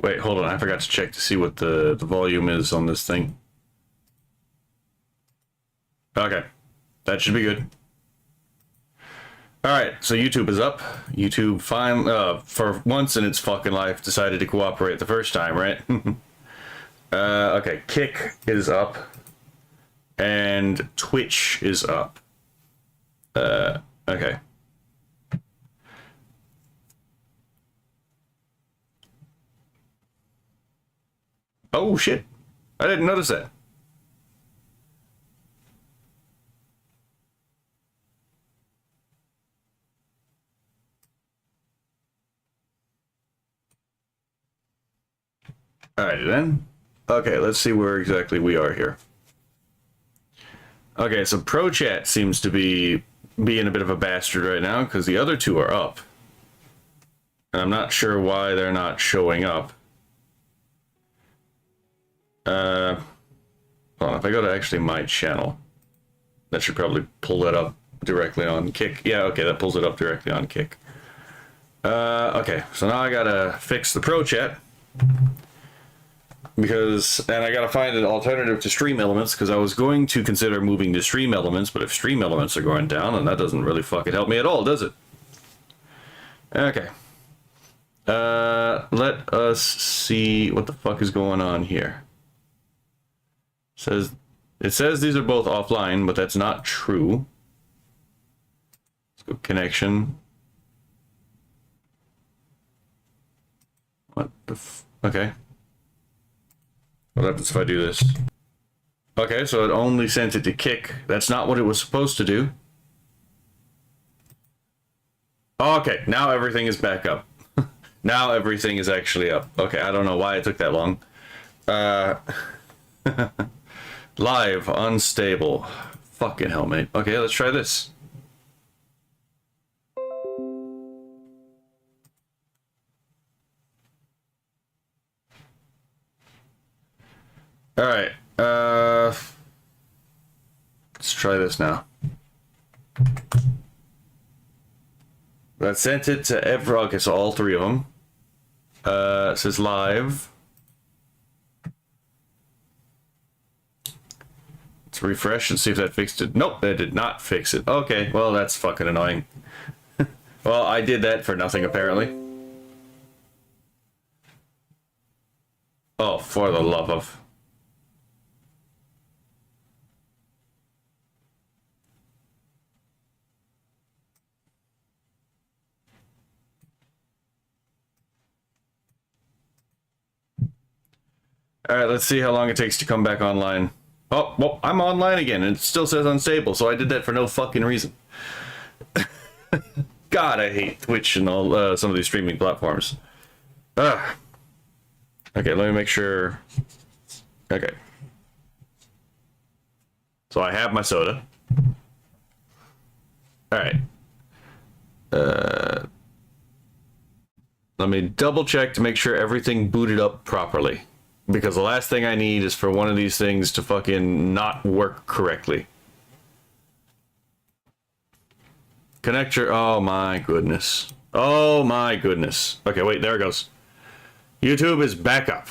Wait, hold on. I forgot to check to see what the volume is on this thing. Okay. That should be good. Alright, so YouTube is up. YouTube for once in its fucking life, decided to cooperate the first time, right? Okay, Kick is up. And Twitch is up. Okay. Oh, shit. I didn't notice that. Alrighty then. Okay, let's see where exactly we are here. Okay, so Pro Chat seems to be being a bit of a bastard right now because the other two are up. And I'm not sure why they're not showing up. Hold on, if I go to actually my channel, that should probably pull that up directly on Kick. Yeah, okay, that pulls it up directly on Kick. Okay, so now I gotta fix the Pro Chat. And I gotta find an alternative to Stream Elements, because I was going to consider moving to Stream Elements, but if Stream Elements are going down, then that doesn't really fucking help me at all, does it? Okay. Let us see what the fuck is going on here. It says these are both offline, but that's not true. Let's go connection. What the okay. What happens if I do this? Okay, so it only sent it to Kick. That's not what it was supposed to do. Okay, now everything is back up. Now everything is actually up. Okay, I don't know why it took that long. Live, unstable. Fucking hell, mate. Okay, let's try this. Alright, let's try this now. That sent it to okay, so all three of them. It says live. Let's refresh and see if that fixed it. Nope, that did not fix it. Okay, well, that's fucking annoying. Well, I did that for nothing, apparently. Oh, for the love of... Alright, let's see how long it takes to come back online. Oh, well, I'm online again, and it still says unstable, so I did that for no fucking reason. God, I hate Twitch and all some of these streaming platforms. Okay, let me make sure. Okay. So I have my soda. Alright. Let me double check to make sure everything booted up properly. Because the last thing I need is for one of these things to fucking not work correctly. Connector, oh my goodness. Oh my goodness. Okay, wait, there it goes. YouTube is back up.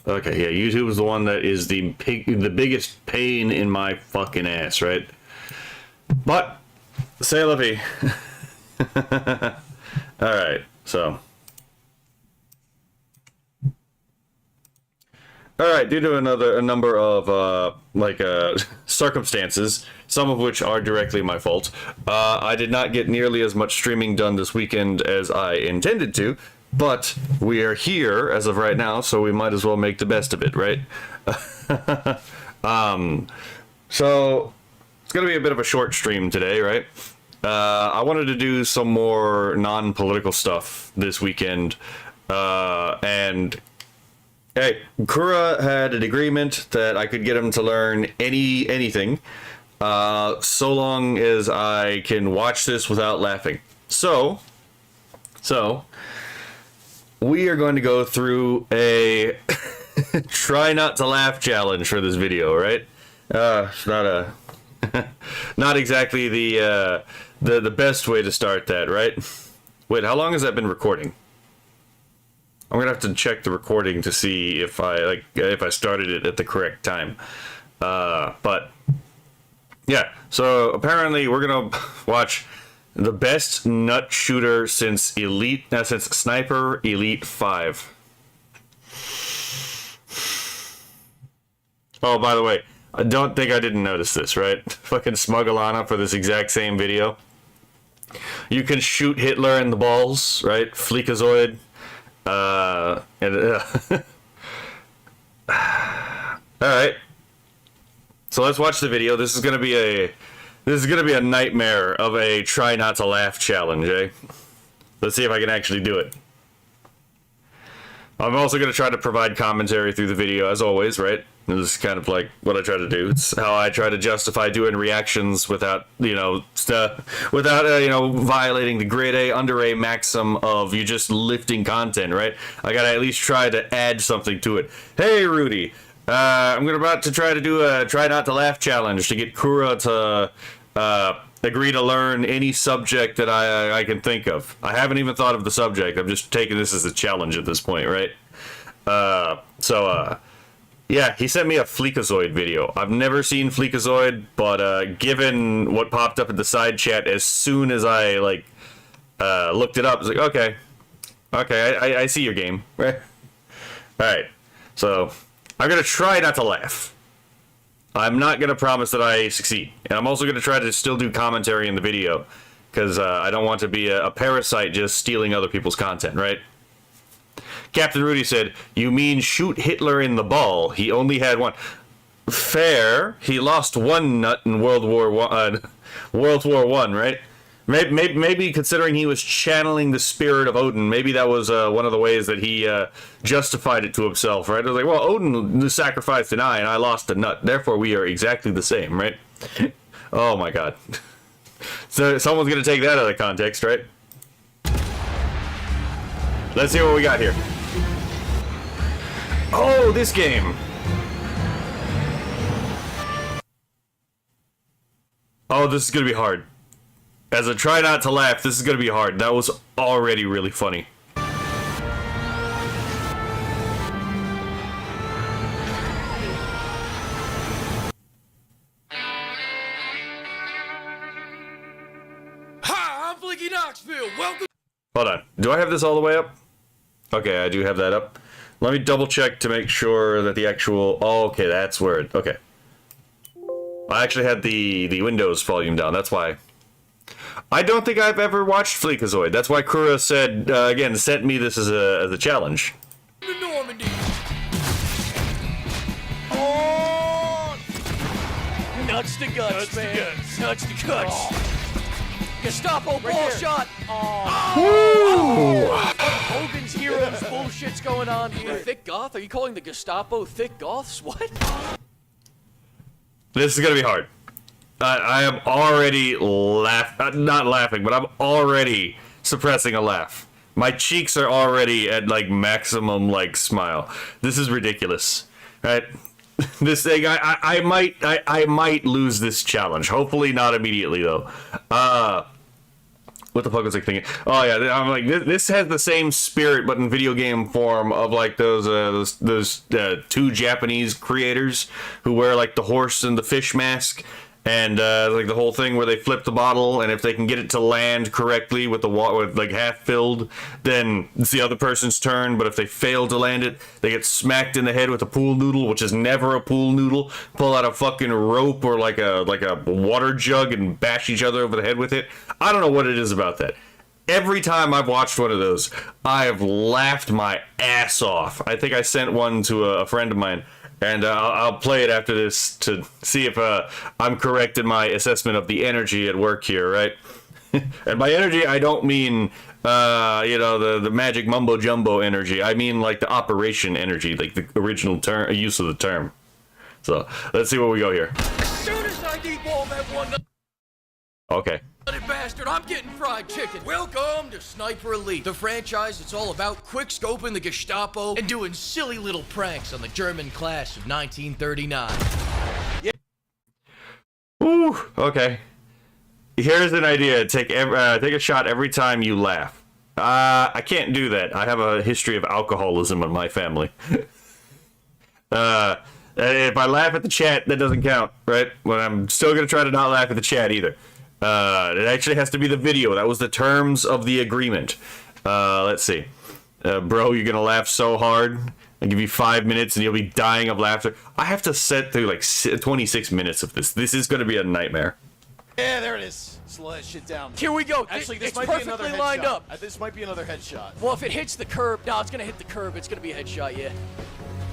Okay, yeah, YouTube is the one that is the biggest pain in my fucking ass, right? But, c'est la vie. Alright, so... Alright, due to a number of, circumstances, some of which are directly my fault, I did not get nearly as much streaming done this weekend as I intended to, but we are here as of right now, so we might as well make the best of it, right? So, it's gonna be a bit of a short stream today, right? I wanted to do some more non-political stuff this weekend, and... Hey, Kura had an agreement that I could get him to learn anything, so long as I can watch this without laughing. So, we are going to go through a try not to laugh challenge for this video, right? It's not not exactly the the best way to start that, right? Wait, how long has that been recording? I'm gonna have to check the recording to see if I started it at the correct time. But yeah, so apparently we're gonna watch the best nut shooter since since Sniper Elite 5. Oh, by the way, I don't think I didn't notice this, right? Fucking Smugglana for this exact same video. You can shoot Hitler in the balls, right? Fleekazoid. Alright. So let's watch the video. This is gonna be a nightmare of a try not to laugh challenge, eh? Let's see if I can actually do it. I'm also gonna try to provide commentary through the video, as always, right? This is kind of like what I try to do. It's how I try to justify doing reactions without, violating the grade A, under A maxim of you just lifting content, right? I gotta at least try to add something to it. Hey, Rudy. I'm about to try to do a try not to laugh challenge to get Kura to agree to learn any subject that I can think of. I haven't even thought of the subject. I'm just taking this as a challenge at this point, right? Yeah, he sent me a Fleekazoid video. I've never seen Fleekazoid, but given what popped up in the side chat as soon as I looked it up, I was like, okay, I see your game. Right? All right, so I'm gonna try not to laugh. I'm not gonna promise that I succeed, and I'm also gonna try to still do commentary in the video because I don't want to be a parasite just stealing other people's content, right? Captain Rudy said, "You mean shoot Hitler in the ball? He only had one." Fair. He lost one nut in World War One, right? Maybe considering he was channeling the spirit of Odin, maybe that was one of the ways that he justified it to himself, right? I was like, well, Odin sacrificed an eye, and I lost a nut. Therefore, we are exactly the same, right? Oh my God. So someone's gonna take that out of context, right? Let's see what we got here. Oh, this game. Oh, this is gonna be hard. As a try not to laugh, this is gonna be hard. That was already really funny. Hi, I'm Flicky Knoxville. Welcome. Hold on. Do I have this all the way up? Okay, I do have that up. Let me double check to make sure that the actual... Oh, okay, that's where it... Okay. I actually had the Windows volume down, that's why. I don't think I've ever watched Fleekazoid. That's why Kura said, again, sent me this as a challenge. to Normandy. Oh! Nuts to guts, man. Nuts to guts. Oh. Gestapo right ball here. Shot. Oh. Hogan's Heroes bullshit's going on here. Thick goth? Are you calling the Gestapo thick goths? What? This is gonna be hard. I am already not laughing, but I'm already suppressing a laugh. My cheeks are already at like maximum like smile. This is ridiculous, right? This thing, I might lose this challenge. Hopefully not immediately though. What the fuck was I thinking? Oh yeah, I'm like this has the same spirit, but in video game form of like those two Japanese creators who wear like the horse and the fish mask. And like the whole thing where they flip the bottle, and if they can get it to land correctly with the water, with like half filled, then it's the other person's turn. But if they fail to land it, they get smacked in the head with a pool noodle, which is never a pool noodle. Pull out a fucking rope or like a water jug and bash each other over the head with it. I don't know what it is about that. Every time I've watched one of those, I have laughed my ass off. I think I sent one to a friend of mine. And I'll play it after this to see if I'm correct in my assessment of the energy at work here, right? And by energy, I don't mean, the magic mumbo jumbo energy. I mean like the operation energy, like the original term use of the term. So let's see where we go here. As soon as I deball that one okay. bastard, I'm getting fried chicken. Welcome to Sniper Elite, the franchise that's all about quick scoping the Gestapo and doing silly little pranks on the German class of 1939. Yeah. Ooh, okay. Here's an idea. Take a shot every time you laugh. I can't do that. I have a history of alcoholism in my family. If I laugh at the chat, that doesn't count, right? But I'm still gonna try to not laugh at the chat either. It actually has to be the video. That was the terms of the agreement. Let's see. Bro, you're gonna laugh so hard. I'll give you 5 minutes and you'll be dying of laughter. I have to sit through like 26 minutes of this. This is gonna be a nightmare. Yeah, there it is. Slow that shit down. Here we go. Actually, this it's might be another perfectly headshot. lined up. This might be another headshot. Well, if it hits the curb, no, it's gonna hit the curb. It's gonna be a headshot, yeah.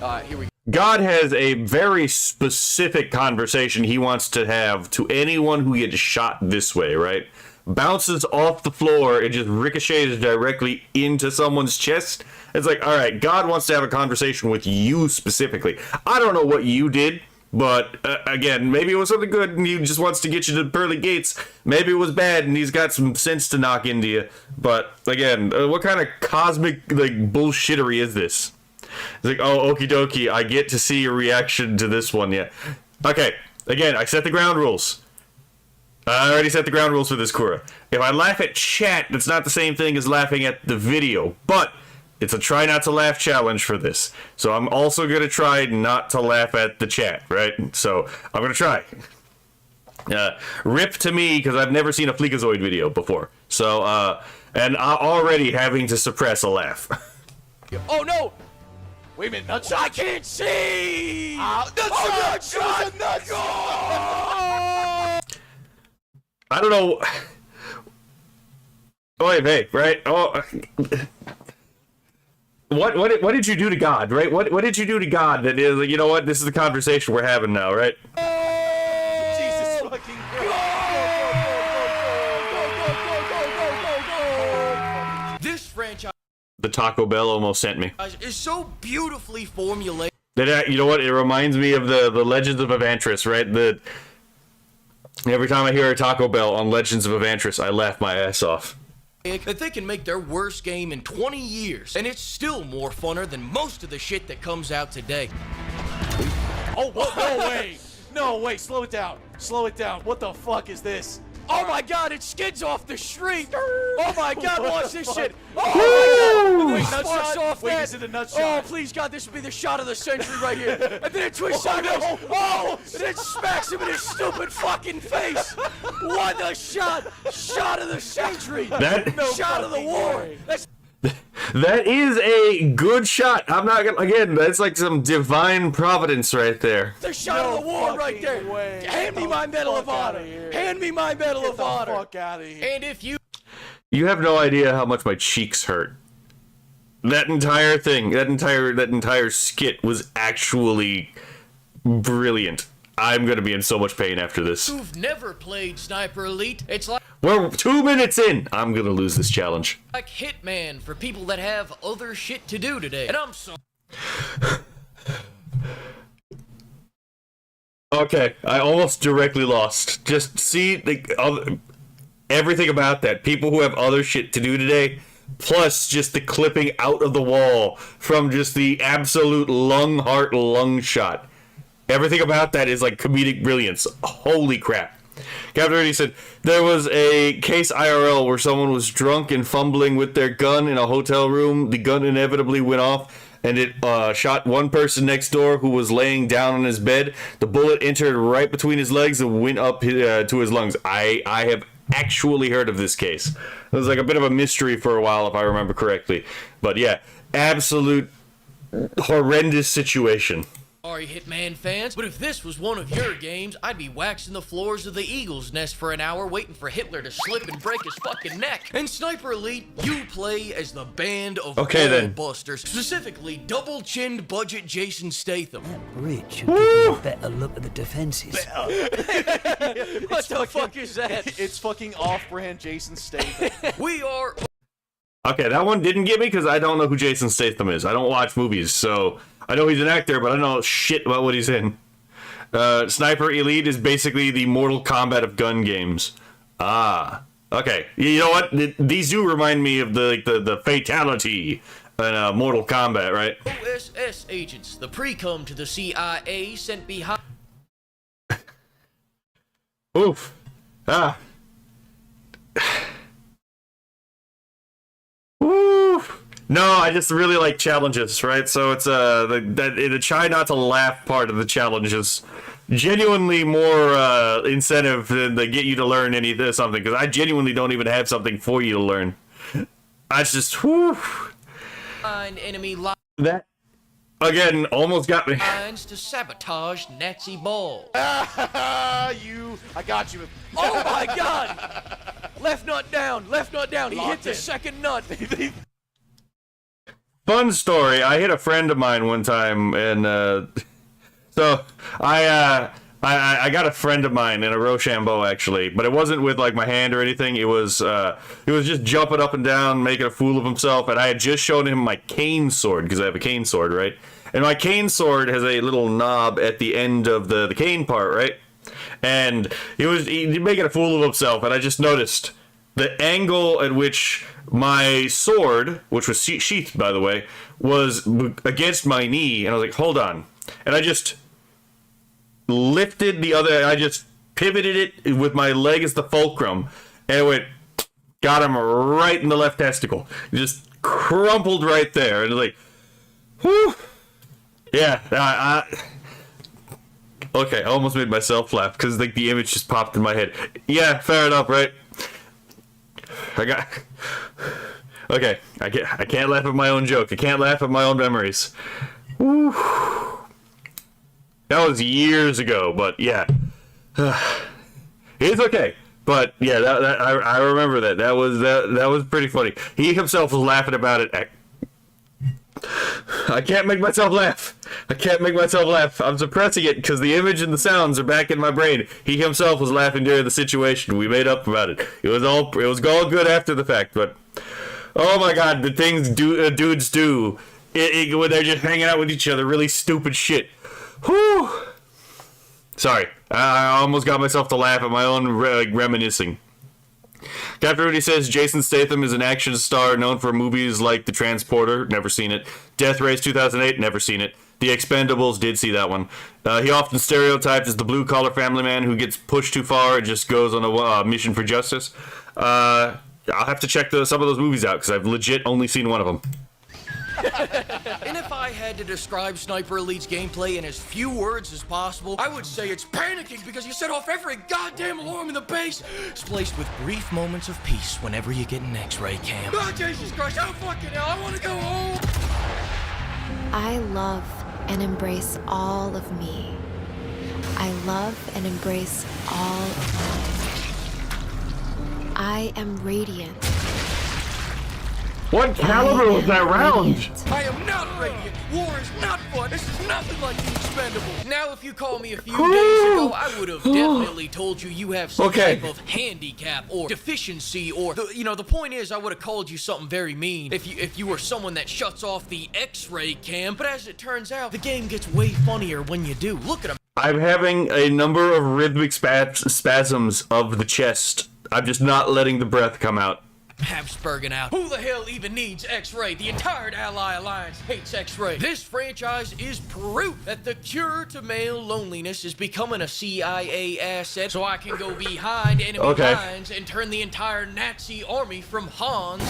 All right, here we go. God has a very specific conversation he wants to have to anyone who gets shot this way, right? Bounces off the floor and just ricochets directly into someone's chest. It's like, all right, God wants to have a conversation with you specifically. I don't know what you did, but again, maybe it was something good and he just wants to get you to the pearly gates. Maybe it was bad and he's got some sense to knock into you. But again, what kind of cosmic like bullshittery is this? It's like, oh, okie dokie, I get to see your reaction to this one, yeah. Okay, again, I set the ground rules. I already set the ground rules for this Kura. If I laugh at chat, that's not the same thing as laughing at the video, but it's a try not to laugh challenge for this. So I'm also going to try not to laugh at the chat, right? So I'm going to try. Rip to me, because I've never seen a Fleekazoid video before. So, and I'm already having to suppress a laugh. Oh, no! Wait a minute, nut shot. I can't see! Nut shot! It was a nut shot! I don't know. Oh, hey, right? Oh, what did you do to God, right? What did you do to God that is, you know what? This is the conversation we're having now, right? Jesus fucking Christ. This franchise The Taco Bell almost sent me. is so beautifully formulated. That, you know what? It reminds me of the Legends of Evantris, right? Every time I hear a Taco Bell on Legends of Evantris, I laugh my ass off. That they can make their worst game in 20 years, and it's still more funner than most of the shit that comes out today. Oh, what? No way. No way. Slow it down. Slow it down. What the fuck is this? Oh my god, it skids off the street! Oh my god, watch this shit! Oh my god! Wait, It nut sparks shot? off Wait, that. is it a nut Oh, shot? please god, this would be the shot of the century right here. And then it twists sideways. no. Oh! And it smacks him in his stupid fucking face! What the shot! Shot of the century! That- No shot of the fucking war! way. That's That is a good shot. I'm not gonna, again, that's like some divine providence right there. the shot of the war right there! fucking way. Hand me Get my the Medal fuck of Honor! outta here. Hand me my Medal Get of the Honor! fuck out of here. And if you You have no idea how much my cheeks hurt. That entire thing, that entire skit was actually brilliant. I'm gonna be in so much pain after this. who've never played Sniper Elite, it's like We're 2 minutes in. I'm gonna lose this challenge. Hitman for people that have other shit to do today. And I'm sorry. Okay, I almost directly lost. Just see everything about that. People who have other shit to do today, plus just the clipping out of the wall from just the absolute lung shot. Everything about that is like comedic brilliance. Holy crap. Captain Reddy said, there was a case IRL where someone was drunk and fumbling with their gun in a hotel room. The gun inevitably went off and it shot one person next door who was laying down on his bed. The bullet entered right between his legs and went up to his lungs. I have actually heard of this case. It was like a bit of a mystery for a while, if I remember correctly. But yeah, absolute horrendous situation. Sorry, Hitman fans, but if this was one of your games, I'd be waxing the floors of the Eagle's Nest for an hour waiting for Hitler to slip and break his fucking neck. In Sniper Elite, you play as the band of busters, specifically double-chinned budget Jason Statham. Bridge should give you a better look at the defenses. What the fuck is that? It's fucking off-brand Jason Statham. We are... Okay, that one didn't get me because I don't know who Jason Statham is. I don't watch movies, so I know he's an actor, but I don't know shit about what he's in. Sniper Elite is basically the Mortal Kombat of gun games. Ah, okay. You know what? These do remind me of the fatality in Mortal Kombat, right? OSS agents, the pre-cum to the CIA sent behind... Oof. Ah. No, I just really like challenges, right? So it's the try not to laugh part of the challenge is genuinely more incentive than to get you to learn something, because I genuinely don't even have something for you to learn. I just Find enemy that again almost got me. lines to sabotage Nazi balls. I got you. Oh my god! Left nut down, left nut down. He hit the second nut. Fun story. I hit a friend of mine one time, and so I got a friend of mine in a Rochambeau, actually, but it wasn't with like my hand or anything. It was just jumping up and down, making a fool of himself, and I had just shown him my cane sword, because I have a cane sword, right? And my cane sword has a little knob at the end of the cane part, right? And he making a fool of himself, and I just noticed the angle at which my sword, which was sheathed, by the way, was against my knee, and I was like, hold on. And I just lifted I just pivoted it with my leg as the fulcrum, and it went, got him right in the left testicle. Just crumpled right there, and like, whew. Yeah, okay, I almost made myself laugh, because like the image just popped in my head. Yeah, fair enough, right? Okay, I can't laugh at my own joke. I can't laugh at my own memories. Woo. That was years ago, but yeah. It's okay. But yeah, I remember that. That was pretty funny. He himself was laughing about it. I can't make myself laugh. I'm suppressing it because the image and the sounds are back in my brain. He himself was laughing during the situation. We made up about it. It was all good after the fact, but oh my god, the things dudes do when they're just hanging out with each other, really stupid shit. Whew. Sorry, I almost got myself to laugh at my own reminiscing. Captain Rudy says Jason Statham is an action star known for movies like The Transporter, never seen it. Death Race 2008, never seen it. The Expendables, did see that one. He often stereotyped as the blue-collar family man who gets pushed too far and just goes on a mission for justice. I'll have to check some of those movies out, because I've legit only seen one of them. And if I had to describe Sniper Elite's gameplay in as few words as possible, I would say it's panicking because you set off every goddamn alarm in the base, spliced with brief moments of peace whenever you get an X-ray cam. Oh, Jesus Christ, oh fucking hell, I want to go home! I love and embrace all of me. I love and embrace all of me. I am radiant. What caliber was that round? I am not radiant. War is not fun. This is nothing like the Expendables. Now, if you called me a few days ago, I would have definitely told you have some type of handicap or deficiency, or the point is, I would have called you something very mean if you were someone that shuts off the X-ray cam. But as it turns out, the game gets way funnier when you do. Look at him. I'm having a number of rhythmic spasms of the chest. I'm just not letting the breath come out. Habsburging out. Who the hell even needs X-Ray? The entire Ally Alliance hates X-Ray. This franchise is proof that the cure to male loneliness is becoming a CIA asset, so I can go behind enemy lines and turn the entire Nazi army from Hans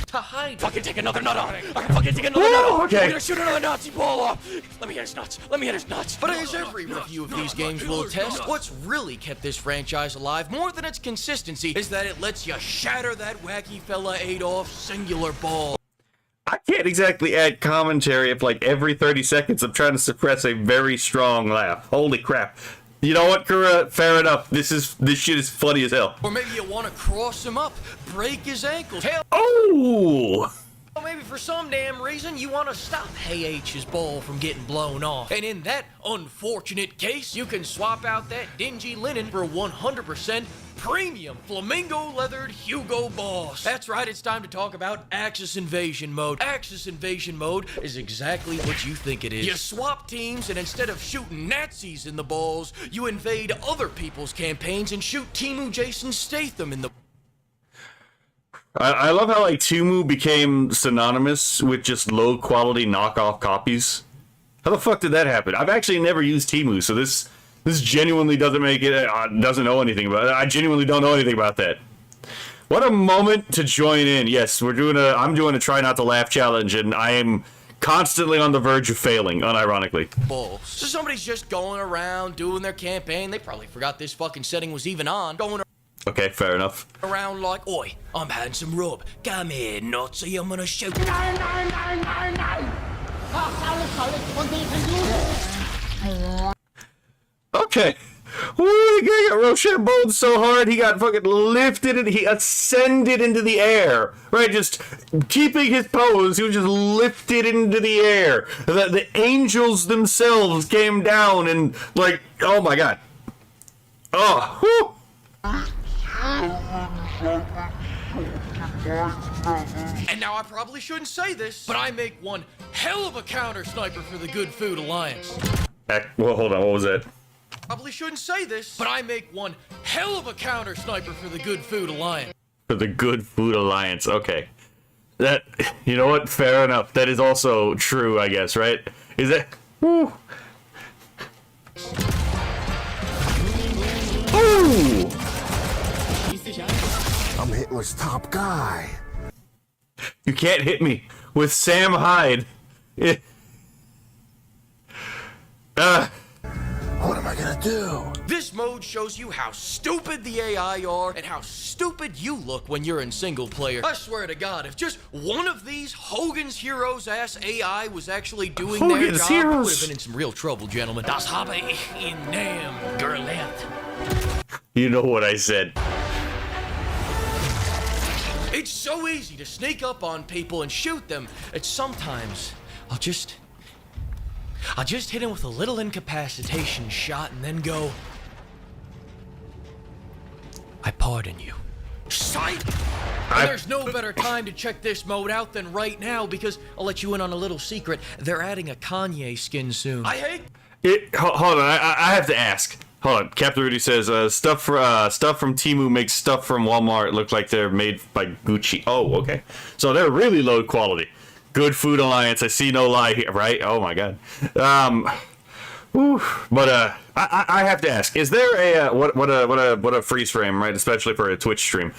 to Hydra. Fucking take another nut off. I can fucking take another nut off. Okay. I'm gonna shoot another Nazi ball off. Let me hit his nuts. Let me hit his nuts. But as every review of these games will attest, what's really kept this franchise alive more than its consistency is that it lets you shatter that wacky fella Adolf's singular ball. I can't exactly add commentary if like every 30 seconds I'm trying to suppress a very strong laugh. Holy crap. You know what, Kura? Fair enough. This shit is funny as hell. Or maybe you want to cross him up, break his ankles. Hell, oh! Or maybe for some damn reason you want to stop Hey H's ball from getting blown off. And in that unfortunate case, you can swap out that dingy linen for 100% premium flamingo leathered Hugo Boss. That's right, it's time to talk about Axis Invasion Mode. Axis Invasion Mode is exactly what you think it is. You swap teams, and instead of shooting Nazis in the balls, you invade other people's campaigns and shoot Timu Jason Statham in the... I love how like Timu became synonymous with just low quality knockoff copies. How the fuck did that happen? I've actually never used Timu, so this genuinely doesn't make it. Doesn't know anything about it. I genuinely don't know anything about that. What a moment to join in. Yes, I'm doing a try not to laugh challenge, and I am constantly on the verge of failing, unironically. Balls. So somebody's just going around doing their campaign. They probably forgot this fucking setting was even on. Going Okay, fair enough. around like, oi, I'm handsome Rob. Come here, Nazi, I'm gonna shoot. Okay. Ooh, the guy got Rochambeau so hard, he got fucking lifted and he ascended into the air. Right, just keeping his pose, he was just lifted into the air. The angels themselves came down and, like, oh my god. Oh, whew. And now I probably shouldn't say this, but I make one hell of a counter sniper for the Good Food Alliance. Well, hold on, what was that? Probably shouldn't say this, but I make one hell of a counter sniper for the Good Food Alliance. For the Good Food Alliance, okay. That, you know what, fair enough. That is also true, I guess, right? Is that, woo. Ooh! I'm Hitler's top guy. You can't hit me with Sam Hyde. What am I gonna do? This mode shows you how stupid the AI are and how stupid you look when you're in single player. I swear to God, if just one of these Hogan's Heroes ass AI was actually doing their Hogan's job, Heroes. we would have been in some real trouble, gentlemen. Das habe ich in dem gelernt. You know what I said. It's so easy to sneak up on people and shoot them. It's sometimes I'll just hit him with a little incapacitation shot and then go, I pardon you. Sight! And there's no better time to check this mode out than right now because I'll let you in on a little secret. They're adding a Kanye skin soon. I hate Hold on, I have to ask. Hold on, Captain Rudy says, stuff from Temu makes stuff from Walmart look like they're made by Gucci. Oh, okay. So they're really low quality. Good Food Alliance, I see no lie here, right? Oh my god. But I have to ask: is there a what a freeze frame, right? Especially for a Twitch stream.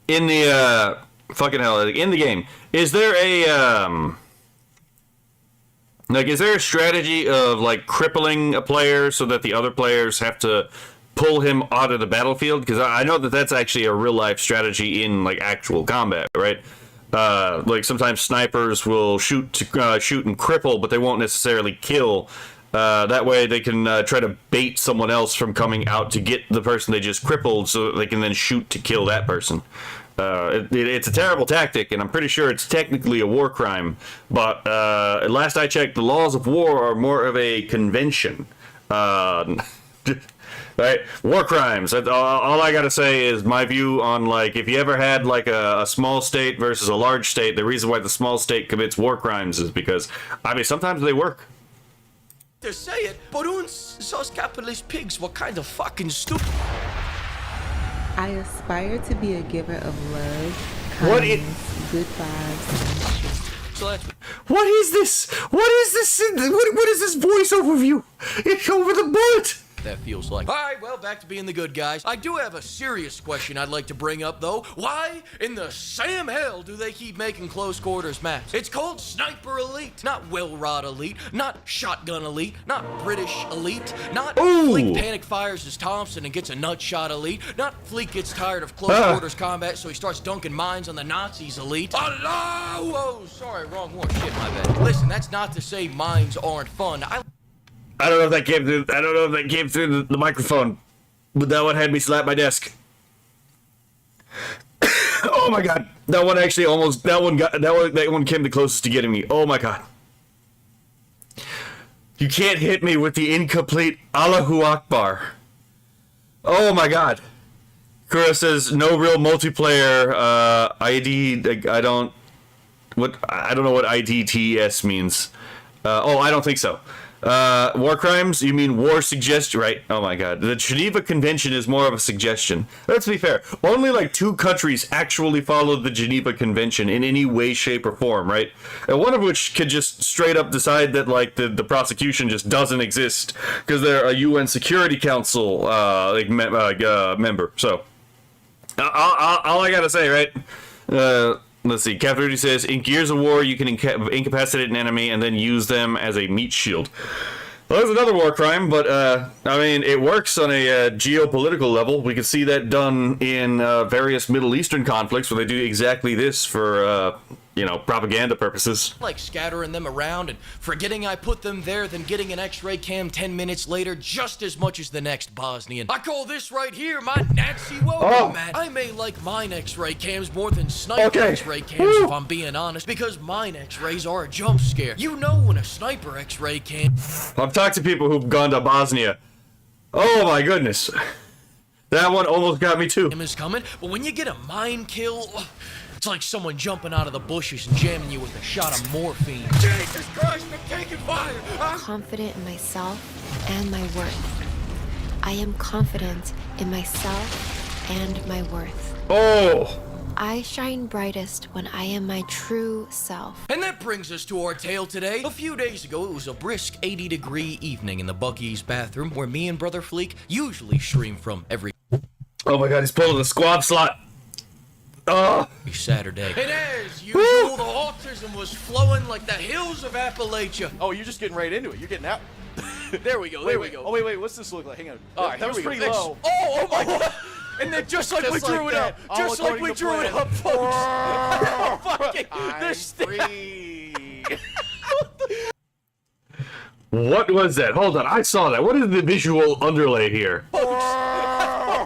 In the fucking hell, in the game, is there a is there a strategy of like crippling a player so that the other players have to pull him out of the battlefield? Because I know that that's actually a real life strategy in like actual combat, right? Like sometimes snipers will shoot and cripple, but they won't necessarily kill. That way they can try to bait someone else from coming out to get the person they just crippled, so that they can then shoot to kill that person. It's a terrible tactic, and I'm pretty sure it's technically a war crime. But last I checked, the laws of war are more of a convention. Right, war crimes. All I gotta say is my view on, like, if you ever had like a small state versus a large state, the reason why the small state commits war crimes is because, I mean, sometimes they work. to say it, but uns, those capitalist pigs were kind of fucking stupid. I aspire to be a giver of love, What kindness, good vibes, and shit. So that's What is this? What is this? What is this voice overview? It's over the bullet. that feels like. All right, well, back to being the good guys. I do have a serious question I'd like to bring up, though. Why in the Sam hell do they keep making close quarters maps? It's called Sniper Elite, not Well Rod Elite, not Shotgun Elite, not British Elite, not Ooh. Fleek panic fires as Thompson and gets a nut shot Elite, not Fleek gets tired of close quarters combat so he starts dunking mines on the Nazis Elite. Allah! Whoa, sorry, wrong war. Shit, my bad. Listen, that's not to say mines aren't fun. I don't know if that came through. I don't know if that came through the microphone, but that one had me slap my desk. Oh my god, that one actually almost. That one came the closest to getting me. Oh my god. You can't hit me with the incomplete Allahu Akbar. Oh my god. Kura says no real multiplayer ID. I don't know what IDTS means. Oh, I don't think so. War crimes? You mean war suggestion, right? Oh my god. The Geneva Convention is more of a suggestion. Let's be fair. Only like 2 countries actually followed the Geneva Convention in any way, shape, or form, right? And one of which could just straight up decide that like the prosecution just doesn't exist because they're a UN Security Council member. So, all I gotta say, right? Let's see. Cap 30 says, in Gears of War, you can incapacitate an enemy and then use them as a meat shield. Well, that's another war crime, but, I mean, it works on a geopolitical level. We can see that done in various Middle Eastern conflicts where they do exactly this for, propaganda purposes. Like scattering them around and forgetting I put them there, then getting an x-ray cam 10 minutes later just as much as the next Bosnian. I call this right here my Nazi welcome mat. I may like mine x-ray cams more than sniper x-ray cams if I'm being honest, because mine x-rays are a jump scare. You know when a sniper x-ray cam... I've talked to people who've gone to Bosnia. Oh my goodness. That one almost got me too. ...is coming, but when you get a mine kill... It's like someone jumping out of the bushes and jamming you with a shot of morphine. Jesus Christ, I'm taking fire! Confident in myself and my worth. I am confident in myself and my worth. Oh! I shine brightest when I am my true self. And that brings us to our tale today. A few days ago, it was a brisk 80-degree evening in the Bucky's bathroom where me and Brother Fleek usually stream from every... Oh my god, he's pulling the squad slot. Oh. Saturday. And as usual, the autism was flowing like the hills of Appalachia. Oh, you're just getting right into it. You're getting out. There we go, there we go. Oh, wait, what's this look like? Hang on. All right, that was here we pretty go. low. Oh my god! And then just like we drew it up, just like we drew it up, folks. Fucking this thing. What was that? Hold on, I saw that. What is the visual underlay here?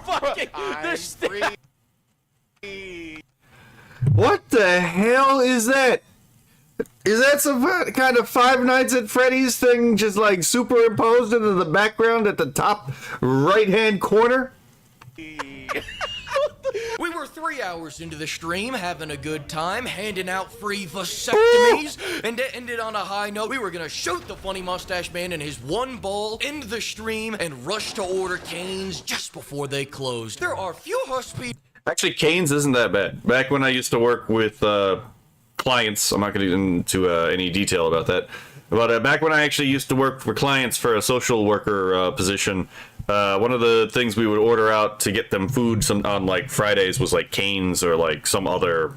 Fucking this thing. What the hell is that? Is that some kind of Five Nights at Freddy's thing just like superimposed into the background at the top right-hand corner? We were 3 hours into the stream, having a good time, handing out free vasectomies, and it ended on a high note. We were gonna shoot the funny mustache man in his one ball, end the stream, and rush to order Cane's just before they closed. There are few hospitals. Actually, Cane's isn't that bad. Back when I used to work with clients, I'm not going to get into any detail about that, but back when I actually used to work for clients for a social worker position, one of the things we would order out to get them food on like Fridays was like Cane's or like some other,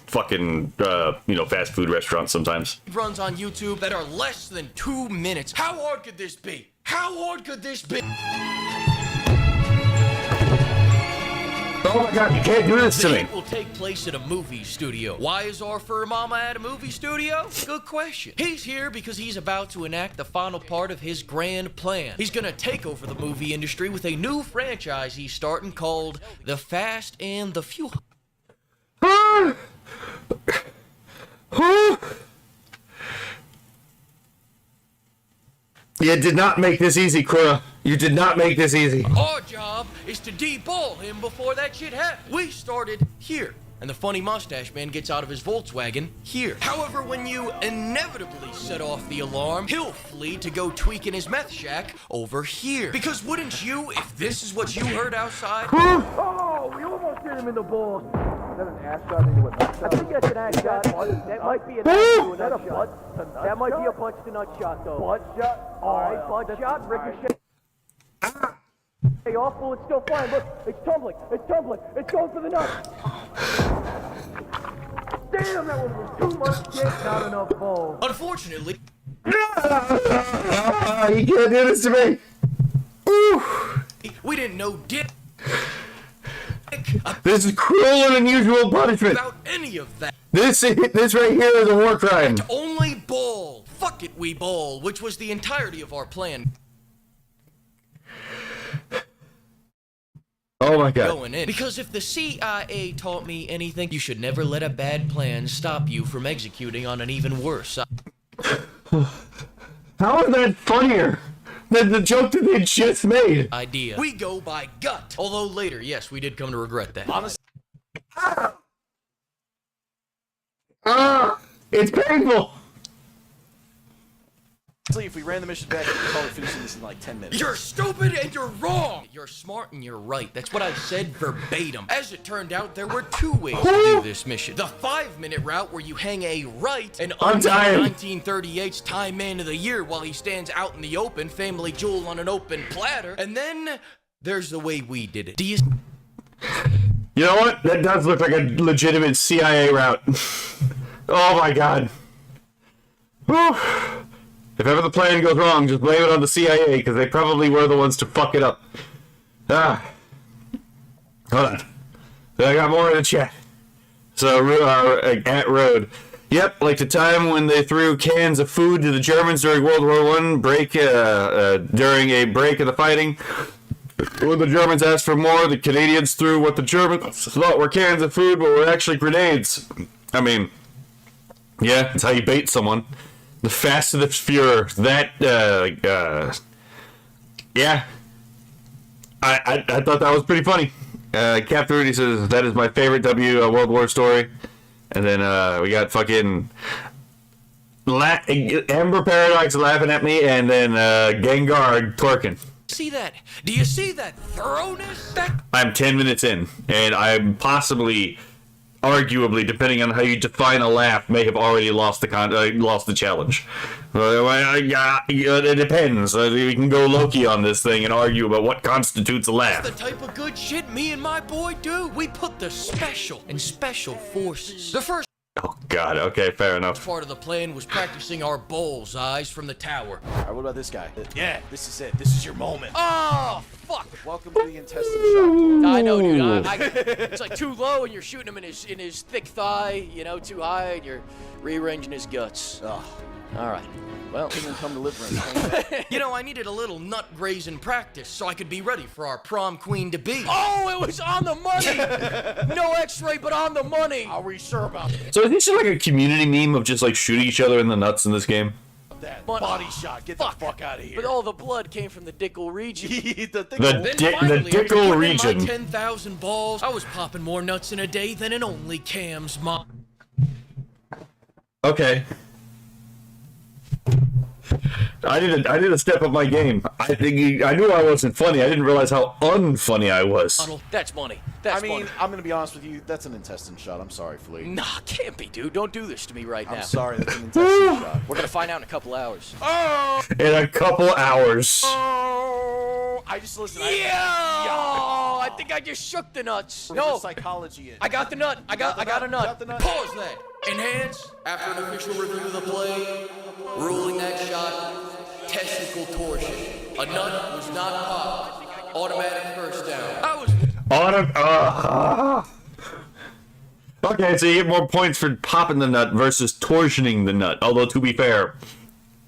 fucking, fast food restaurant sometimes. Runs on YouTube that are less than 2 minutes. How hard could this be? How hard could this be? Oh my god, you can't do this to me. It will take place at a movie studio. Why is our fur mama at a movie studio? Good question. He's here because he's about to enact the final part of his grand plan. He's gonna take over the movie industry with a new franchise he's starting called The Fast and the Few. You did not make this easy, Kura. You did not make this easy. Our job is to deball him before that shit happens. We started here, and the funny mustache man gets out of his Volkswagen here. However, when you inevitably set off the alarm, he'll flee to go tweak in his meth shack over here. Because wouldn't you, if this is what you heard outside? Oh, we almost hit him in the balls. Is that an ass shot into a nut shot? I think that's an ass shot. That might be an ass to a nut shot. That might be a punch to nut shot, though. Butt shot? Alright, butt shot, ricochet. Hey, off, well, it's still flying. Look, it's tumbling. It's tumbling. It's going for the nut. Damn, that one was too much shit, not enough balls. Unfortunately, You can't do this to me. Ooh. we didn't know dick This is cruel and unusual punishment. about any of that. This right here is a war crime. Only ball. Fuck it, we ball, which was the entirety of our plan. Oh my god. Going in. Because if the CIA taught me anything, you should never let a bad plan stop you from executing on an even worse How is that funnier than the joke that they just made? idea. We go by gut. Although later, yes, we did come to regret that. Honestly, It's painful. If we ran the mission back, we could probably finish this in like 10 minutes. You're stupid and you're wrong. You're smart and you're right. That's what I've said verbatim. As it turned out, there were two ways to do this mission. The 5-minute route where you hang a right and unveil 1938's Time Man of the Year while he stands out in the open, family jewel on an open platter. And then there's the way we did it. Do you... You know what? That does look like a legitimate CIA route. Oh my god. Whew. If ever the plan goes wrong, just blame it on the CIA, because they probably were the ones to fuck it up. Hold on. I got more in the chat. So, at Road. Yep, like the time when they threw cans of food to the Germans during World War I, during a break of the fighting. When the Germans asked for more, the Canadians threw what the Germans thought were cans of food, but were actually grenades. I mean, yeah, that's how you bait someone. The Fast and the Furious. That, yeah. I thought that was pretty funny. Captain Rudy says, that is my favorite World War story. And then, we got fucking Amber Paradox laughing at me, and then, Gengar twerking. See that? Do you see that thoroughness? I'm 10 minutes in, and I'm possibly, arguably, depending on how you define a laugh, may have already lost the challenge. It depends. We can go Loki on this thing and argue about what constitutes a laugh. That's the type of good shit me and my boy do. We put the special in special forces. The first Oh god, okay, fair enough. part of the plan was practicing our bullseyes from the tower. Alright, what about this guy? Yeah, this is it. This is your moment. Oh, fuck! Welcome to the intestine shot. I know, dude. It's like too low, and you're shooting him in his thick thigh. You know, too high, and you're rearranging his guts. Oh, All right. Well, kingdom come deliverance. you know, I needed a little nut grazing practice so I could be ready for our prom queen to be. Oh, it was on the money. No X-ray, but on the money. Are we sure about that? So is this just like a community meme of just like shooting each other in the nuts in this game? That body shot. Get the fuck out of here. But all the blood came from the dickle region. The dickle region. My 10,000 balls. I was popping more nuts in a day than an only Cam's mom. Okay. I need to step up my game. I knew I wasn't funny. I didn't realize how unfunny I was. That's money. That's money. I'm gonna be honest with you. That's an intestine shot. I'm sorry, Flea. Nah, can't be, dude. Don't do this to me right now. I'm sorry. That's an intestine shot. We're gonna find out in a couple hours. In a couple hours. Oh, I just listened. I think I just shook the nuts. No psychology. I got the nut. I got a nut. Got the nut? Pause that. Enhance. After an official review of the play, ruling that shot testicle torsion. A nut was not popped. Automatic first down. Okay, so you get more points for popping the nut versus torsioning the nut. Although, to be fair,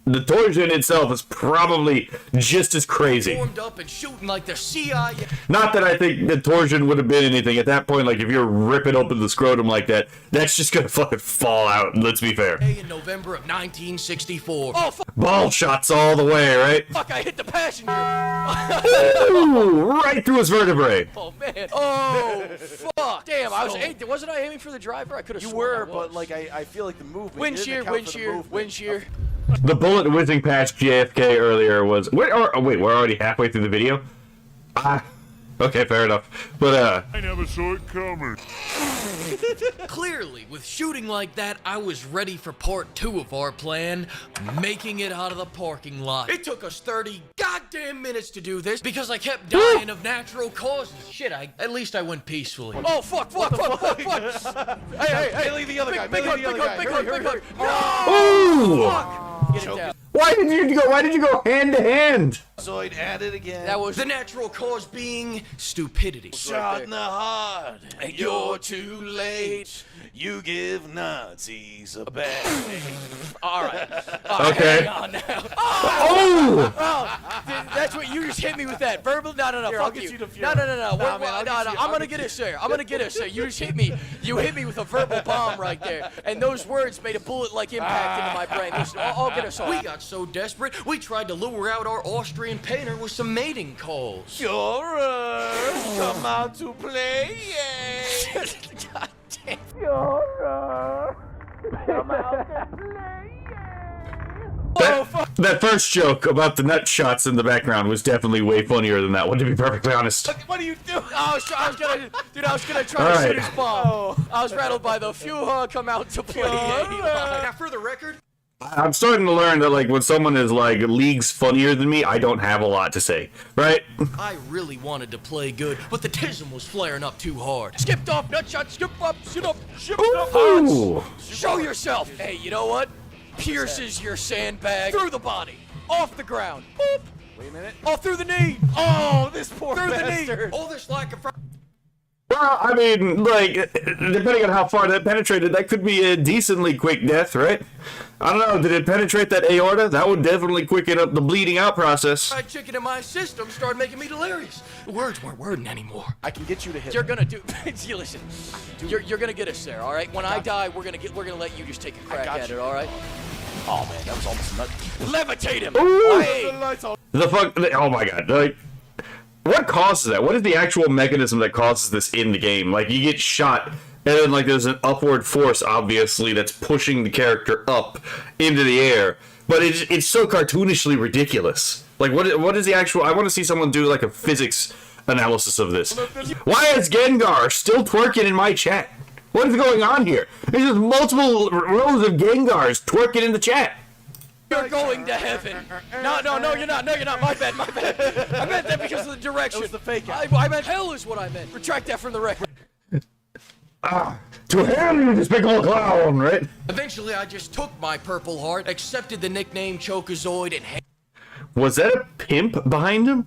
the torsion itself is probably just as crazy. Formed up and shooting like the CIA. Not that I think the torsion would have been anything. At that point, like, if you're ripping open the scrotum like that, that's just gonna fucking fall out, let's be fair. In November of 1964. Oh, fuck. Ball shots all the way, right? Fuck, I hit the passenger. Ooh, right through his vertebrae. Oh, man. Oh, fuck. Damn, wasn't I aiming for the driver? I could have You sworn I were, was. but like I feel like the movement. Wind shear. The bullet whizzing past JFK earlier was... wait, we're already halfway through the video? Okay, fair enough. But, I never saw it coming. Clearly, with shooting like that, I was ready for part 2 of our plan, making it out of the parking lot. It took us 30 goddamn minutes to do this because I kept dying of natural causes. Shit, at least I went peacefully. Oh, fuck. Hey, Leave the other guy. Big hug. ooh! Fuck. Get it down. Why did you go hand to hand? Zoid at it again. That was the natural cause being stupidity. Shot in the heart. You're too late. You give Nazis a bad name. All right. Okay. Hang on now. Oh! That's what you just hit me with that verbal. No. Here, I'll Fuck get you. you to No. Nah, man, I'm gonna get us there. You just hit me. You hit me with a verbal bomb right there, and those words made a bullet-like impact into my brain. Listen, I'll get us off. We got so desperate, we tried to lure out our Austrian painter with some mating calls. Yours, come out to play, yeah. God damn. Come out to play, yeah. That first joke about the nut shots in the background was definitely way funnier than that one, to be perfectly honest. What are you doing? I was gonna try to shoot his bomb. I was rattled by the few come out to play. Now, for the record, I'm starting to learn that, like, when someone is, like, leagues funnier than me, I don't have a lot to say, right? I really wanted to play good, but the tism was flaring up too hard. Skipped off, nut shot, skip up, shit up, ship up. Ooh. Show yourself. Hey, you know what? Pierces your sandbag through the body, off the ground. Boop. Wait a minute. Oh, through the knee. Oh, this poor Through bastard. the knee. All this lack of. Well, I mean, like, depending on how far that penetrated, that could be a decently quick death, right? I don't know, did it penetrate that aorta? That would definitely quicken up the bleeding out process. Fried chicken in my system started making me delirious. The words weren't wording anymore. I can get you to hit. You're gonna do. You listen. You're gonna get us there, all right? When I die, we're gonna let you just take a crack at it, all right? Oh man, that was almost nuts. Levitate him. Ooh. Hey. The fuck? Oh my god! Like, what causes that? What is the actual mechanism that causes this in the game? Like, you get shot, and then, like, there's an upward force, obviously, that's pushing the character up into the air. But it's so cartoonishly ridiculous. Like, what is the actual... I want to see someone do, like, a physics analysis of this. Why is Gengar still twerking in my chat? What is going on here? There's just multiple rows of Gengars twerking in the chat. You're going to heaven. No, you're not. No, you're not. My bad. I meant that because of the direction. That was the fake out. I meant hell is what I meant. Retract that from the record. To hell, you despicable clown, right? Eventually, I just took my Purple Heart, accepted the nickname Chokazoid, and Was that a pimp behind him?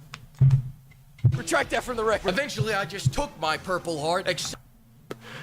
retract that from the record. Eventually, I just took my Purple Heart,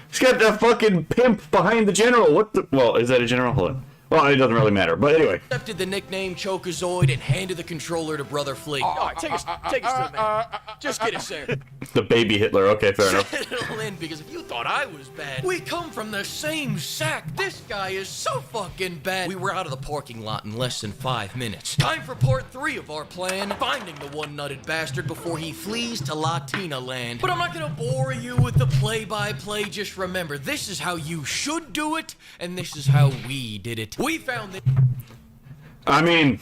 He's got that fucking pimp behind the general. What the... Well, is that a general? Hold on. Well, it doesn't really matter, but anyway. accepted the nickname Chokazoid, and handed the controller to Brother Fleek. All right, take us to the man. Just get us there. The baby Hitler. Okay, fair enough. Settle in, because if you thought I was bad, we come from the same sack. This guy is so fucking bad. We were out of the parking lot in less than 5 minutes. Time for part 3 of our plan, finding the one-nutted bastard before he flees to Latina land. But I'm not gonna bore you with the play-by-play. Just remember, this is how you should do it, and this is how we did it. We found that. I mean,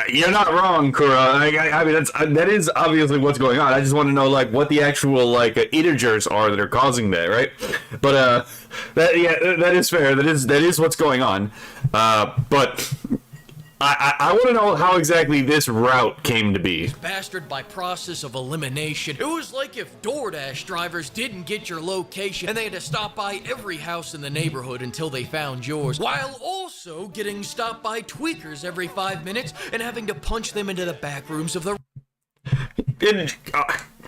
you're not wrong, Kura. I mean, that is obviously what's going on. I just want to know, like, what the actual, like, integers are that are causing that, right? But, that is fair. That is what's going on. But I want to know how exactly this route came to be. Bastard by process of elimination. It was like if DoorDash drivers didn't get your location and they had to stop by every house in the neighborhood until they found yours, while also getting stopped by tweakers every 5 minutes and having to punch them into the back rooms of the...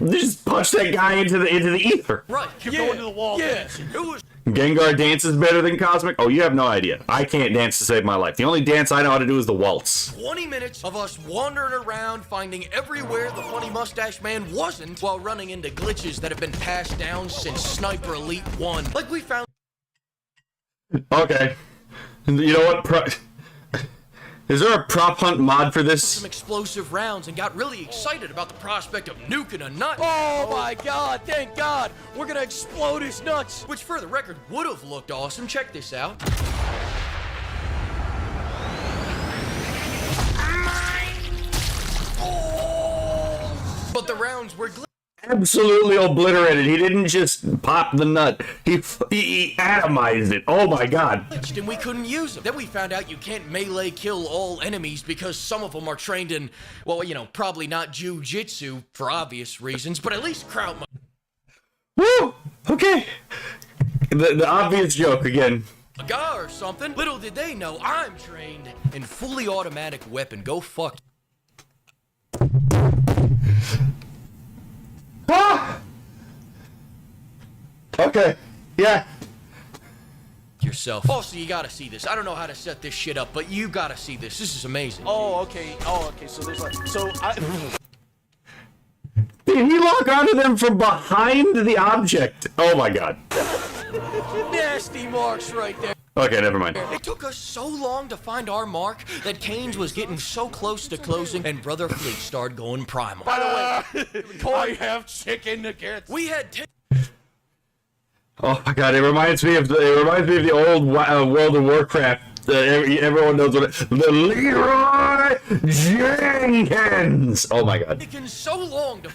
Just punch that guy into the ether. Right. Keep going to the wall. Yes. It was... Gengar dances better than Cosmic? Oh, you have no idea. I can't dance to save my life. The only dance I know how to do is the waltz. 20 minutes of us wandering around, finding everywhere the funny mustache man wasn't, while running into glitches that have been passed down since Sniper Elite 1. Like we found... Okay. You know what? Is there a prop hunt mod for this? Some explosive rounds and got really excited about the prospect of nuking a nut. Oh my god, thank god! We're gonna explode his nuts! Which for the record would have looked awesome. Check this out. But the rounds were Absolutely obliterated. He didn't just pop the nut. He atomized it. Oh my god. glitched and we couldn't use them. Then we found out you can't melee kill all enemies because some of them are trained in, well, you know, probably not jujitsu for obvious reasons, but at least Kraut. Woo! Okay. The obvious joke again. A guy or something. Little did they know I'm trained in fully automatic weapon. Go fuck. Ah! Okay. Yeah. Yourself. Also, you gotta see this. I don't know how to set this shit up, but you gotta see this. This is amazing. Oh, okay. So there's like, Did he lock onto them from behind the object? Oh my god. Nasty marks right there. Okay, never mind. It took us so long to find our mark that Kane's was getting so close to closing and Brother Fleet started going primal. by the way, I have chicken nuggets. We had Oh my god, it reminds me of the old World of Warcraft Everyone knows what the Leroy Jenkins. Oh my god. Taking so long to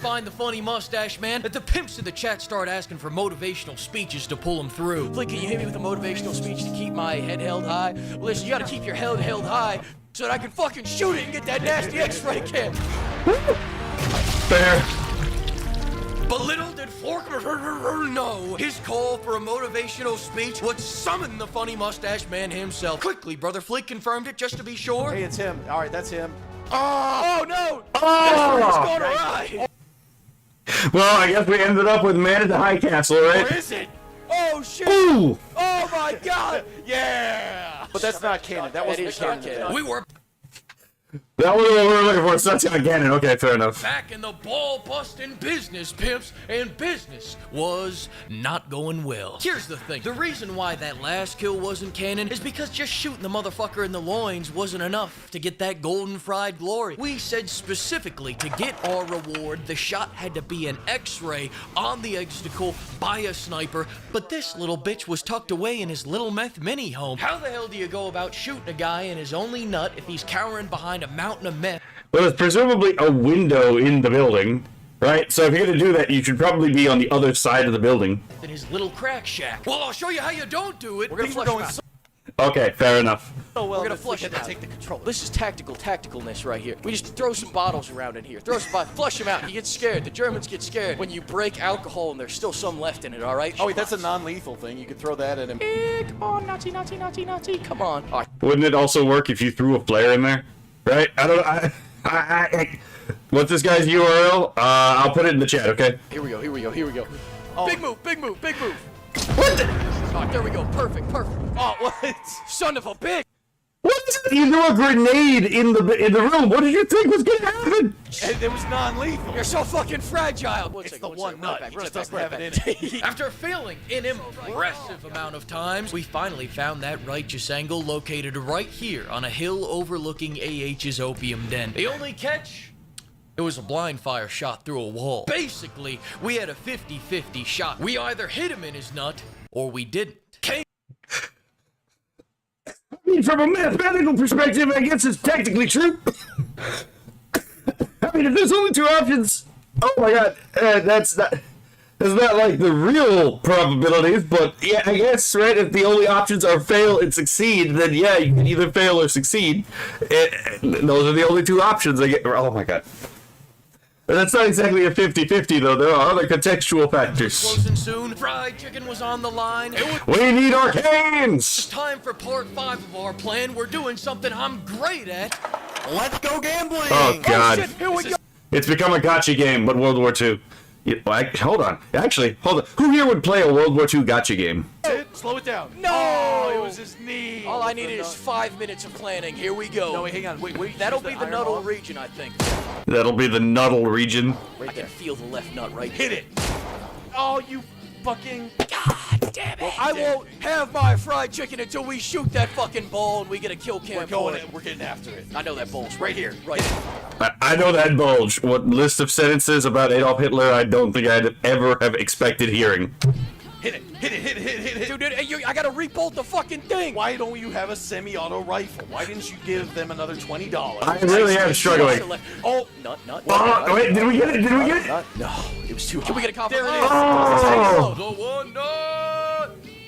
find the funny mustache man that the pimps in the chat start asking for motivational speeches to pull him through. Flick, can you hit me with a motivational speech to keep my head held high? Well, listen, you gotta keep your head held high so that I can fucking shoot it and get that nasty X-ray kit. Fair. But little did Forkner know his call for a motivational speech would summon the funny mustache man himself. Quickly, Brother Flick confirmed it just to be sure. Hey, it's him. All right, that's him. Oh no! Oh! That's where it's going awry! Well, I guess we ended up with Man at the High Castle, right? Where is it? Oh shit! Ooh! Oh my god! Yeah! But that's not canon. That wasn't canon. We were That was what we were looking for. So that's not canon. Okay, fair enough. back in the ball-busting business, pimps, and business was not going well. Here's the thing. The reason why that last kill wasn't canon is because just shooting the motherfucker in the loins wasn't enough to get that golden fried glory. We said specifically to get our reward, the shot had to be an X-ray on the exticle by a sniper, but this little bitch was tucked away in his little meth mini home. How the hell do you go about shooting a guy in his only nut if he's cowering behind a mountain of meth? Well, there's presumably a window in the building, right? So if you're gonna do that, you should probably be on the other side of the building. In his little crack shack. Well, I'll show you how you don't do it. We're gonna flush him out. Okay, fair enough. So well, We're gonna flush him out. take the control. This is tacticalness right here. We just throw some bottles around in here. Throw some bottles, flush him out. He gets scared. The Germans get scared when you break alcohol and there's still some left in it, all right? Oh wait, that's a non-lethal thing. You could throw that at him. Come on, Nazi, Nazi, Nazi, Nazi. Come on. All right. Wouldn't it also work if you threw a flare in there? Right? I don't know. What's this guy's URL? I'll put it in the chat, okay? Here we go, here we go, here we go. Oh. Big move, big move, big move. What the? Oh, there we go. Perfect, perfect. Oh, what? Son of a bitch. What is it? You threw a grenade in the room. What did you think was gonna happen? And it was non-lethal. You're so fucking fragile. It's the one nut. He just doesn't have it in it. After failing an impressive amount of times, we finally found that righteous angle located right here on a hill overlooking AH's opium den. The only catch? It was a blind fire shot through a wall. Basically, we had a 50-50 shot. We either hit him in his nut, or we didn't. I mean, from a mathematical perspective, I guess it's technically true. I mean, if there's only two options, oh my god, that's not like the real probabilities, but yeah, I guess, right, if the only options are fail and succeed, then yeah, you can either fail or succeed. Those are the only two options. Oh my god. But that's not exactly a 50-50 though, there are other contextual factors. Closing soon. Fried chicken was on the line. It was We need arcanes! time for part 5 of our plan. We're doing something I'm great at. Let's go gambling. Oh god. Shit, here we go. It's become a gotcha game, but World War II. Hold on. Actually, hold on. Who here would play a World War II gotcha game? Slow it down. No! Oh, it was his knee. All I needed is 5 minutes of planning. Here we go. No, wait, hang on. Wait. That'll be the Nuddle region, I think. That'll be the Nuddle region. I can feel the left nut right Hit it. Oh, you fucking. God damn it. I won't have my fried chicken until we shoot that fucking ball and we get a kill cam. We're going. We're getting after it. I know that ball's right here. Right. I know that bulge. What list of sentences about Adolf Hitler I don't think I'd ever have expected hearing. Hit it. Dude, I gotta rebolt the fucking thing. Why don't you have a semi-auto rifle? Why didn't you give them another $20? I really am struggling. Oh, nut. Oh, wait, did we get it? No, it was too high. Can we get a copy? There it is. Oh!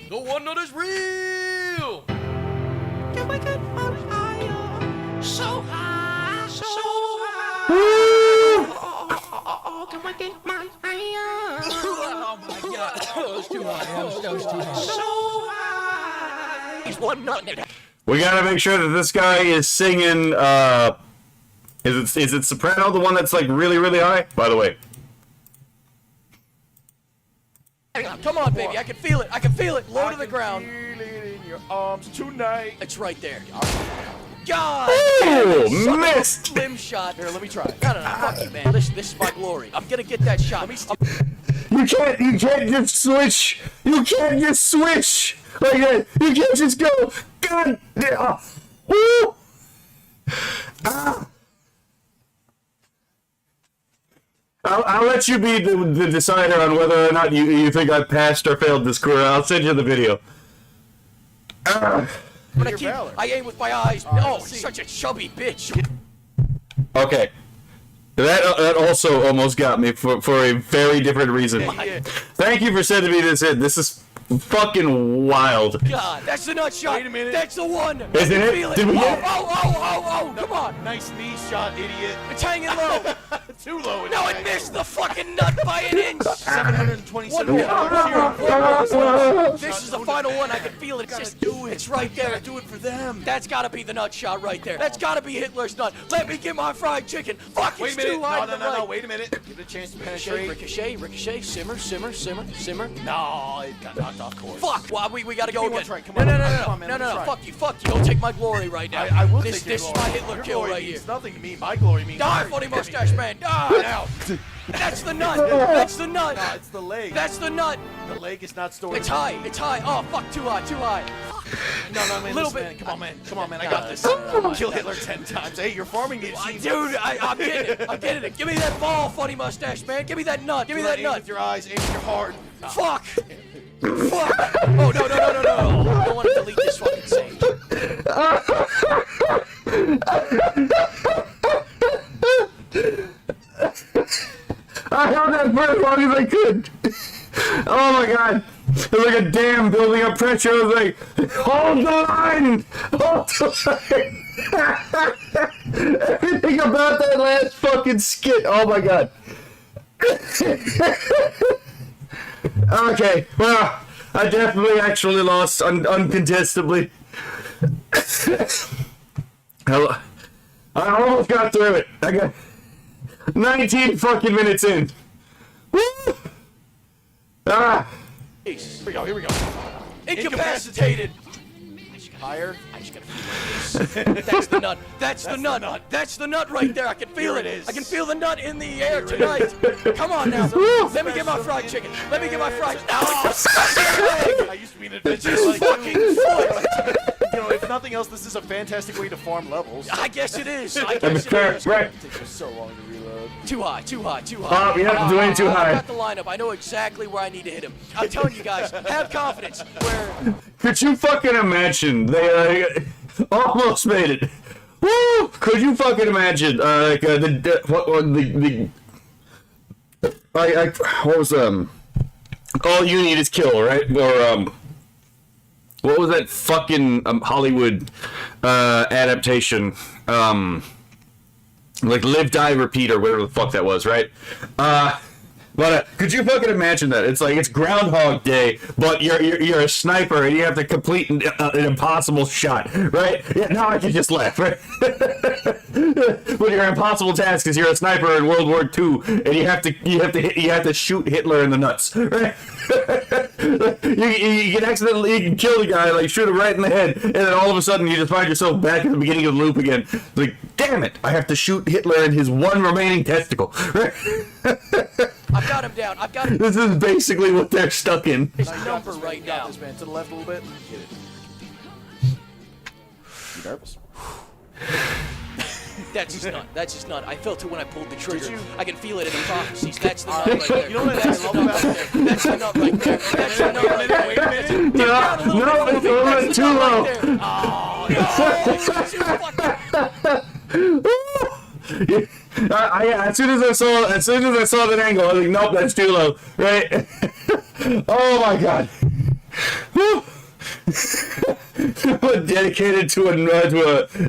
The one nut is real. Can we get higher? So high. Oh, can we get my higher? Oh my god. That was too high. That was too high. So high. He's one nut. We gotta make sure that this guy is singing, is it soprano, the one that's like really, really high? By the way. Come on, baby. I can feel it. Low to the ground. Feel it in your arms tonight. It's right there. God! Oh, missed! Slim shot. Here, let me try. No, fuck you, man. This is my glory. I'm gonna get that shot. You can't just switch! You can't just switch! Like that! You can't just go! God damn! Woo! Ah! I'll let you be the decider on whether or not you think I passed or failed this career. I'll send you the video. I aim with my eyes. Oh, he's such a chubby bitch. Okay. That also almost got me for a very different reason. Thank you for sending me this in. This is fucking wild. God, that's the nut shot. Wait a minute. That's the one. Isn't it? Feel it. Did we get it? Oh, come on. Nice knee shot, idiot. It's hanging low. Too low. No, it missed the fucking nut by an inch. 727. This is the final one. I can feel it. It's just do it. It's right there. Do it for them. That's gotta be the nut shot right there. That's gotta be Hitler's nut. Let me get my fried chicken. Fuck, Wait it's a minute. too high No. Wait a minute. Give it a chance to penetrate. Ricochet. Simmer. No, it got knocked off course. Fuck. Well, we gotta go me one again. try. Come No. on, man, let me try. Fuck you. Don't take my glory right now. I will This take your is glory. my Hitler Your kill glory right here. means nothing to me. My glory means Die, nothing. funny mustache man. Die now. That's the nut. That's the nut. No, it's the leg. That's the nut. The leg is not stored. It's high. Oh, fuck. Too high. No, man. Little Listen, bit. man. Come on, man. I got this. Kill Hitler 10 times. Hey, you're farming it. Dude, I'm getting it. Give me that ball, funny mustache man. Give me that nut. Give me that Aim nut. with your eyes. Aim with your heart. Fuck. Oh, no. I don't want to delete this fucking save. I held that for as long as I could. Oh my god. It was like a dam building up pressure. I was like, hold the line! Hold the line! Everything about that last fucking skit. Oh my god. Okay, well, I definitely actually lost uncontestably. I almost got through it. I got 19 fucking minutes in. Woo! Ah! Here we go. Incapacitated. Higher. I just gotta feel this. That's the nut. That's the nut. That's the nut right there. I can feel Here it. it is. I can feel the nut in the air tonight. Come on now. Let me get my fried chicken. Let me get my fried. I used to be an adventurer like fucking you. foot. You know, if nothing else, this is a fantastic way to farm levels. I guess it is. I Right. guess it is. It takes so long to reload. Too high. Oh, you have to do it too high. I got the lineup. I know exactly where I need to hit him. I'm telling you guys, have confidence. Where Could you fucking imagine? They almost made it. Woo! Could you fucking imagine? What was all you need is kill, right? Or what was that fucking Hollywood adaptation? Like Live, Die, Repeat, or whatever the fuck that was, right? But could you fucking imagine that? It's like it's Groundhog Day, but you're a sniper and you have to complete an impossible shot, right? Yeah, now I can just laugh, right? But your impossible task is you're a sniper in World War II and you have to shoot Hitler in the nuts, right? you can kill the guy, like shoot him right in the head, and then all of a sudden you just find yourself back at the beginning of the loop again. Like, damn it, I have to shoot Hitler in his one remaining testicle, right? I've got him down. I've got him. This is basically what they're stuck in. His number right now. This man to the left a little bit. Get it. You nervous? That's just nut. I felt it when I pulled the trigger. Did you? I can feel it in the prophecies. That's the nut right there. You know what I That's the love nut about right there. That's the nut right there. That's the nut right there. Wait a minute. Dip down a little No, bit. it's a little That's bit the too nut low. right there. Oh, no. You fucking... As soon as I saw that angle, I was like, nope, that's too low, right? Oh my god. Woo. Dedicated to a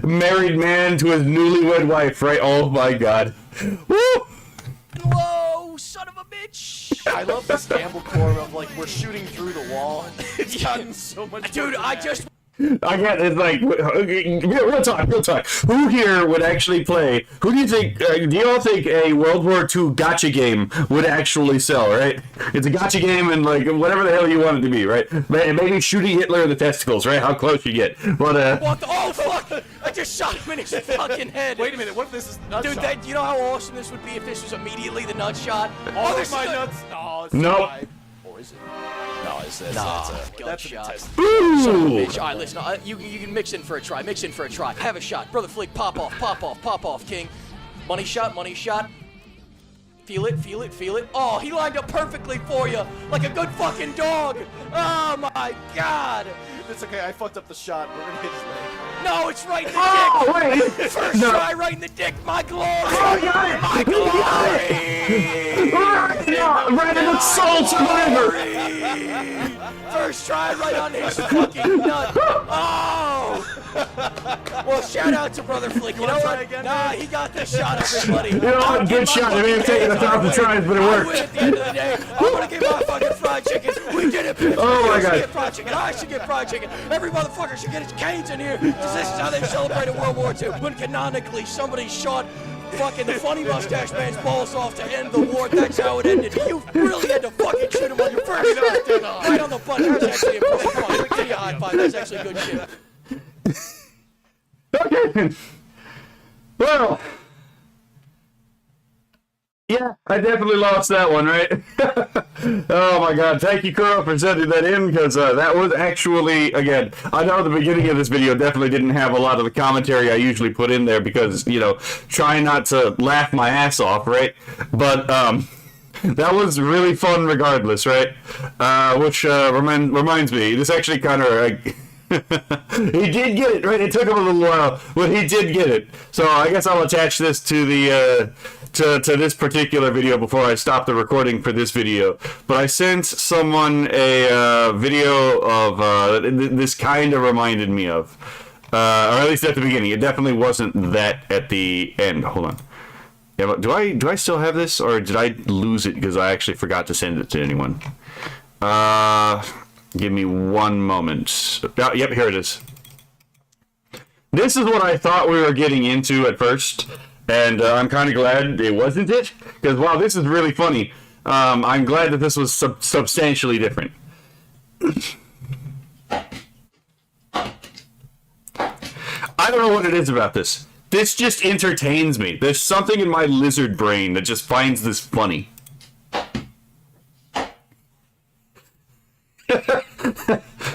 married man to his newlywed wife, right? Oh my god. Woo. Whoa, son of a bitch. I love this gamble core of like we're shooting through the wall. It's gotten so much. Dude, I just... I get it's like real talk. Who here would actually play? Who do you think? Do you all think a World War II gotcha game would actually sell? Right? It's a gotcha game, and like whatever the hell you want it to be, right? Maybe shooting Hitler in the testicles, right? How close you get, but What the... Oh, fuck! I just shot him in his fucking head. Wait a minute. What if this is the nut Dude, shot? you know how awesome this would be if this was immediately the nut shot? All this of my is the- nuts. No, it's Nope. high. Or is it? No, it's Nah, that's a gunshot. test. ooh. Bitch. All right, listen. You can mix in for a try. Have a shot, brother. Flick, pop off, King. Money shot. Feel it. Oh, he lined up perfectly for you, like a good fucking dog. Oh my God. It's okay. I fucked up the shot. We're gonna hit his leg. No, it's right in the Oh, dick. wait! First No. try, right in the dick. My glory. Oh, got it! My glory. Right in the soul survivor! First try, right on his fucking nut. Oh! Well, shout out to Brother Flick. You know try what? again, Nah, man? he got this shot, everybody. You know what? Good shot. It may have taken us off the tries, but it I worked. win at the end of the day. I'm gonna get my fucking fried chicken. We did it, bitch. Oh, my You should God. get fried chicken. I should get fried chicken. Every motherfucker should get his canes in here, because this is how they celebrated World War II. When canonically somebody shot fucking the funny mustache man's balls off to end the war. That's how it ended. You really had to fucking shoot him on your first shot. Right on the butt. That's actually a pretty fun. Give me a high five. That's actually good shit. Okay. Well. Yeah, I definitely lost that one, right? Oh my god, thank you, Kuro, for sending that in, because that was actually, again, I know the beginning of this video definitely didn't have a lot of the commentary I usually put in there, because, you know, trying not to laugh my ass off, right? But, that was really fun regardless, right? Which reminds me, this actually kind of... he did get it, right? It took him a little while, but he did get it. So I guess I'll attach this to the to this particular video before I stop the recording for this video. But I sent someone a video of this kind of reminded me of, or at least at the beginning. It definitely wasn't that at the end. Hold on. Yeah, but do I still have this, or did I lose it because I actually forgot to send it to anyone? Give me one moment. Oh, yep, here it is. This is what I thought we were getting into at first, and I'm kind of glad it wasn't it, because while this is really funny, I'm glad that this was substantially different. I don't know what it is about this. This just entertains me. There's something in my lizard brain that just finds this funny.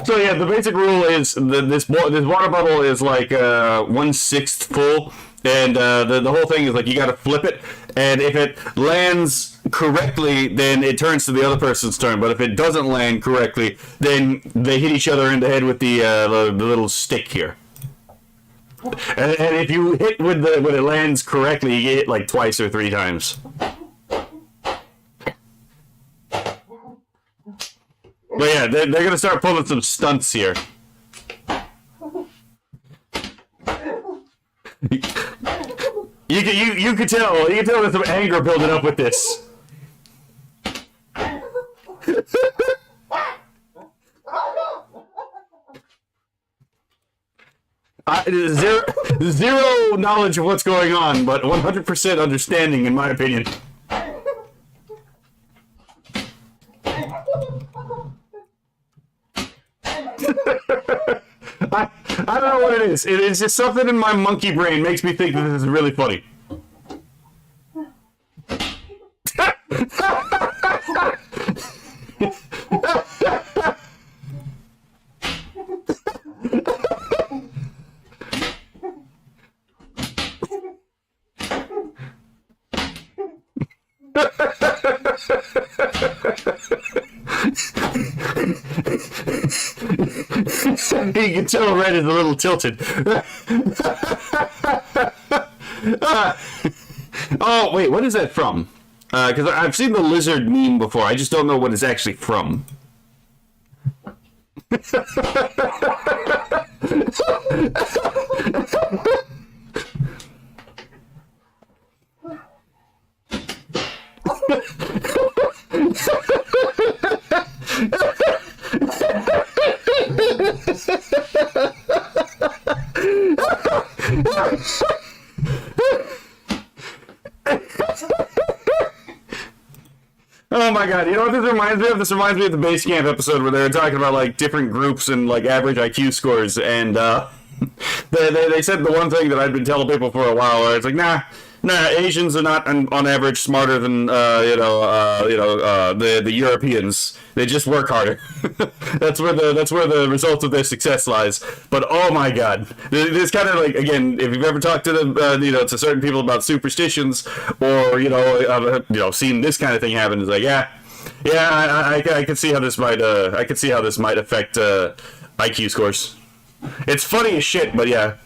So yeah, the basic rule is this water bottle is like 1/6 full, and the whole thing is like you got to flip it, and if it lands correctly, then it turns to the other person's turn. But if it doesn't land correctly, then they hit each other in the head with the little stick here. And if you hit when it lands correctly, you get hit like twice or 3 times. But yeah, they're gonna start pulling some stunts here. You can tell there's some anger building up with this. Zero knowledge of what's going on, but 100% understanding, in my opinion. I don't know what it is. It's just something in my monkey brain makes me think that this is really funny. You can tell Red is a little tilted. Oh, wait, what is that from? Because I've seen the lizard meme before. I just don't know what it's actually from. Oh my god, you know what this reminds me of? This reminds me of the base camp episode where they were talking about like different groups and like average IQ scores, and they said the one thing that I'd been telling people for a while, where it's like, nah, Asians are not on average smarter than the Europeans. They just work harder. That's where the result of their success lies. But oh my god, this kind of like, again, if you've ever talked to them, to certain people about superstitions, or seen this kind of thing happen, it's like, I can see how this might affect IQ scores. It's funny as shit, but yeah.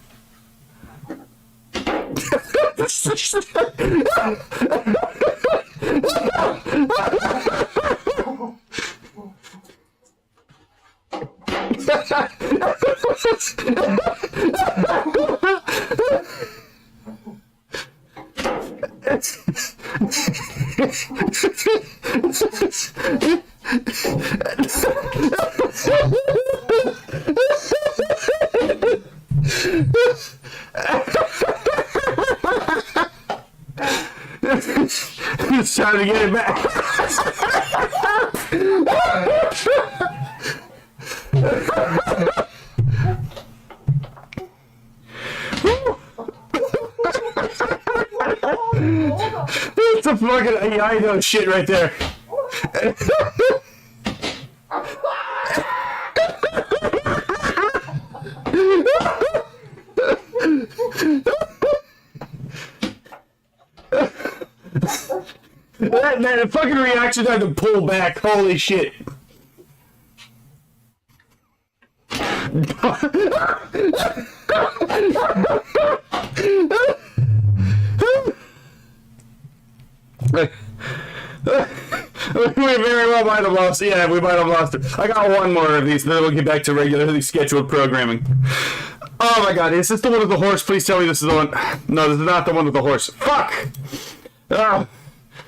It's time to get it back. It's a fucking, yeah, I know shit right there. That fucking reaction time to pull back, holy shit. We very well might have lost. Yeah, we might have lost it. I got one more of these, then we'll get back to regularly scheduled programming. Oh my god, is this the one with the horse? Please tell me this is the one. No, this is not the one with the horse. Fuck!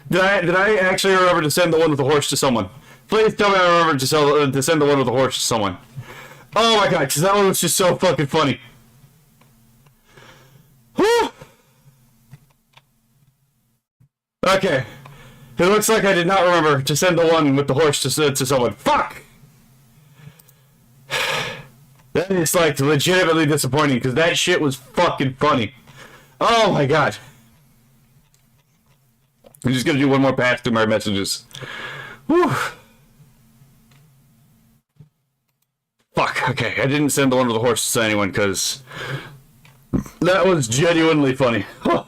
Did I actually remember to send the one with the horse to someone? Please tell me I remember to send the one with the horse to someone. Oh my god, because that one was just so fucking funny. Whew. Okay. It looks like I did not remember to send the one with the horse to someone. Fuck! That is, like, legitimately disappointing, because that shit was fucking funny. Oh my god. I'm just gonna do one more pass through my messages. Whew. Fuck, okay, I didn't send the one with the horse to anyone, because that was genuinely funny. Huh.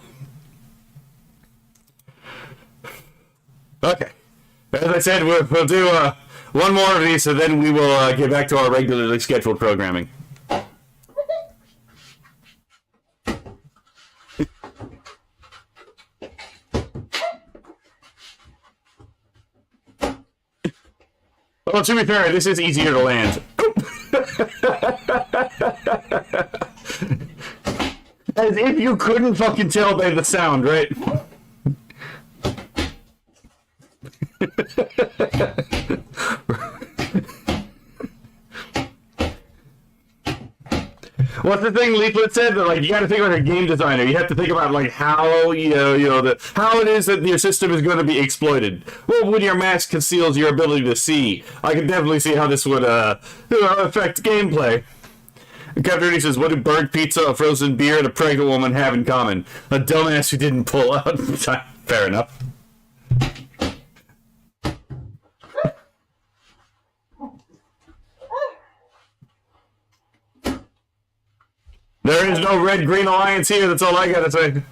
Okay. As I said, we'll do one more of these, and then we will get back to our regularly scheduled programming. Well, to be fair, this is easier to land. As if you couldn't fucking tell by the sound, right? What's the thing Leaflet said? That, like, you got to think about a game designer. You have to think about, like, how how it is that your system is going to be exploited. Well, when your mask conceals your ability to see, I can definitely see how this would affect gameplay. Captain Rudy says, "What do bird pizza, a frozen beer, and a pregnant woman have in common? A dumbass who didn't pull out." Fair enough. There is no red-green alliance here, that's all I gotta say.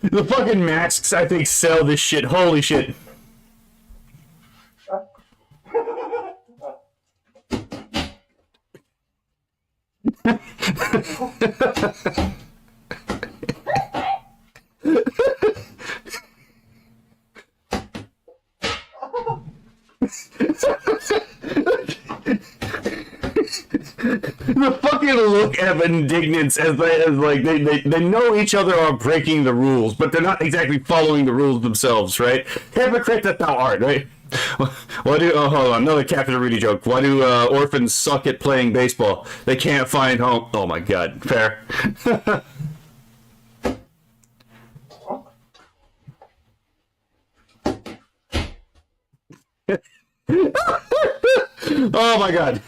The fucking masks, I think, sell this shit. Holy shit. The fucking look of indignance as they know each other are breaking the rules, but they're not exactly following the rules themselves, right? Hypocrite that thou art, right? Hold on, another Captain Rudy joke. Why do orphans suck at playing baseball? They can't find home. Oh my god, fair. Oh my god.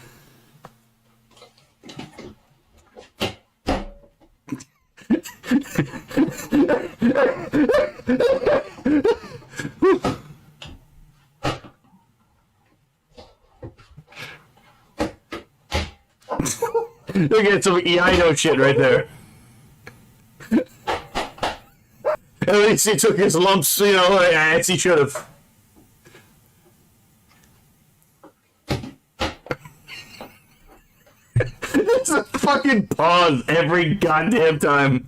Look at some EINO shit right there. At least he took his lumps, as he should have. fucking pause every goddamn time.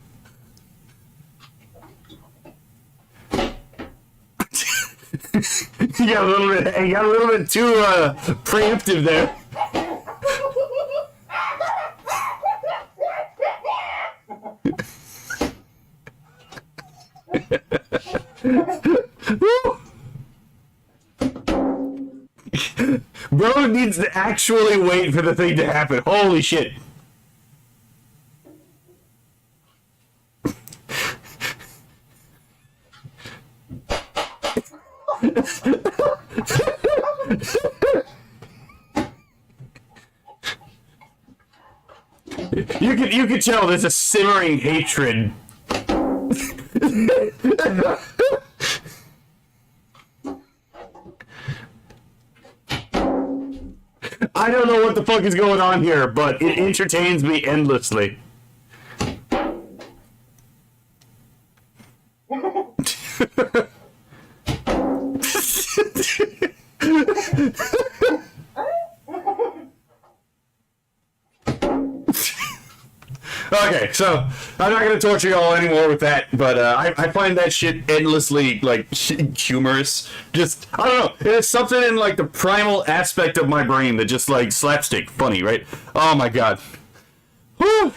You got a little bit too preemptive there. Bro needs to actually wait for the thing to happen. Holy shit. You can tell there's a simmering hatred. I don't know what the fuck is going on here, but it entertains me endlessly. Okay, so I'm not gonna torture y'all anymore with that, but I find that shit endlessly like humorous. Just I don't know, there's something in like the primal aspect of my brain that just like slapstick funny, right? Oh my god. Whew.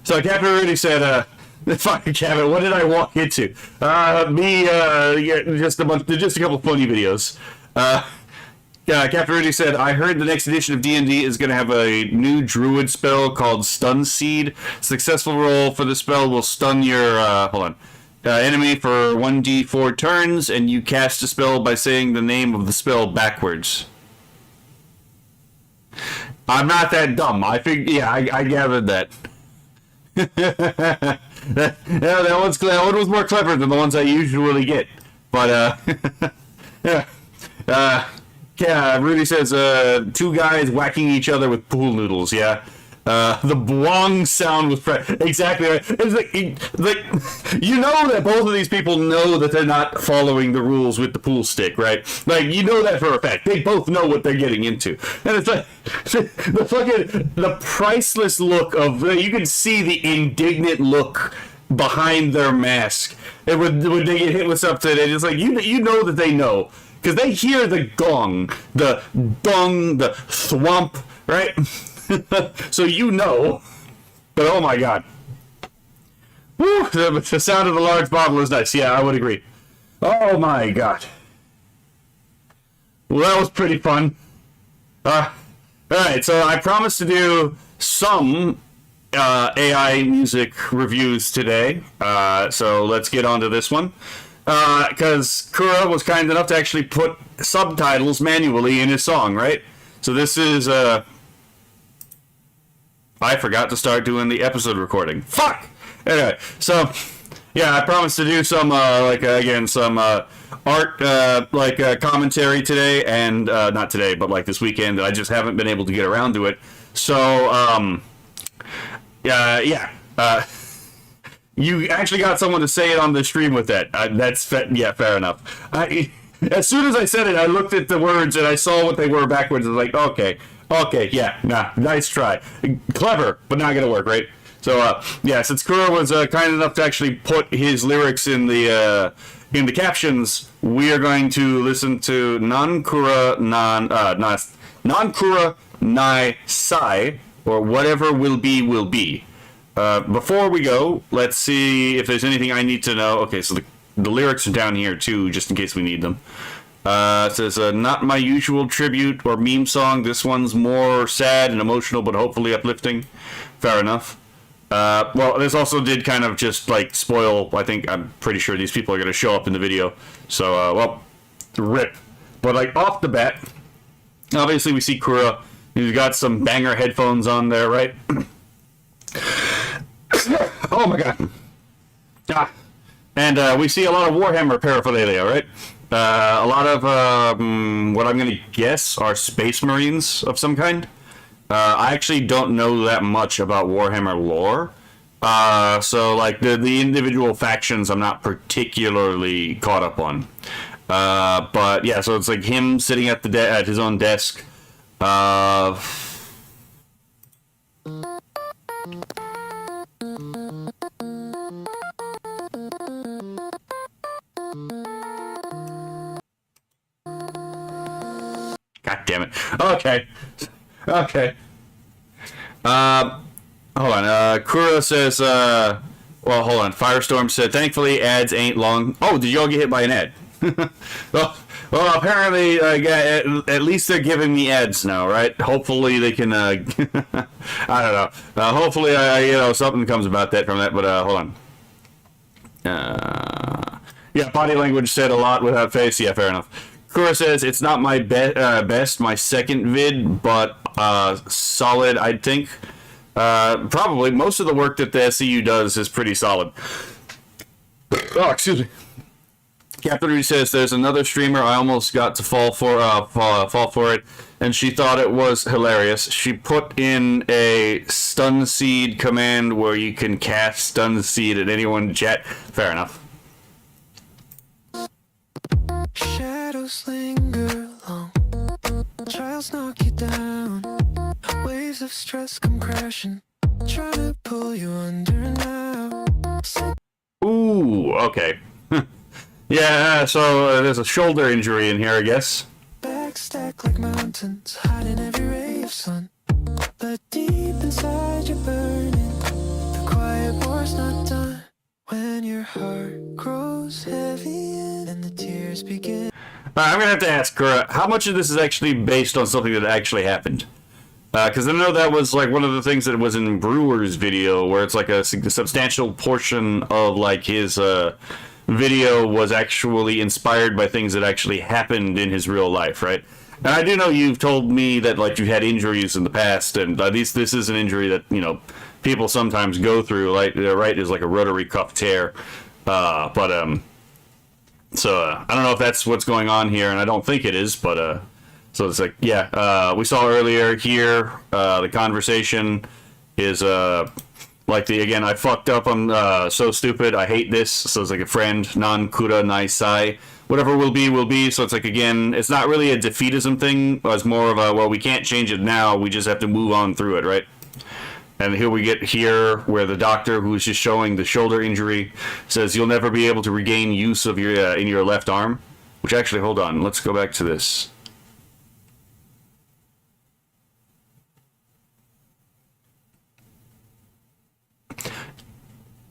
So Captain Rudy said, fucking Captain, what did I walk into? Just a couple funny videos. Captain Rudy said, I heard the next edition of D&D is going to have a new druid spell called Stun Seed. Successful roll for the spell will stun your, enemy for 1d4 turns, and you cast a spell by saying the name of the spell backwards. I'm not that dumb. I gathered that. that one was more clever than the ones I usually get. But, yeah, Rudy says, two guys whacking each other with pool noodles, yeah. The blong sound was exactly right. It's like, you know that both of these people know that they're not following the rules with the pool stick, right? Like, you know that for a fact. They both know what they're getting into. And it's like, the priceless look of, you can see the indignant look behind their mask. And when they get hit with something, it's like, you know that they know. Because they hear the gong, the dong, the thwomp, right? So you know. But oh my god. Woo, the sound of the large bottle is nice. Yeah, I would agree. Oh my god. Well, that was pretty fun. Alright, so I promised to do some AI music reviews today. So let's get on to this one. Because Kura was kind enough to actually put subtitles manually in his song, right? So this is, I forgot to start doing the episode recording. Fuck! Anyway, so, yeah, I promised to do some, some art, commentary today, and, not today, but, like, this weekend, I just haven't been able to get around to it. So, you actually got someone to say it on the stream with that. Fair enough. As soon as I said it, I looked at the words and I saw what they were backwards. I was like, okay, yeah, nah, nice try. Clever, but not gonna work, right? So, since Kura was kind enough to actually put his lyrics in the captions, we are going to listen to Non-Kura Nai Sai, or Whatever Will Be, Will Be. Before we go, let's see if there's anything I need to know. Okay, so the lyrics are down here too, just in case we need them. It says, not my usual tribute or meme song. This one's more sad and emotional, but hopefully uplifting. Fair enough. Well, this also did kind of just, like, spoil, I'm pretty sure these people are going to show up in the video. So, rip. But, like, off the bat, obviously we see Kura. He's got some banger headphones on there, right? Oh my god. And we see a lot of Warhammer paraphernalia, right? A lot of what I'm going to guess are Space Marines of some kind. I actually don't know that much about Warhammer lore. So, like, the individual factions I'm not particularly caught up on. But yeah, so it's like him sitting at the at his own desk. God damn it. Okay. Okay. Hold on. Kuro says, well, hold on. Firestorm said, thankfully, ads ain't long. Oh, did y'all get hit by an ad? well, apparently, yeah, at least they're giving me ads now, right? Hopefully they can, I don't know. Hopefully, you know, something comes about that from that, but, hold on. Yeah, body language said a lot without face. Yeah, fair enough. Kura says, it's not my best, my second vid, but solid, I'd think. Probably. Most of the work that the SCU does is pretty solid. Oh, excuse me. Captain Reed says, there's another streamer I almost got to fall for it, and she thought it was hilarious. She put in a stun seed command where you can cast stun seed at anyone in chat. Fair enough. Shadows linger long, trials knock you down, waves of stress come crashing, try to pull you under now. Ooh, okay. Yeah, so there's a shoulder injury in here, I guess. Back stack like mountains, hiding every ray of sun, but deep inside you're burning. The quiet war's not done when your heart grows heavy and the tears begin. I'm gonna have to ask Kura, how much of this is actually based on something that actually happened? Because I know that was like one of the things that was in Brewer's video, where it's like a substantial portion of like his video was actually inspired by things that actually happened in his real life, right? And I do know you've told me that like you've had injuries in the past, and this is an injury that, you know, people sometimes go through, like right, is like a rotary cuff tear. So I don't know if that's what's going on here, and I don't think it is, but so it's like, yeah, we saw earlier here, the conversation is like again, I fucked up, I'm so stupid, I hate this. So it's like a friend, non kura nai sai, whatever will be. So it's like, again, it's not really a defeatism thing, it's more of a, well, we can't change it now, we just have to move on through it, right? And here we get here where the doctor, who's just showing the shoulder injury, says you'll never be able to regain use of your in your left arm. Which actually, hold on, let's go back to this.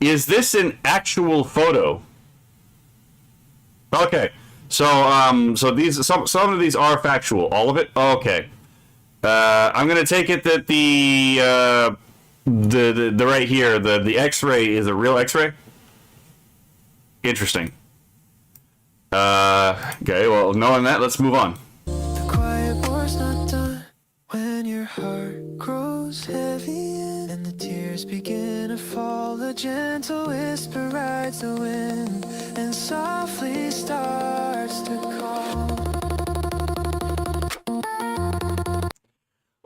Is this an actual photo? Okay, so so these some of these are factual. All of it? Okay. I'm gonna take it that the right here, the X-ray is a real X-ray. Interesting. Okay, well, knowing that, let's move on. The quiet war's not done when your heart grows heavy and the tears begin to fall. A gentle whisper rides the wind and softly starts to call.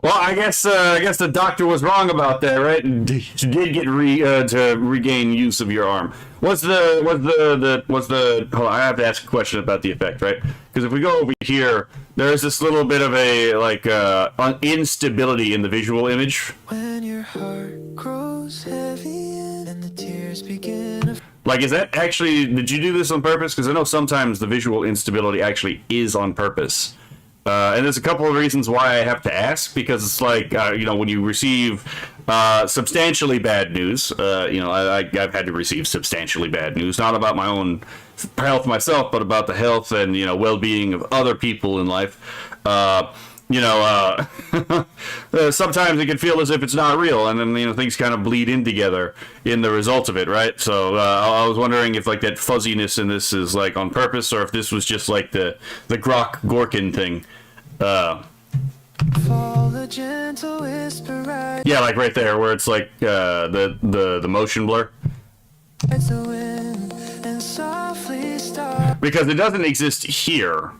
Well, I guess the doctor was wrong about that, right? You did get to regain use of your arm. Hold on, I have to ask a question about the effect, right? Because if we go over here, there's this little bit of a like instability in the visual image. When your heart grows heavy and the tears begin to... Like, is that actually, did you do this on purpose? Because I know sometimes the visual instability actually is on purpose. And there's a couple of reasons why I have to ask, because it's like, you know, when you receive substantially bad news, you know, I've had to receive substantially bad news, not about my own health myself, but about the health and, you know, well-being of other people in life. You know, sometimes it can feel as if it's not real, and then, you know, things kind of bleed in together in the result of it, right? So I was wondering if like that fuzziness in this is like on purpose, or if this was just like the Grok Gorkin thing. Yeah, like right there where it's like the motion blur. Because it doesn't exist here.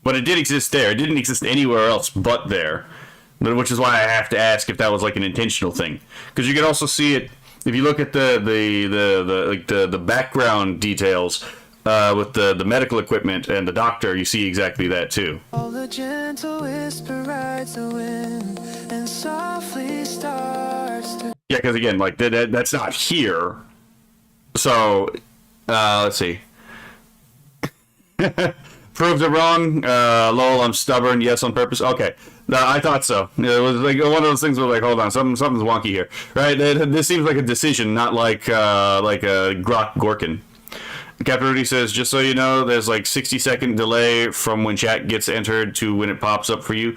But it did exist there. It didn't exist anywhere else but there. Which is why I have to ask if that was like an intentional thing. Because you can also see it if you look at the background details. with the medical equipment and the doctor, you see exactly that too. All the gentle whisper rides the wind and softly starts to. Yeah, because again, like that's not here. So, let's see. Proved it wrong. Lol, I'm stubborn. Yes, on purpose. Okay, no, I thought so. It was like one of those things where like, hold on, something's wonky here, right? This seems like a decision, not like a Grok Gorkin. Captain Rudy says, just so you know, there's like 60-second delay from when chat gets entered to when it pops up for you.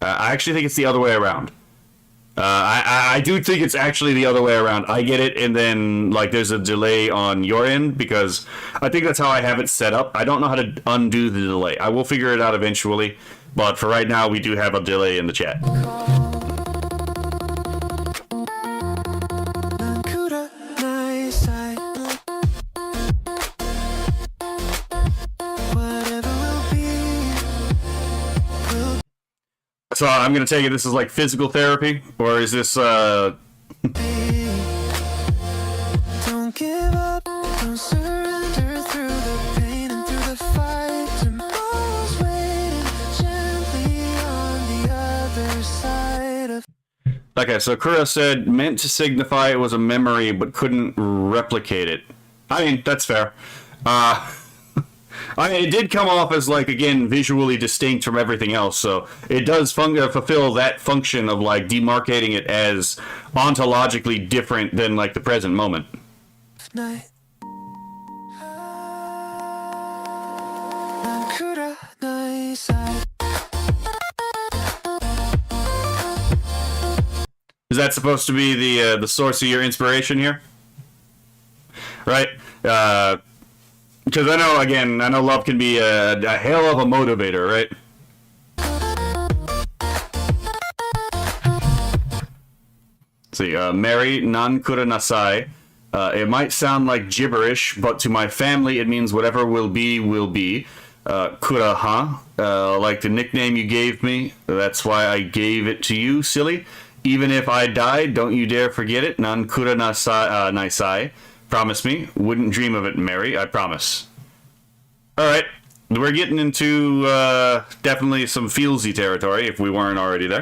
I actually think it's the other way around. I do think it's actually the other way around. I get it, and then like there's a delay on your end because I think that's how I have it set up. I don't know how to undo the delay. I will figure it out eventually, but for right now, we do have a delay in the chat. So I'm gonna take it this is like physical therapy, or is this Don't give up, don't surrender through the pain and through the fight. Tomorrow's waiting gently on the other side of. Okay, so Kura said meant to signify it was a memory but couldn't replicate it. I mean, that's fair. I mean, it did come off as, like, again, visually distinct from everything else, so it does fulfill that function of, like, demarcating it as ontologically different than, like, the present moment. Night. Is that supposed to be the source of your inspiration here? Right? Because I know love can be a hell of a motivator, right? Let's see, Mary Nankura Nasai. It might sound like gibberish, but to my family it means whatever will be, will be. Kura, huh? Like the nickname you gave me, that's why I gave it to you, silly. Even if I died, don't you dare forget it. Nankura Nasai. Promise me. Wouldn't dream of it, Mary. I promise. Alright. We're getting into definitely some feelsy territory, if we weren't already there.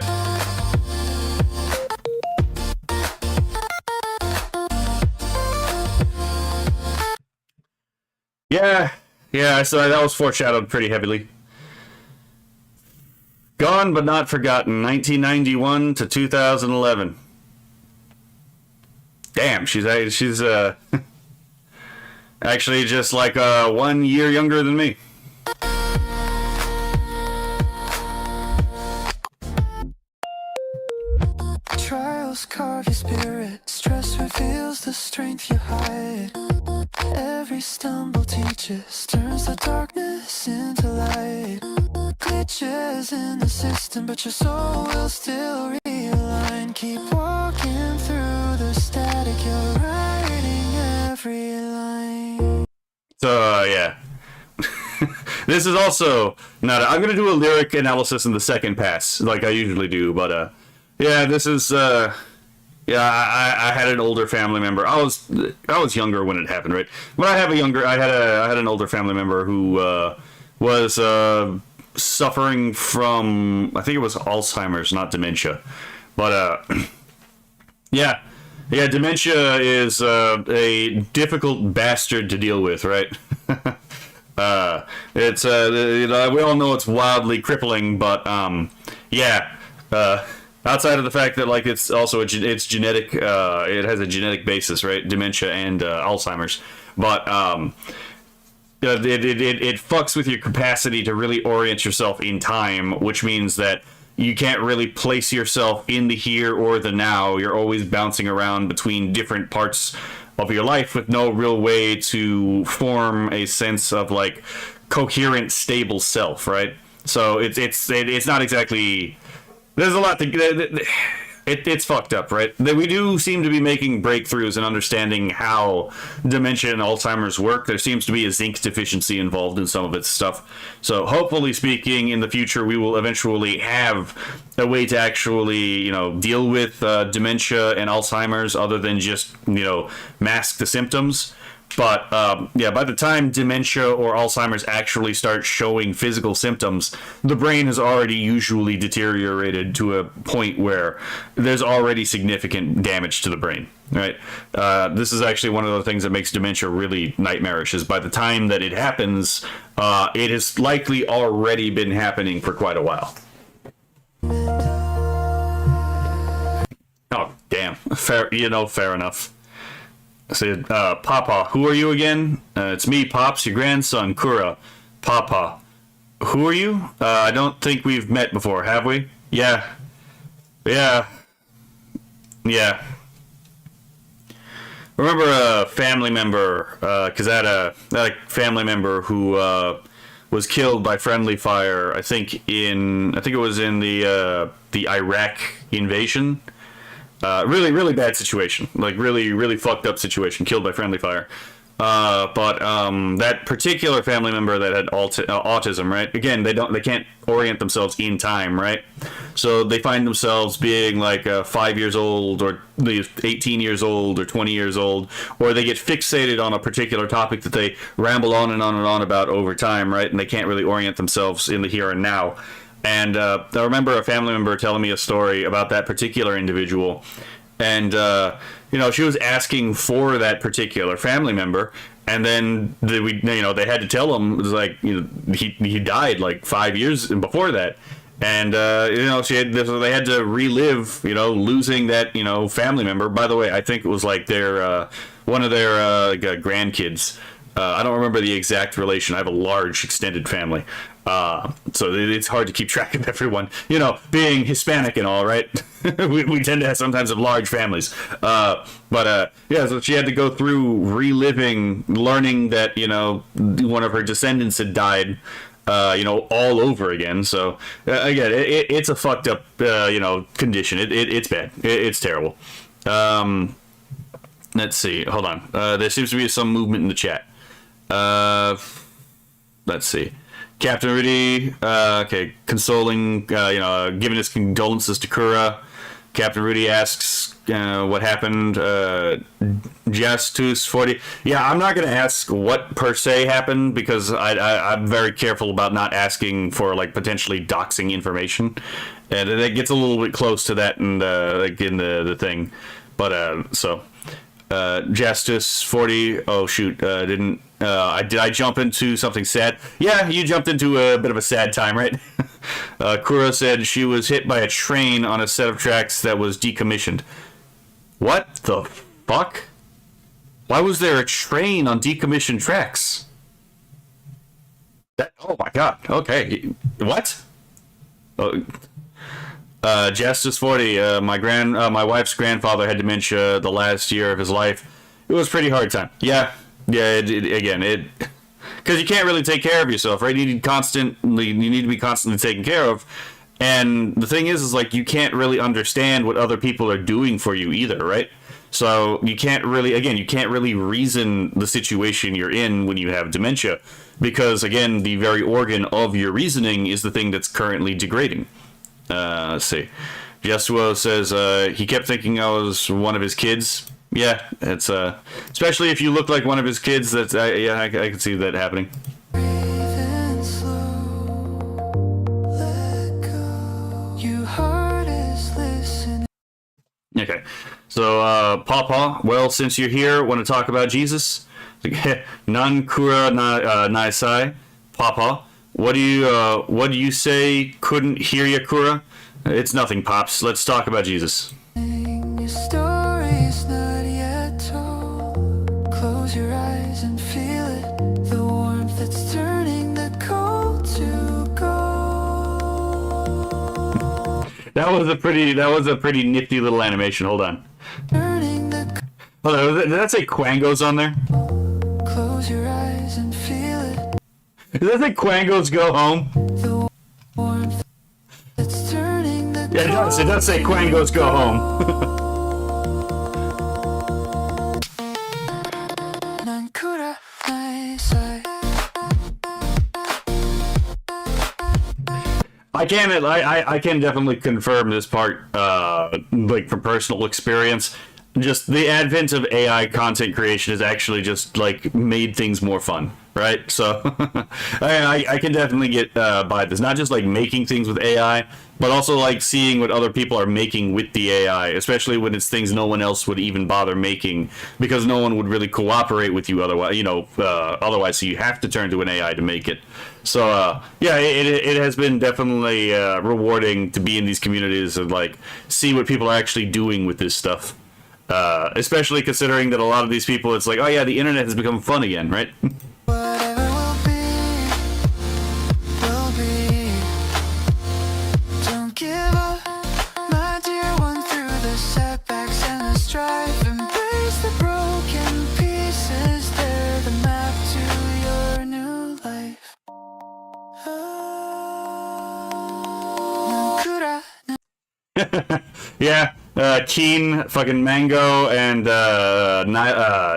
Yeah, so that was foreshadowed pretty heavily. Gone but not forgotten, 1991 to 2011. Damn, she's actually just like 1 year younger than me. Trials carve your spirit, stress reveals the strength you hide. Every stumble teaches, turns the darkness into light. Glitches in the system, but your soul will still realign. Keep walking through the static, you're writing every line. So, yeah. This is also not. I'm gonna do a lyric analysis in the second pass, like I usually do. But yeah, this is. Yeah, I had an older family member. I was younger when it happened, right? But I had an older family member who was suffering from, I think it was Alzheimer's, not dementia. But yeah, dementia is a difficult bastard to deal with, right? It's we all know it's wildly crippling, but yeah. Outside of the fact that like it's also it's genetic, it has a genetic basis, right? Dementia and Alzheimer's, but it fucks with your capacity to really orient yourself in time, which means that you can't really place yourself in the here or the now. You're always bouncing around between different parts of your life with no real way to form a sense of like coherent, stable self, right? So it's not exactly. There's a lot to. It's fucked up, right? We do seem to be making breakthroughs in understanding how dementia and Alzheimer's work. There seems to be a zinc deficiency involved in some of its stuff. So hopefully speaking, in the future, we will eventually have a way to actually, deal with dementia and Alzheimer's other than just, mask the symptoms. But yeah, by the time dementia or Alzheimer's actually start showing physical symptoms, the brain has already usually deteriorated to a point where there's already significant damage to the brain, right? This is actually one of the things that makes dementia really nightmarish, is by the time that it happens, it has likely already been happening for quite a while. Oh, damn. Fair enough. I said, Papa, who are you again? It's me, Pops, your grandson, Kura. Papa, who are you? I don't think we've met before, have we? Yeah. Remember a family member, because I had a family member who was killed by friendly fire, I think it was in the Iraq invasion. Really, really bad situation. Like, really, really fucked up situation. Killed by friendly fire. But that particular family member that had autism, right? Again, they can't orient themselves in time, right? So they find themselves being like 5 years old, or 18 years old, or 20 years old, or they get fixated on a particular topic that they ramble on and on and on about over time, right? And they can't really orient themselves in the here and now. And I remember a family member telling me a story about that particular individual. And, she was asking for that particular family member. And then they had to tell him, it was like, he died like 5 years before that. And, they had to relive, losing that, family member. By the way, I think it was like one of their grandkids. I don't remember the exact relation. I have a large extended family. So it's hard to keep track of everyone, being Hispanic and all, right? we tend to sometimes have large families. So she had to go through learning that, one of her descendants had died, all over again. So again, it's a fucked up, condition. It's bad. It's terrible. Let's see. Hold on. There seems to be some movement in the chat. Let's see. Captain Rudy, consoling, giving his condolences to Kura. Captain Rudy asks, what happened. Jastus 40. Yeah, I'm not going to ask what per se happened, because I'm very careful about not asking for, like, potentially doxing information. And it gets a little bit close to that in the thing. But, Jastus 40. Oh, shoot. Did I jump into something sad? Yeah, you jumped into a bit of a sad time, right? Kura said she was hit by a train on a set of tracks that was decommissioned. What the fuck? Why was there a train on decommissioned tracks? Oh my god. Okay. What? Justice 40. My wife's grandfather had dementia the last year of his life. It was a pretty hard time. Yeah, because you can't really take care of yourself, right? You need to be constantly taken care of. And the thing is like, you can't really understand what other people are doing for you either, right? So you can't really reason the situation you're in when you have dementia, because again, the very organ of your reasoning is the thing that's currently degrading. Let's see. Jesuo says he kept thinking I was one of his kids. Yeah, it's especially if you look like one of his kids. That's I can see that happening. Okay, so Papa, well, since you're here, want to talk about Jesus? Nan kura nai sai. Papa, what do you say? Couldn't hear ya, Kura? It's nothing, Pops. Let's talk about Jesus. Your story's not yet told. Close your eyes and feel it. The warmth that's turning the cold to gold. That was a pretty nifty little animation. Hold on. Hold on, did that say Quangos on there? Close your eyes and feel it. Does that say Quangos go home? The warmth that's turning the Yeah, it does say Quangos go home. Nankura Naisai. I can definitely confirm this part, like from personal experience. just the advent of AI content creation has actually just like made things more fun, right? So I can definitely get by this. Not just like making things with AI, but also like seeing what other people are making with the AI, especially when it's things no one else would even bother making because no one would really cooperate with you otherwise. Otherwise, so you have to turn to an AI to make it. So yeah, it has been definitely rewarding to be in these communities and like see what people are actually doing with this stuff. Especially considering that a lot of these people, it's like, oh yeah, the internet has become fun again, right? Whatever will be. Don't give up, my dear one, through the setbacks and the strife. Embrace the broken pieces, they're the map to your new life. Yeah, Keen, fucking Mango, and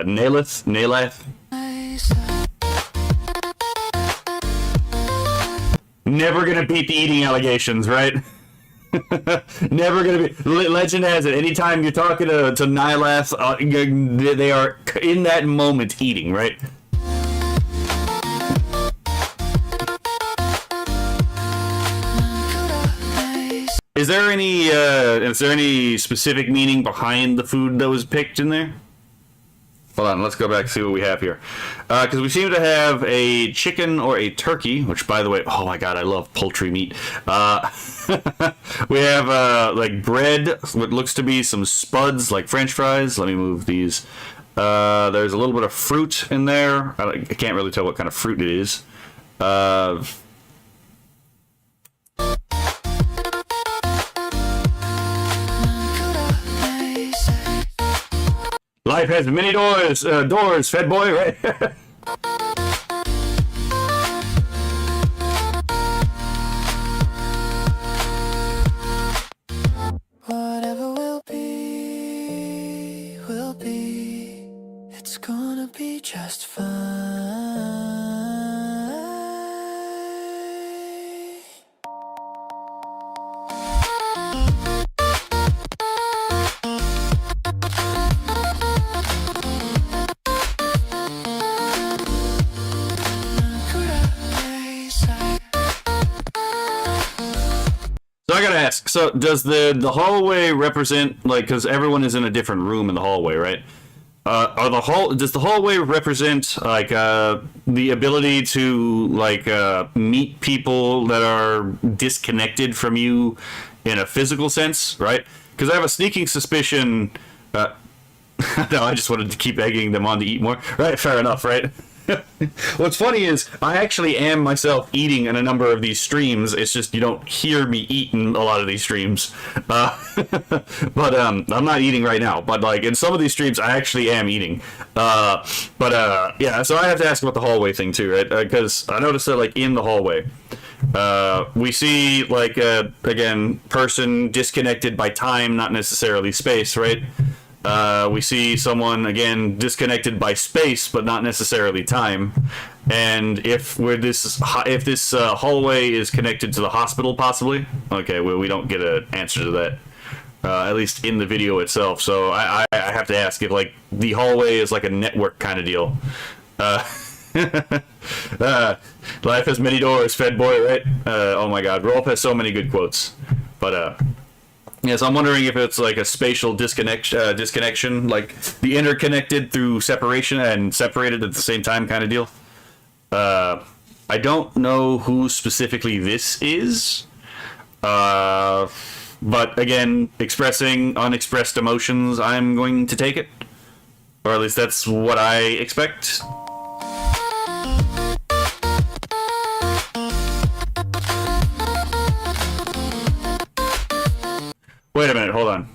Naileth. Never gonna beat the eating allegations, right? Never gonna be. Legend has it, anytime you're talking to Nylath, they are in that moment eating, right? Is there any specific meaning behind the food that was picked in there? Hold on, let's go back and see what we have here. Because we seem to have a chicken or a turkey, which, by the way, oh my god, I love poultry meat. We have like bread, what looks to be some spuds, like French fries. Let me move these. There's a little bit of fruit in there. I can't really tell what kind of fruit it is. Life has many doors, fed boy, right? Whatever will be, it's gonna be just fine. So I gotta ask, so does the hallway represent, like, because everyone is in a different room in the hallway, right? Does the hallway represent, like, the ability to, like, meet people that are disconnected from you in a physical sense, right? Because I have a sneaking suspicion, no, I just wanted to keep egging them on to eat more. Right, fair enough, right? What's funny is I actually am myself eating in a number of these streams. It's just you don't hear me eat in a lot of these streams. But I'm not eating right now. But like in some of these streams, I actually am eating. Yeah, so I have to ask about the hallway thing too, right? Because I noticed that like in the hallway, we see like again, person disconnected by time, not necessarily space, right? We see someone again disconnected by space, but not necessarily time. And if this hallway is connected to the hospital, possibly. Okay, well, we don't get an answer to that, at least in the video itself. So I have to ask if like the hallway is like a network kind of deal. Life has many doors, fed boy, right? Oh my God, Rolf has so many good quotes, but. Yes, I'm wondering if it's like a spatial disconnection, like the interconnected through separation and separated at the same time kind of deal. I don't know who specifically this is, but again, expressing unexpressed emotions, I'm going to take it. Or at least that's what I expect. Wait a minute, hold on.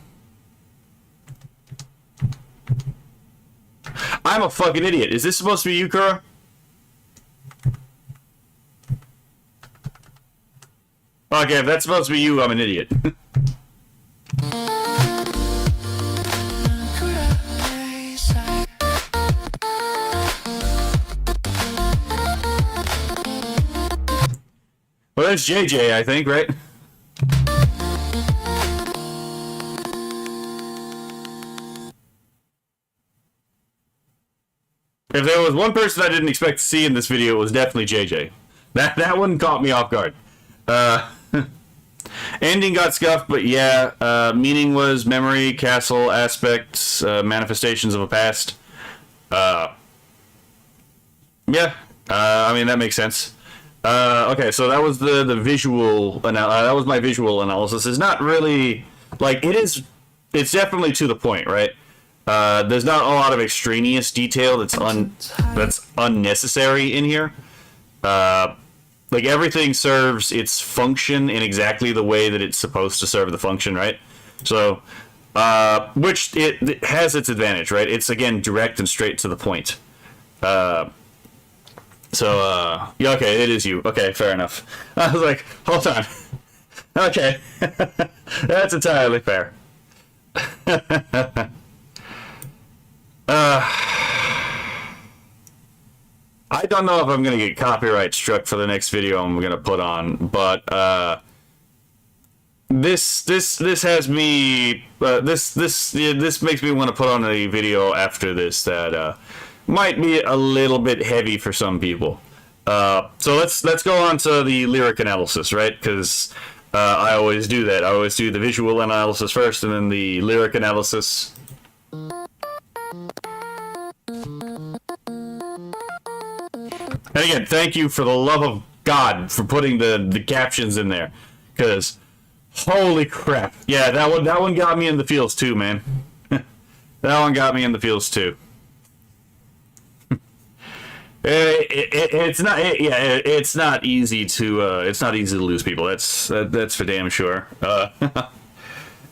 I'm a fucking idiot. Is this supposed to be you, Kura? Okay, if that's supposed to be you, I'm an idiot. Well, that's JJ, I think, right? If there was one person I didn't expect to see in this video, it was definitely JJ. That one caught me off guard. Ending got scuffed, but yeah, meaning was memory, castle, aspects, manifestations of a past. Yeah, I mean, that makes sense. Okay, so that was the visual, that was my visual analysis. It's not really, like, it's definitely to the point, right? There's not a lot of extraneous detail that's unnecessary in here. Like, everything serves its function in exactly the way that it's supposed to serve the function, right? So, which it has its advantage, right? It's, again, direct and straight to the point. Yeah, okay, it is you. Okay, fair enough. I was like, hold on. Okay. That's entirely fair. I don't know if I'm gonna get copyright struck for the next video I'm gonna put on, but this has me this makes me want to put on a video after this that might be a little bit heavy for some people. So let's go on to the lyric analysis, right? Because I always do that. I always do the visual analysis first, and then the lyric analysis. And again, thank you for the love of God for putting the captions in there, because holy crap, yeah, that one got me in the feels too, man. That one got me in the feels too. It's not easy to lose people. That's for damn sure.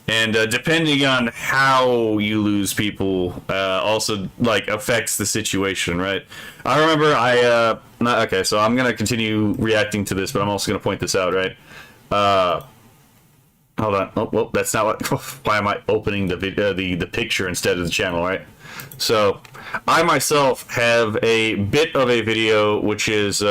And depending on how you lose people, also like affects the situation, right? I remember okay, so I'm gonna continue reacting to this, but I'm also gonna point this out, right? Hold on. Oh, well, that's not what. Why am I opening the picture instead of the channel, right? So, I myself have a bit of a video which is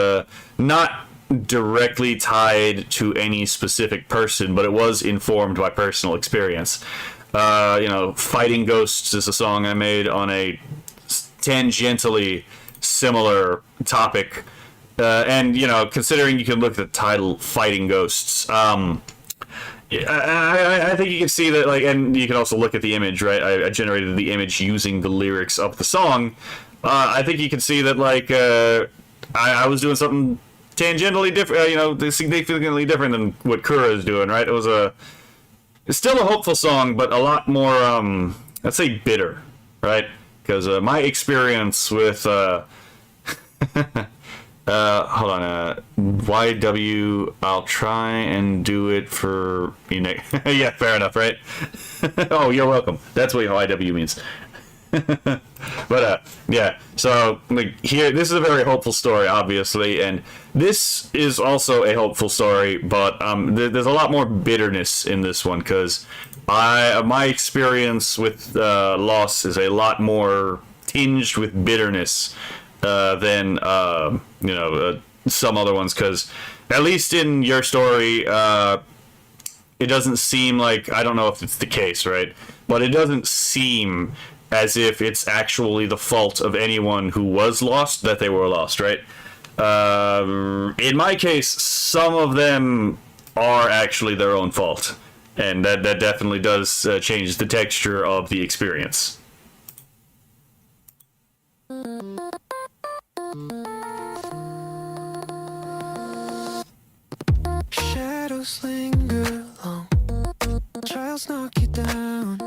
not directly tied to any specific person, but it was informed by personal experience. Fighting Ghosts is a song I made on a tangentially similar topic. And, considering you can look at the title, Fighting Ghosts, I think you can see that, like, and you can also look at the image, right? I generated the image using the lyrics of the song. I think you can see that, like, I was doing something tangentially different, significantly different than what Kura is doing, right? It's still a hopeful song, but a lot more, let's say bitter, right? Because my experience with, hold on, YW, I'll try and do it for, yeah, fair enough, right? Oh, you're welcome. That's what YW means. But, yeah, so, like, here, this is a very hopeful story, obviously, and this is also a hopeful story, but, there's a lot more bitterness in this one, because my experience with, loss is a lot more tinged with bitterness, than some other ones, because at least in your story, it doesn't seem like, I don't know if it's the case, right, but it doesn't seem as if it's actually the fault of anyone who was lost that they were lost, right? In my case, some of them are actually their own fault, and that definitely does change the texture of the experience. Shadows linger long, trials knock you down,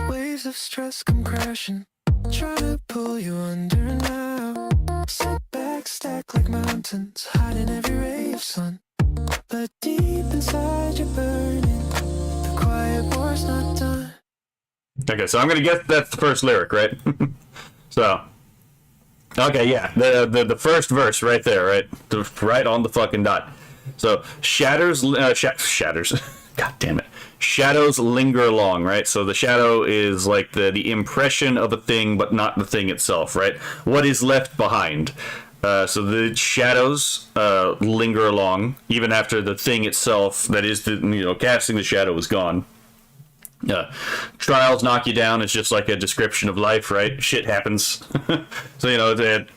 waves of stress come crashing, try to pull you under now. Setbacks stack like mountains, hiding every ray of sun, but deep inside you're burning, the quiet war's not done. Okay, so I'm gonna guess that's the first lyric, right? So, okay, yeah, the first verse right there, right, right on the fucking dot. So shatters, God damn it, shadows linger long, right? So the shadow is like the impression of a thing, but not the thing itself, right? What is left behind. So the shadows linger along even after the thing itself, that is casting the shadow, is gone. Trials knock you down. It's just like a description of life, right? Shit happens. So, you know, it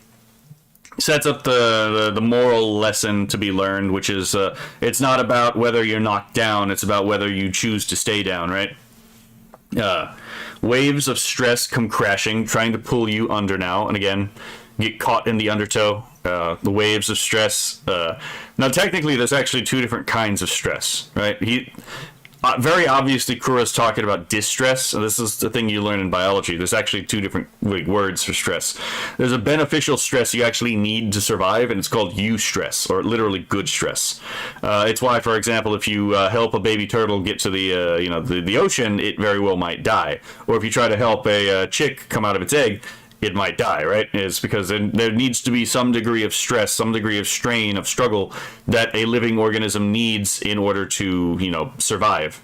sets up the moral lesson to be learned, which is it's not about whether you're knocked down, it's about whether you choose to stay down, right? Waves of stress come crashing, trying to pull you under now, and again, get caught in the undertow. The waves of stress. Now, technically, there's actually two different kinds of stress, right? Very obviously, Kura's talking about distress. And this is the thing you learn in biology. There's actually two different words for stress. There's a beneficial stress you actually need to survive, and it's called eustress, or literally good stress. It's why, for example, if you help a baby turtle get to the ocean, it very well might die. Or if you try to help a chick come out of its egg, it might die, right? It's because there needs to be some degree of stress, some degree of strain, of struggle that a living organism needs in order to, survive.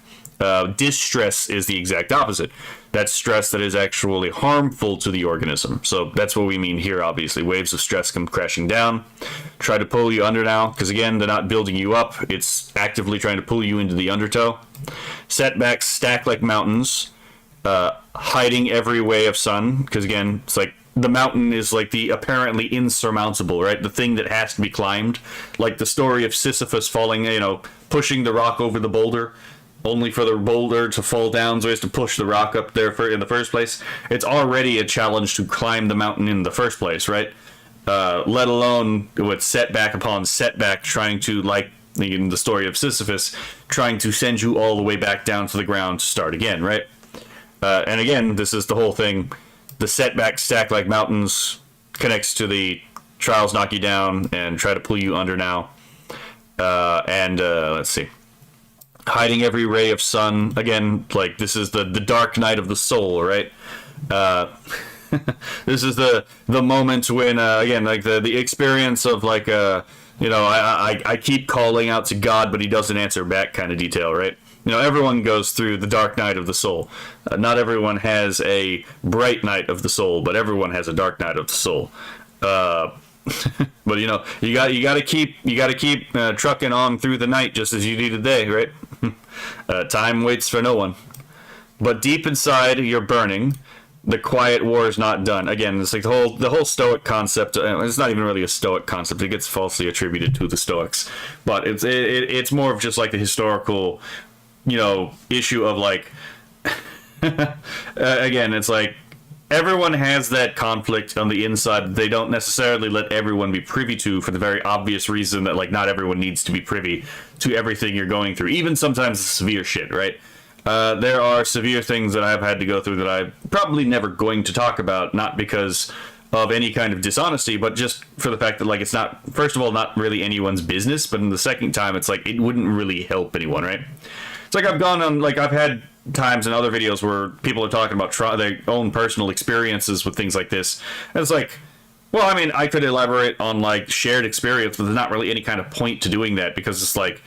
Distress is the exact opposite. That's stress that is actually harmful to the organism. So that's what we mean here, obviously. Waves of stress come crashing down. Try to pull you under now, because again, they're not building you up. It's actively trying to pull you into the undertow. Setbacks stack like mountains. Hiding every ray of sun, because again, it's like the mountain is like the apparently insurmountable, right? The thing that has to be climbed, like the story of Sisyphus falling, pushing the rock over the boulder, only for the boulder to fall down, so he has to push the rock up there in the first place. It's already a challenge to climb the mountain in the first place, right? Let alone with setback upon setback, trying to, like in the story of Sisyphus, trying to send you all the way back down to the ground to start again, right? And again, this is the whole thing. The setbacks stack like mountains connects to the trials knock you down and try to pull you under now. Let's see. Hiding every ray of sun. Again, like this is the dark night of the soul, right? This is the moment when, again, like the experience of like, I keep calling out to God, but he doesn't answer back kind of detail, right? Everyone goes through the dark night of the soul. Not everyone has a bright night of the soul, but everyone has a dark night of the soul. But you gotta keep trucking on through the night just as you do today, right? Time waits for no one. But deep inside, you're burning. The quiet war is not done. Again, it's like the whole Stoic concept. It's not even really a Stoic concept. It gets falsely attributed to the Stoics, but it's more of just like the historical, issue of like, again, it's like everyone has that conflict on the inside. They don't necessarily let everyone be privy to, for the very obvious reason that like not everyone needs to be privy to everything you're going through, even sometimes severe shit, right? There are severe things that I've had to go through that I'm probably never going to talk about, not because of any kind of dishonesty, but just for the fact that like it's not, first of all, not really anyone's business, but in the second time, it's like it wouldn't really help anyone, right? It's like I've gone on, like I've had times in other videos where people are talking about their own personal experiences with things like this, and it's like, well, I mean, I could elaborate on like shared experience, but there's not really any kind of point to doing that, because it's like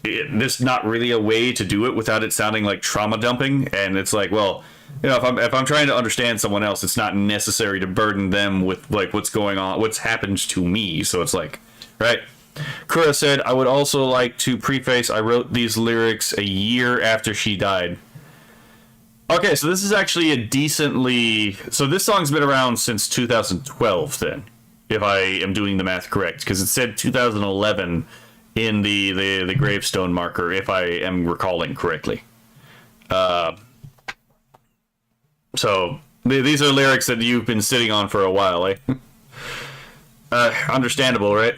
there's not really a way to do it without it sounding like trauma dumping. And it's like, well, if I'm trying to understand someone else, it's not necessary to burden them with like what's going on, what's happened to me. So it's like, right. Kura said, I would also like to preface, I wrote these lyrics a year after she died. Okay, so this is actually so this song's been around since 2012 then, if I am doing the math correct, because it said 2011 in the gravestone marker, if I am recalling correctly. So these are lyrics that you've been sitting on for a while, eh? Understandable, right?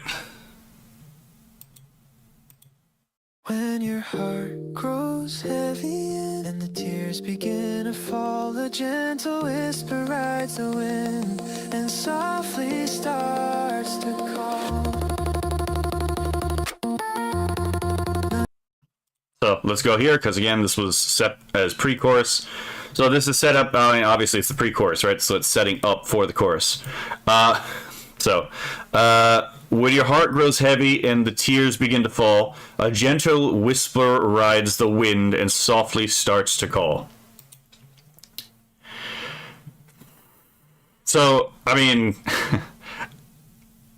When your heart grows heavy and the tears begin to fall, a gentle whisper rides the wind and softly starts to call. So let's go here, because again, this was set as pre-chorus. So this is set up, obviously it's the pre-chorus, right? So it's setting up for the chorus. When your heart grows heavy and the tears begin to fall, a gentle whisper rides the wind and softly starts to call. So, I mean,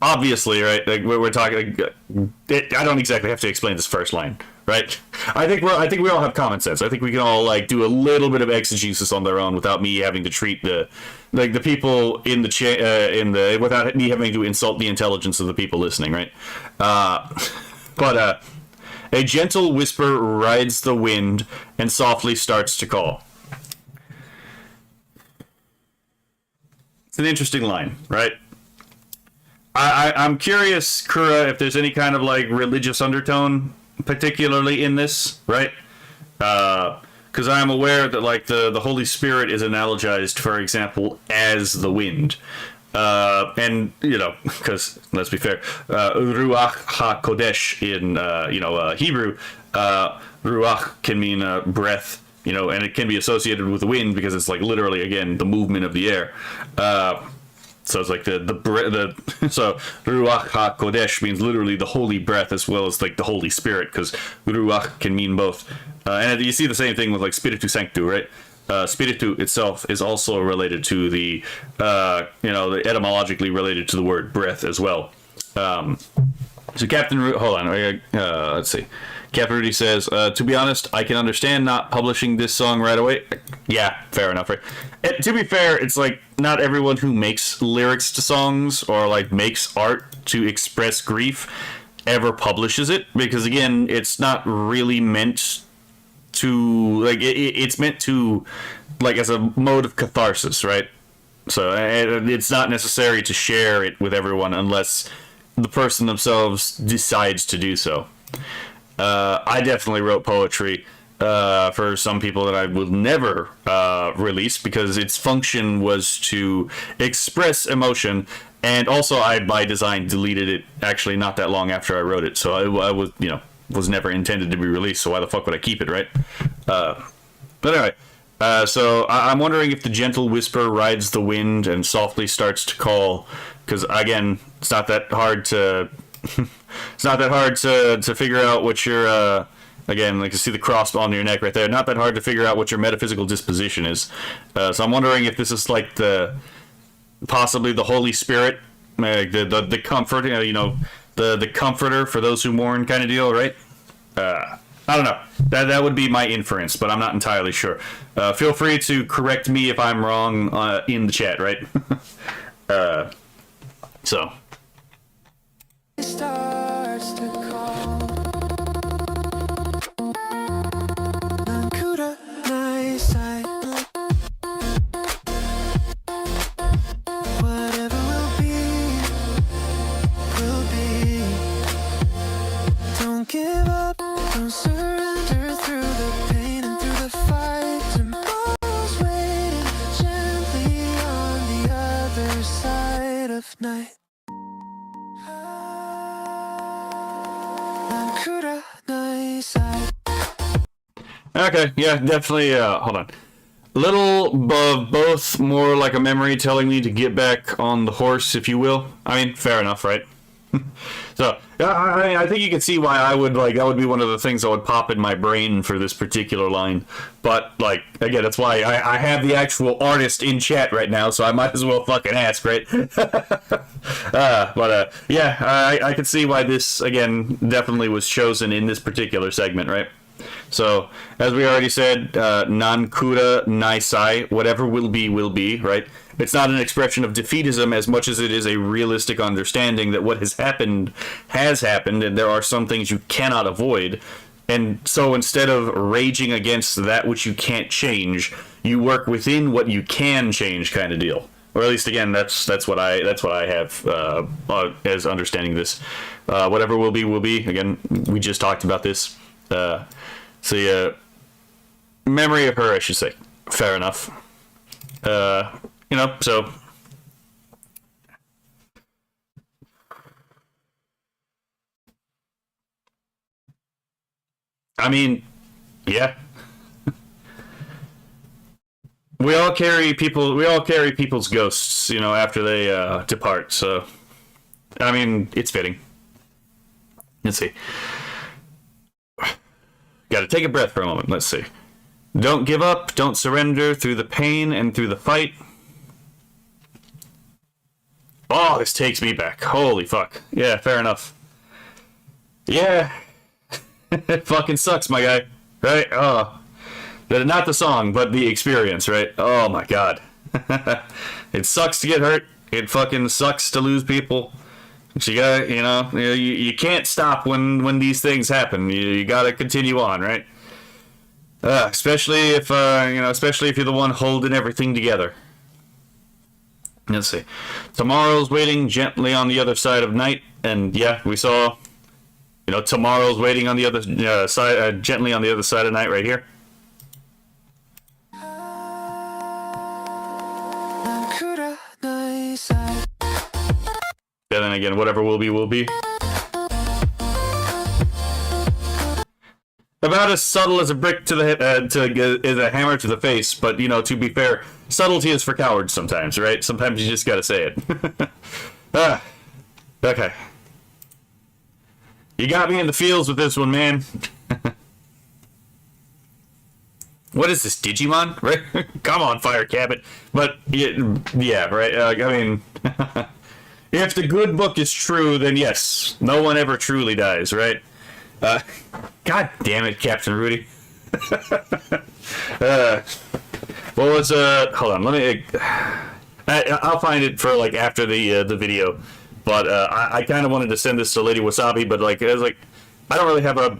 obviously, right? Like we're talking. I don't exactly have to explain this first line, right? I think we all have common sense. I think we can all like do a little bit of exegesis on their own without me having to treat the people in the without me having to insult the intelligence of the people listening, right? But a gentle whisper rides the wind and softly starts to call. It's an interesting line, right? I'm curious, Kura, if there's any kind of like religious undertone, particularly in this, right? Because I'm aware that like the Holy Spirit is analogized, for example, as the wind, and you know, because let's be fair, Ruach HaKodesh in Hebrew, Ruach can mean breath, you know, and it can be associated with the wind because it's like literally again the movement of the air. So it's like so Ruach HaKodesh means literally the holy breath as well as like the Holy Spirit, because Ruach can mean both. And you see the same thing with like Spiritu Sanctu, right? Spiritu itself is also related to the etymologically related to the word breath as well. So Captain hold on, let's see. Captain Rudy says, to be honest, I can understand not publishing this song right away. Yeah, fair enough, right? And to be fair, it's like not everyone who makes lyrics to songs or like makes art to express grief ever publishes it, because again, it's not really meant to like it's meant to like as a mode of catharsis, right? So it's not necessary to share it with everyone unless the person themselves decides to do so. I definitely wrote poetry for some people that I will never release because its function was to express emotion, and also I by design deleted it actually not that long after I wrote it, so I was never intended to be released, so why the fuck would I keep it, right? But anyway, so I'm wondering if the gentle whisper rides the wind and softly starts to call, because again, it's not that hard to it's not that hard to figure out what your again, like you see the cross on your neck right there, not that hard to figure out what your metaphysical disposition is. So I'm wondering if this is like possibly the Holy Spirit, the comfort, the comforter for those who mourn kind of deal, right? I don't know. That would be my inference, but I'm not entirely sure. Feel free to correct me if I'm wrong in the chat, right? So. Starts to call. Nankuda, nice eye. Whatever will be, will be. Don't give up, don't surrender through the pain and through the fight. Tomorrow's waiting gently on the other side of night. Okay, yeah, definitely, hold on. Little both more like a memory telling me to get back on the horse, if you will. I mean, fair enough, right? So, I think you can see why that would be one of the things that would pop in my brain for this particular line. But, like, again, that's why I have the actual artist in chat right now, so I might as well fucking ask, right? Yeah, I can see why this, again, definitely was chosen in this particular segment, right? So, as we already said, Nankuda Naisai, whatever will be, right? It's not an expression of defeatism as much as it is a realistic understanding that what has happened, and there are some things you cannot avoid. And so instead of raging against that which you can't change, you work within what you can change kind of deal. Or at least, again, that's what I have as understanding this. Whatever will be. Again, we just talked about this. So, memory of her, I should say. Fair enough. So. I mean, yeah. We all carry people's ghosts, after they depart, so. I mean, it's fitting. Let's see. Gotta take a breath for a moment. Let's see. Don't give up. Don't surrender through the pain and through the fight. Oh, this takes me back. Holy fuck. Yeah, fair enough. Yeah. It fucking sucks, my guy. Right? Oh. Not the song, but the experience, right? Oh my god. It sucks to get hurt. It fucking sucks to lose people. So you gotta, you can't stop when these things happen. You gotta continue on, right? Especially if you're the one holding everything together. Let's see. Tomorrow's waiting gently on the other side of night, and yeah, we saw, tomorrow's waiting on the other side, gently on the other side of night, right here. And then again, whatever will be, will be. About as subtle as a brick to the head, is a hammer to the face, but, to be fair, subtlety is for cowards sometimes, right? Sometimes you just gotta say it. Okay. You got me in the fields with this one, man. What is this, Digimon? Right? Come on, Fire Cabot. But, yeah, right? I mean... If the good book is true, then yes, no one ever truly dies, right? God damn it, Captain Rudy. What was hold on, let me I'll find it for after the video. But I kind of wanted to send this to Lady Wasabi, but I was I don't really have a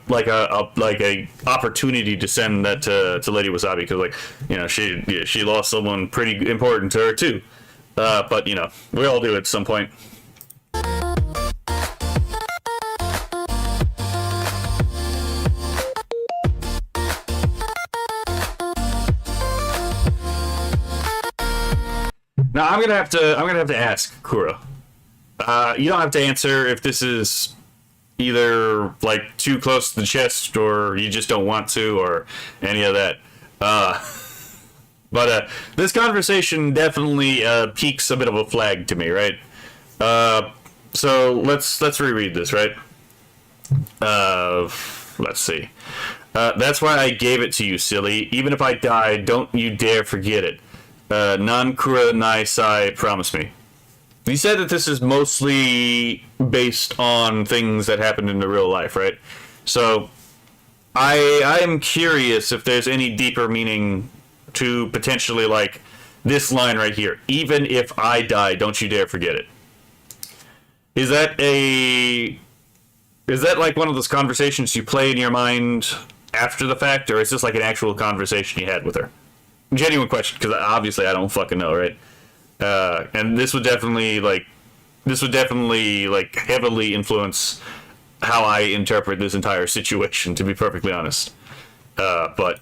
opportunity to send that to Lady Wasabi because she lost someone pretty important to her too. But we all do at some point. Now I'm gonna have to ask Kura. You don't have to answer if this is either too close to the chest or you just don't want to or any of that. But this conversation definitely piques a bit of a flag to me, right? So let's reread this, right? Let's see. That's why I gave it to you, silly. Even if I die, don't you dare forget it. Nankura Nai Sai, promise me. You said that this is mostly based on things that happened in the real life, right? So I am curious if there's any deeper meaning to potentially this line right here. Even if I die, don't you dare forget it. Is that one of those conversations you play in your mind after the fact, or is this an actual conversation you had with her? Genuine question, because obviously I don't fucking know, right? And this would definitely heavily influence how I interpret this entire situation, to be perfectly honest. But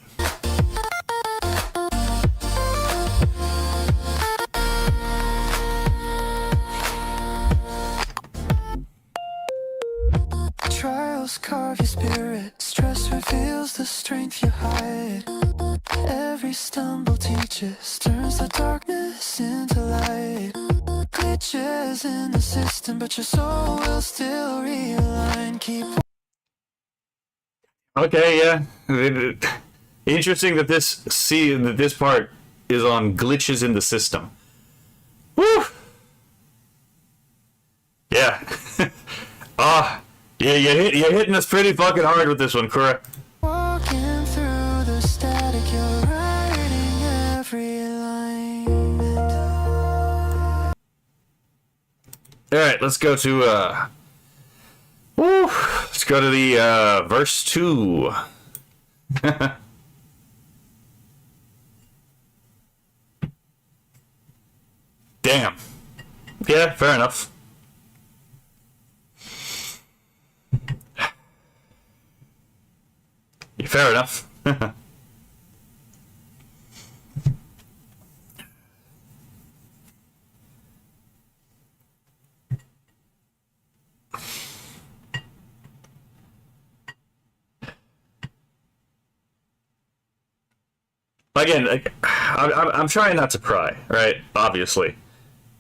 trials carve your spirit, stress reveals the strength you hide. Every stumble teaches, turns the darkness into light. Glitches in the system, but your soul will still realign. Keep. Okay, yeah. Interesting that this part is on glitches in the system. Woo! Yeah. Yeah, you're hitting us pretty fucking hard with this one, Kura. Walking through the static, you're writing every line. Alright, let's go to let's go to the verse 2. Damn. Yeah, fair enough. Fair enough. Again, I'm trying not to cry, right? Obviously.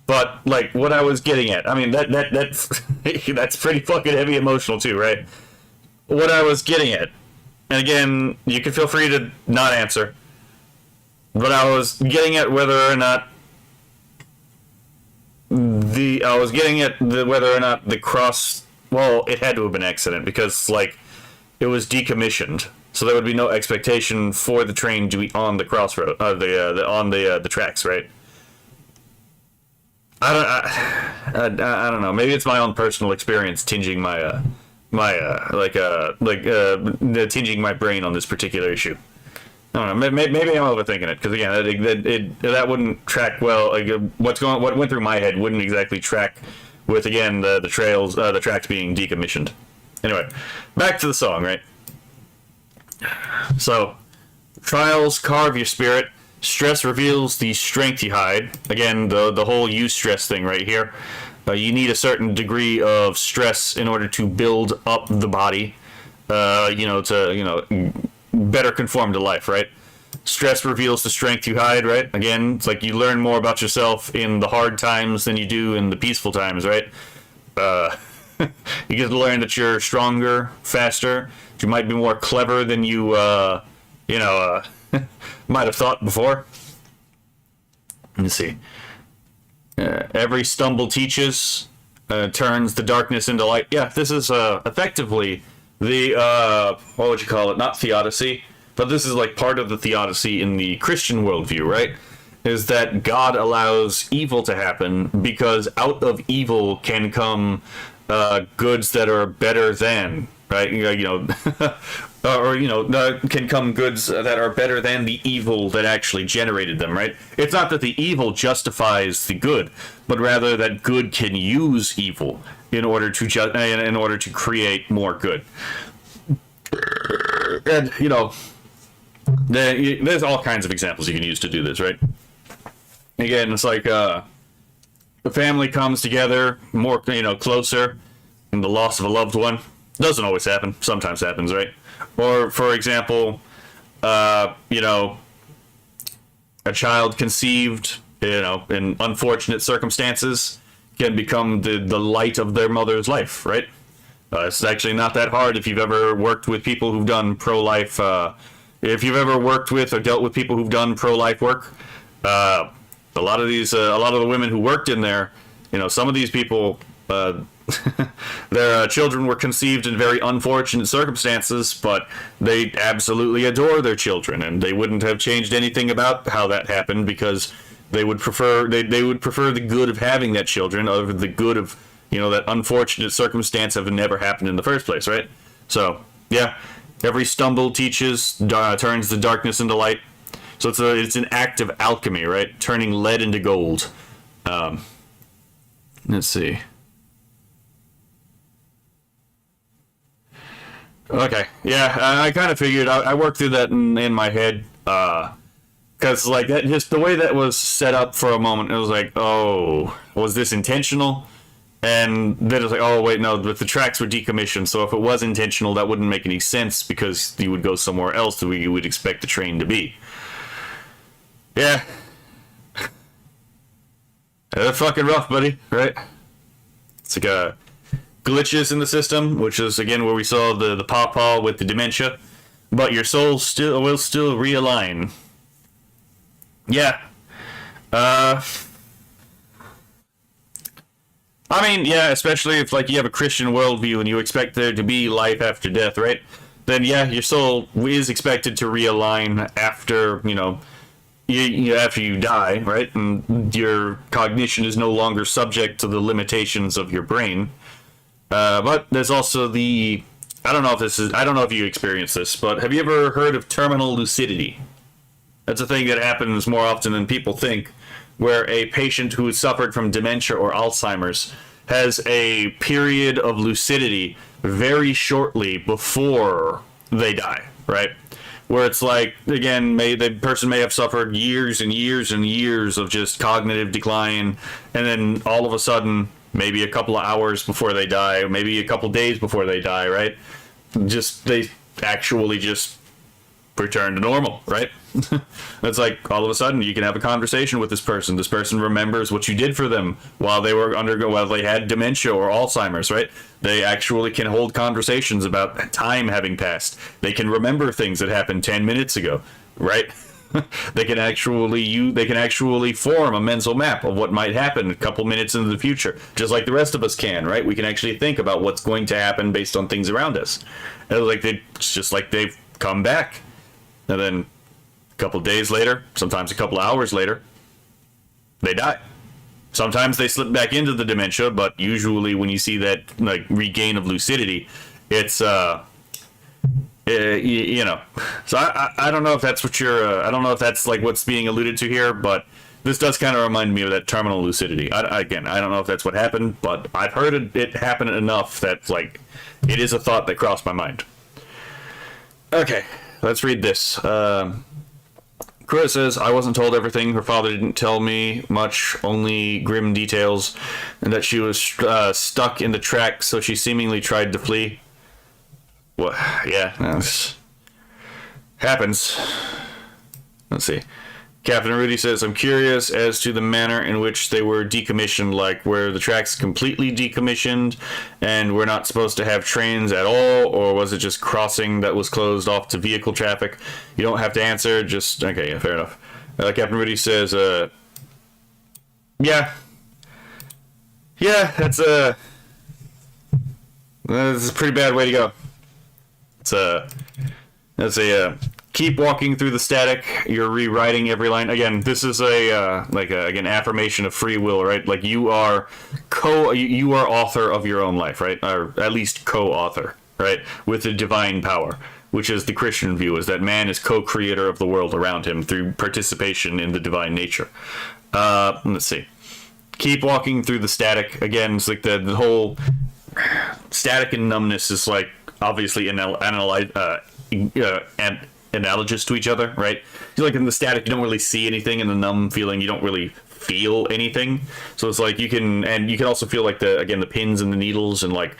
But, what I was getting at, I mean, that's that's pretty fucking heavy emotional too, right? What I was getting at, and again, you can feel free to not answer, but I was getting at whether or not the cross, well, it had to have been an accident, because, it was decommissioned, so there would be no expectation for the train to be on the crossroad, on the tracks, right? I don't know. Maybe it's my own personal experience tinging tinging my brain on this particular issue. I don't know. Maybe I'm overthinking it, because again, that wouldn't track well. Like, what went through my head wouldn't exactly track with, again, the tracks being decommissioned. Anyway, back to the song, right? So, trials carve your spirit. Stress reveals the strength you hide. Again, the whole use stress thing right here. You need a certain degree of stress in order to build up the body, to better conform to life, right? Stress reveals the strength you hide, right? Again, it's like you learn more about yourself in the hard times than you do in the peaceful times, right? You get to learn that you're stronger, faster. You might be more clever than you, might have thought before. Let's see. Every stumble teaches, turns the darkness into light. Yeah, this is effectively the, what would you call it? Not theodicy, but this is like part of the theodicy in the Christian worldview, right? Is that God allows evil to happen because out of evil can come goods that are better than, right? Can come goods that are better than the evil that actually generated them, right? It's not that the evil justifies the good, but rather that good can use evil in order to create more good. And there's all kinds of examples you can use to do this, right? Again, it's like the family comes together more, closer, and the loss of a loved one doesn't always happen. Sometimes happens, right? Or, for example, a child conceived, in unfortunate circumstances can become the light of their mother's life, right? It's actually not that hard if you've ever worked with people who've done pro-life, if you've ever worked with or dealt with people who've done pro-life work. A lot of the women who worked in there, some of these people, their children were conceived in very unfortunate circumstances, but they absolutely adore their children, and they wouldn't have changed anything about how that happened because they would prefer the good of having that children over the good of that unfortunate circumstance of never happened in the first place, right? So yeah, every stumble teaches, turns the darkness into light. So it's an act of alchemy, right? Turning lead into gold. Let's see. Okay, yeah, I kind of figured. I worked through that in my head, because like that, just the way that was set up for a moment, it was like, oh, was this intentional? And then it was like, oh wait, no, but the tracks were decommissioned, so if it was intentional, that wouldn't make any sense because you would go somewhere else that you would expect the train to be. Yeah, that's fucking rough, buddy. Right? It's like glitches in the system, which is again where we saw the pawpaw with the dementia, but your soul will still realign. Yeah. I mean, yeah, especially if like you have a Christian worldview and you expect there to be life after death, right? Then yeah, your soul is expected to realign after after you die, right? And your cognition is no longer subject to the limitations of your brain. But there's also I don't know if you experience this, but have you ever heard of terminal lucidity? That's a thing that happens more often than people think, where a patient who has suffered from dementia or Alzheimer's has a period of lucidity very shortly before they die, right? Where it's like, again, the person may have suffered years and years and years of just cognitive decline, and then all of a sudden, maybe a couple of hours before they die, or maybe a couple days before they die, right? They actually just return to normal, right? It's like all of a sudden you can have a conversation with this person. This person remembers what you did for them while they had dementia or Alzheimer's, right? They actually can hold conversations about time having passed. They can remember things that happened 10 minutes ago, right? They can actually form a mental map of what might happen a couple minutes into the future, just like the rest of us can, right? We can actually think about what's going to happen based on things around us. And it's just like they've come back, and then a couple days later, sometimes a couple hours later, they die. Sometimes they slip back into the dementia, but usually when you see that like regain of lucidity, it's you know. So I don't know if that's what you're. I don't know if that's like what's being alluded to here, but this does kind of remind me of that terminal lucidity. Again, I don't know if that's what happened, but I've heard it happen enough that like it is a thought that crossed my mind. Okay, let's read this. Cora says, I wasn't told everything. Her father didn't tell me much, only grim details, and that she was stuck in the track, so she seemingly tried to flee. Well, yeah, this happens. Let's see. Captain Rudy says, I'm curious as to the manner in which they were decommissioned, like were the tracks completely decommissioned and we're not supposed to have trains at all, or was it just crossing that was closed off to vehicle traffic? You don't have to answer, just, okay, yeah, fair enough. Captain Rudy says, yeah, that's a pretty bad way to go. Keep walking through the static. You're rewriting every line. Again, this is again, affirmation of free will, right? Like you are author of your own life, right? Or at least co-author, right? With the divine power, which is the Christian view, is that man is co-creator of the world around him through participation in the divine nature. Let's see. Keep walking through the static. Again, it's like the whole static and numbness is like obviously analogous to each other, right? Like in the static, you don't really see anything. In the numb feeling, you don't really feel anything. So it's like you can also feel like the pins and the needles and like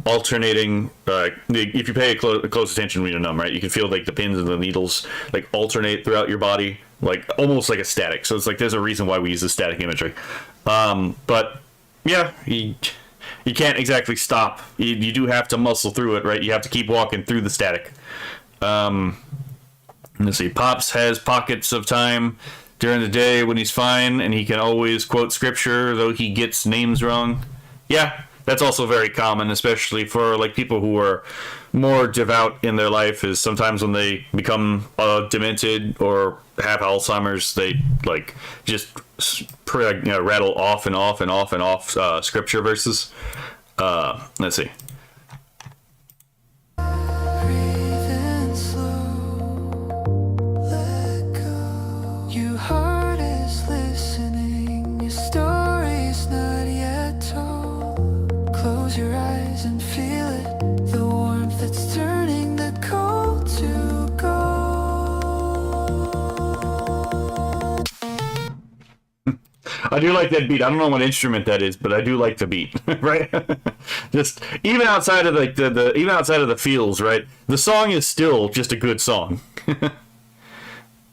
alternating. If you pay close attention when you're numb, right, you can feel like the pins and the needles like alternate throughout your body, like almost like a static. So it's like there's a reason why we use the static imagery. But yeah, you can't exactly stop. You do have to muscle through it, right? You have to keep walking through the static. Let's see. Pops has pockets of time during the day when he's fine, and he can always quote scripture, though he gets names wrong. Yeah, that's also very common, especially for like people who are more devout in their life. Is sometimes when they become demented or have Alzheimer's, they like just rattle off and off and off and off scripture verses. Let's see. Close your eyes and feel it, the warmth that's turning the cold to gold. I do like that beat. I don't know what instrument that is, but I do like the beat, right? Just even outside of like even outside of the feels, right? The song is still just a good song.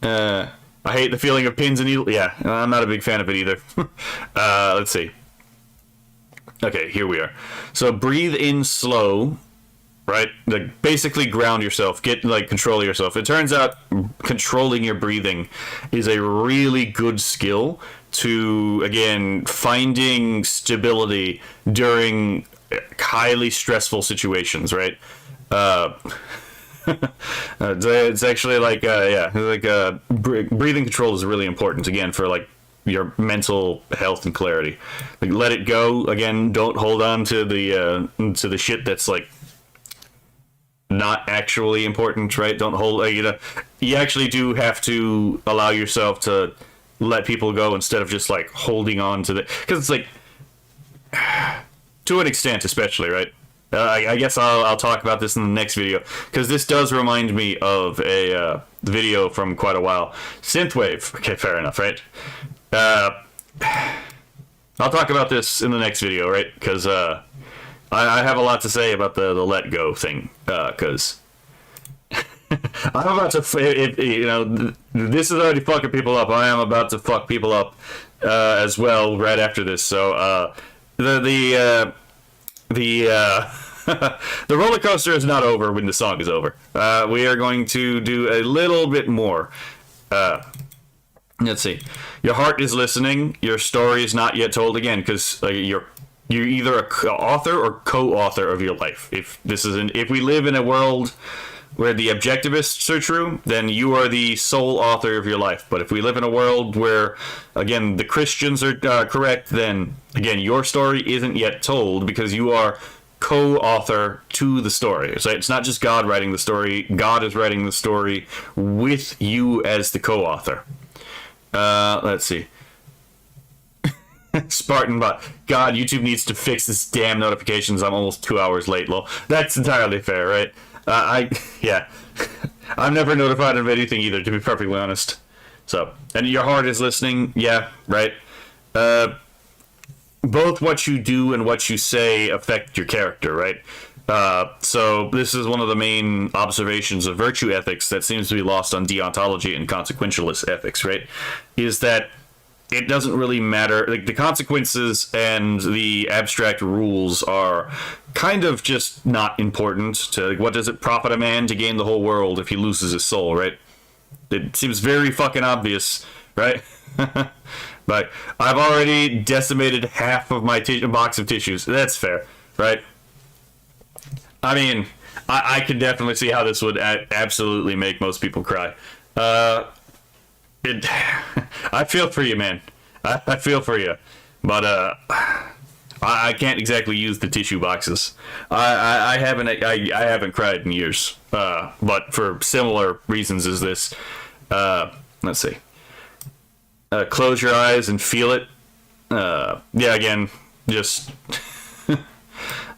I hate the feeling of pins and needles. Yeah, I'm not a big fan of it either. Let's see. Okay, here we are. So breathe in slow, right? Like basically ground yourself, control yourself. It turns out controlling your breathing is a really good skill to, again, finding stability during highly stressful situations, right? It's actually breathing control is really important, again, for like your mental health and clarity. Like, let it go. Again, don't hold on to the shit that's like not actually important, right? Don't hold. You actually do have to allow yourself to let people go instead of just like holding on to because it's like to an extent, especially, right? I guess I'll talk about this in the next video, because this does remind me of a video from quite a while. Synthwave. Okay, fair enough, right? I'll talk about this in the next video, right? Because I have a lot to say about the let go thing. Because I'm about to, this is already fucking people up. I am about to fuck people up as well right after this. So the roller coaster is not over when the song is over. We are going to do a little bit more. Let's see. Your heart is listening. Your story is not yet told. Again, because you're either a author or co-author of your life. If we live in a world where the objectivists are true, then you are the sole author of your life. But if we live in a world where, again, the Christians are correct, then again your story isn't yet told because you are co-author to the story. So it's not just God writing the story. God is writing the story with you as the co-author. Let's see. Spartan bot. God, YouTube needs to fix this damn notifications. I'm almost 2 hours late. Well, that's entirely fair, right? Yeah. I'm never notified of anything either, to be perfectly honest. So, and your heart is listening. Yeah, right. Both what you do and what you say affect your character, right? So this is one of the main observations of virtue ethics that seems to be lost on deontology and consequentialist ethics, right? Is that it doesn't really matter. Like, the consequences and the abstract rules are kind of just not important to, like, what does it profit a man to gain the whole world if he loses his soul, right? It seems very fucking obvious, right? But I've already decimated half of my box of tissues. That's fair, right? I mean, I can definitely see how this would absolutely make most people cry. I feel for you, man. I feel for you, but I can't exactly use the tissue boxes. I haven't cried in years, but for similar reasons as this. Let's see. Close your eyes and feel it. Yeah, again, just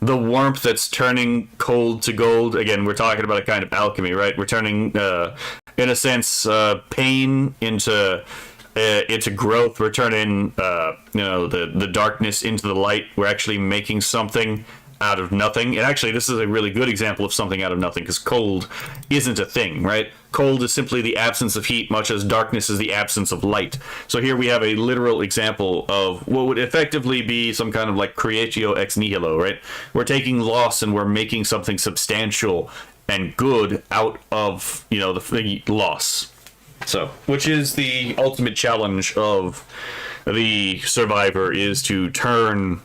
the warmth that's turning cold to gold. Again, we're talking about a kind of alchemy, right? We're turning, in a sense, pain into growth. We're turning, the darkness into the light. We're actually making something out of nothing. And actually, this is a really good example of something out of nothing, because cold isn't a thing, right? Cold is simply the absence of heat, much as darkness is the absence of light. So here we have a literal example of what would effectively be some kind of like creatio ex nihilo, right? We're taking loss and we're making something substantial and good out of, the loss. So, which is the ultimate challenge of the survivor, is to turn,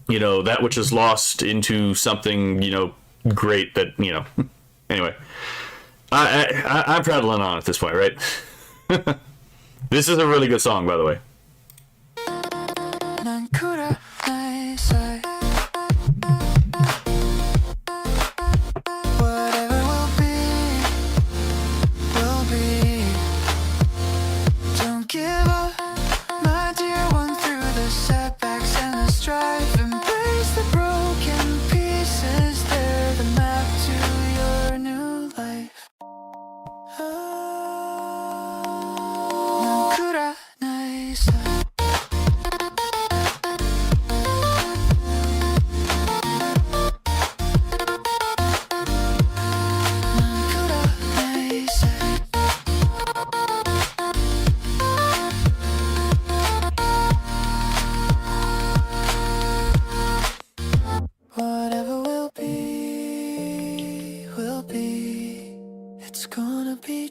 that which is lost into something, great that, anyway. I'm prattling on at this point, right? This is a really good song, by the way.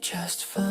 Just fine.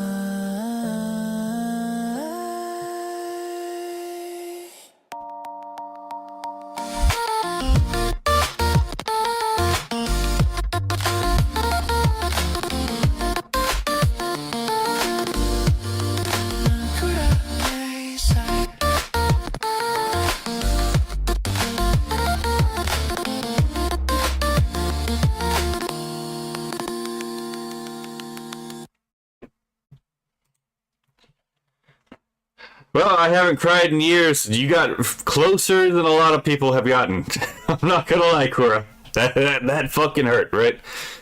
Well, I haven't cried in years. You got closer than a lot of people have gotten. I'm not gonna lie, Cora. That fucking hurt, right?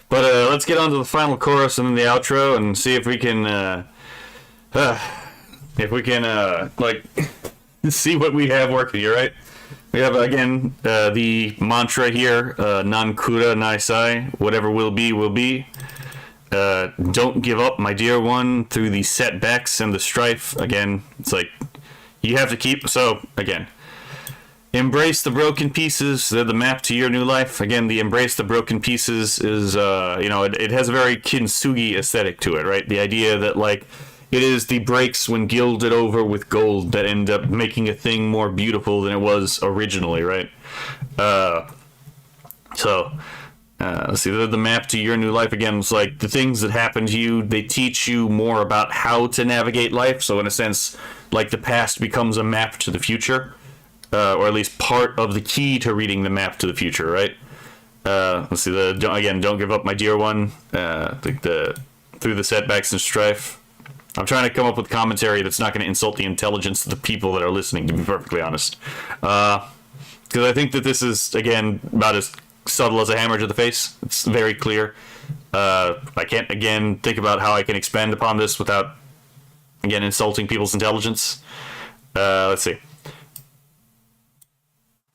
But let's get on to the final chorus and then the outro and see if we can, see what we have working here, right? We have, again, the mantra here, nan kura nai sai, whatever will be, will be. Don't give up, my dear one, through the setbacks and the strife. Again, it's like, you have to keep, so, again, embrace the broken pieces, they're the map to your new life. Again, the embrace the broken pieces is, it has a very kintsugi aesthetic to it, right? The idea that, like, It is the breaks when gilded over with gold that end up making a thing more beautiful than it was originally, right? Let's see, the map to your new life again. It's like the things that happen to you, they teach you more about how to navigate life. So in a sense, like the past becomes a map to the future, or at least part of the key to reading the map to the future, right? Let's see, don't give up, my dear one. Through the setbacks and strife. I'm trying to come up with commentary that's not going to insult the intelligence of the people that are listening, to be perfectly honest. Because I think that this is, again, about as subtle as a hammer to the face. It's very clear. I can't, again, think about how I can expand upon this without, again, insulting people's intelligence. Let's see.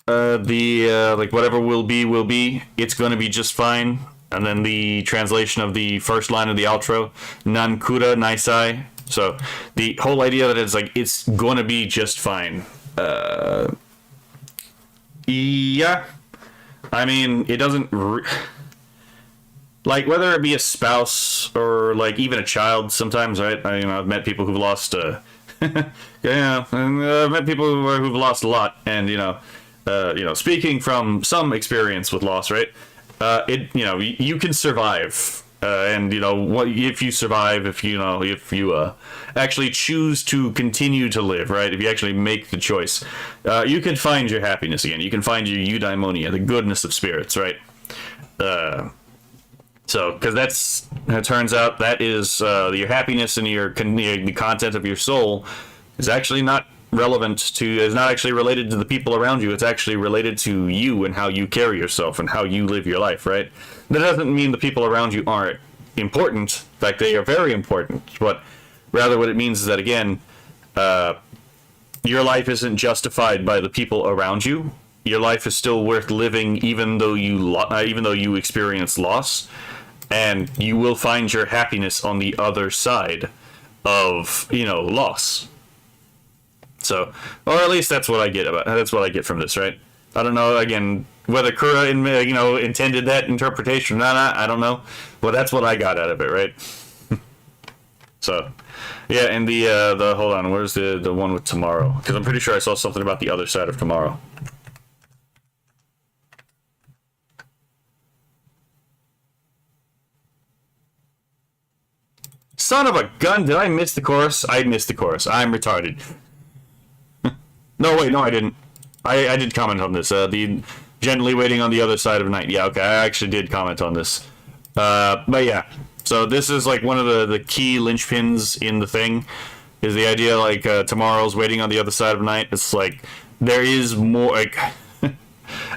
Like, whatever will be, it's going to be just fine. And then the translation of the first line of the outro, Nan kura naisai. So the whole idea that it's like, it's going to be just fine. Yeah. I mean, it doesn't... like, whether it be a spouse or, like, even a child sometimes, right? I've met people who've lost... yeah, and I've met people who've lost a lot. And, speaking from some experience with loss, right? You can survive, and what if you survive, if you actually choose to continue to live, right? If you actually make the choice, you can find your happiness again. You can find your eudaimonia, the goodness of spirits, right? Because it turns out that is your happiness and the content of your soul is actually not is not actually related to the people around you. It's actually related to you and how you carry yourself and how you live your life, right? That doesn't mean the people around you aren't important. In fact, they are very important. But rather what it means is that, again, your life isn't justified by the people around you. Your life is still worth living even though you experience loss. And you will find your happiness on the other side of, loss. So, or at least that's what I get from this, right? I don't know, again, whether Kura, intended that interpretation or not, I don't know. But that's what I got out of it, right? So, yeah, and the hold on, where's the one with tomorrow? Because I'm pretty sure I saw something about the other side of tomorrow. Son of a gun, did I miss the chorus? I missed the chorus. I'm retarded. No, wait, no, I didn't. I did comment on this. The gently waiting on the other side of night. Yeah, okay, I actually did comment on this. But yeah, so this is like one of the key linchpins in the thing, is the idea like tomorrow's waiting on the other side of night. It's like there is more, like,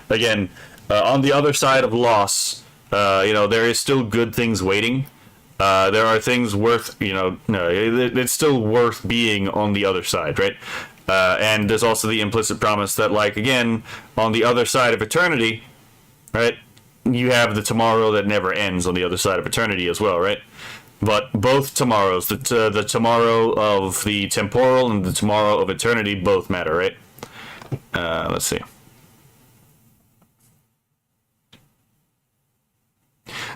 again, on the other side of loss, there is still good things waiting. There are things worth, it's still worth being on the other side, right? And there's also the implicit promise that, like, again, on the other side of eternity, right, you have the tomorrow that never ends on the other side of eternity as well, right? But both tomorrows, the tomorrow of the temporal and the tomorrow of eternity, both matter, right? Let's see.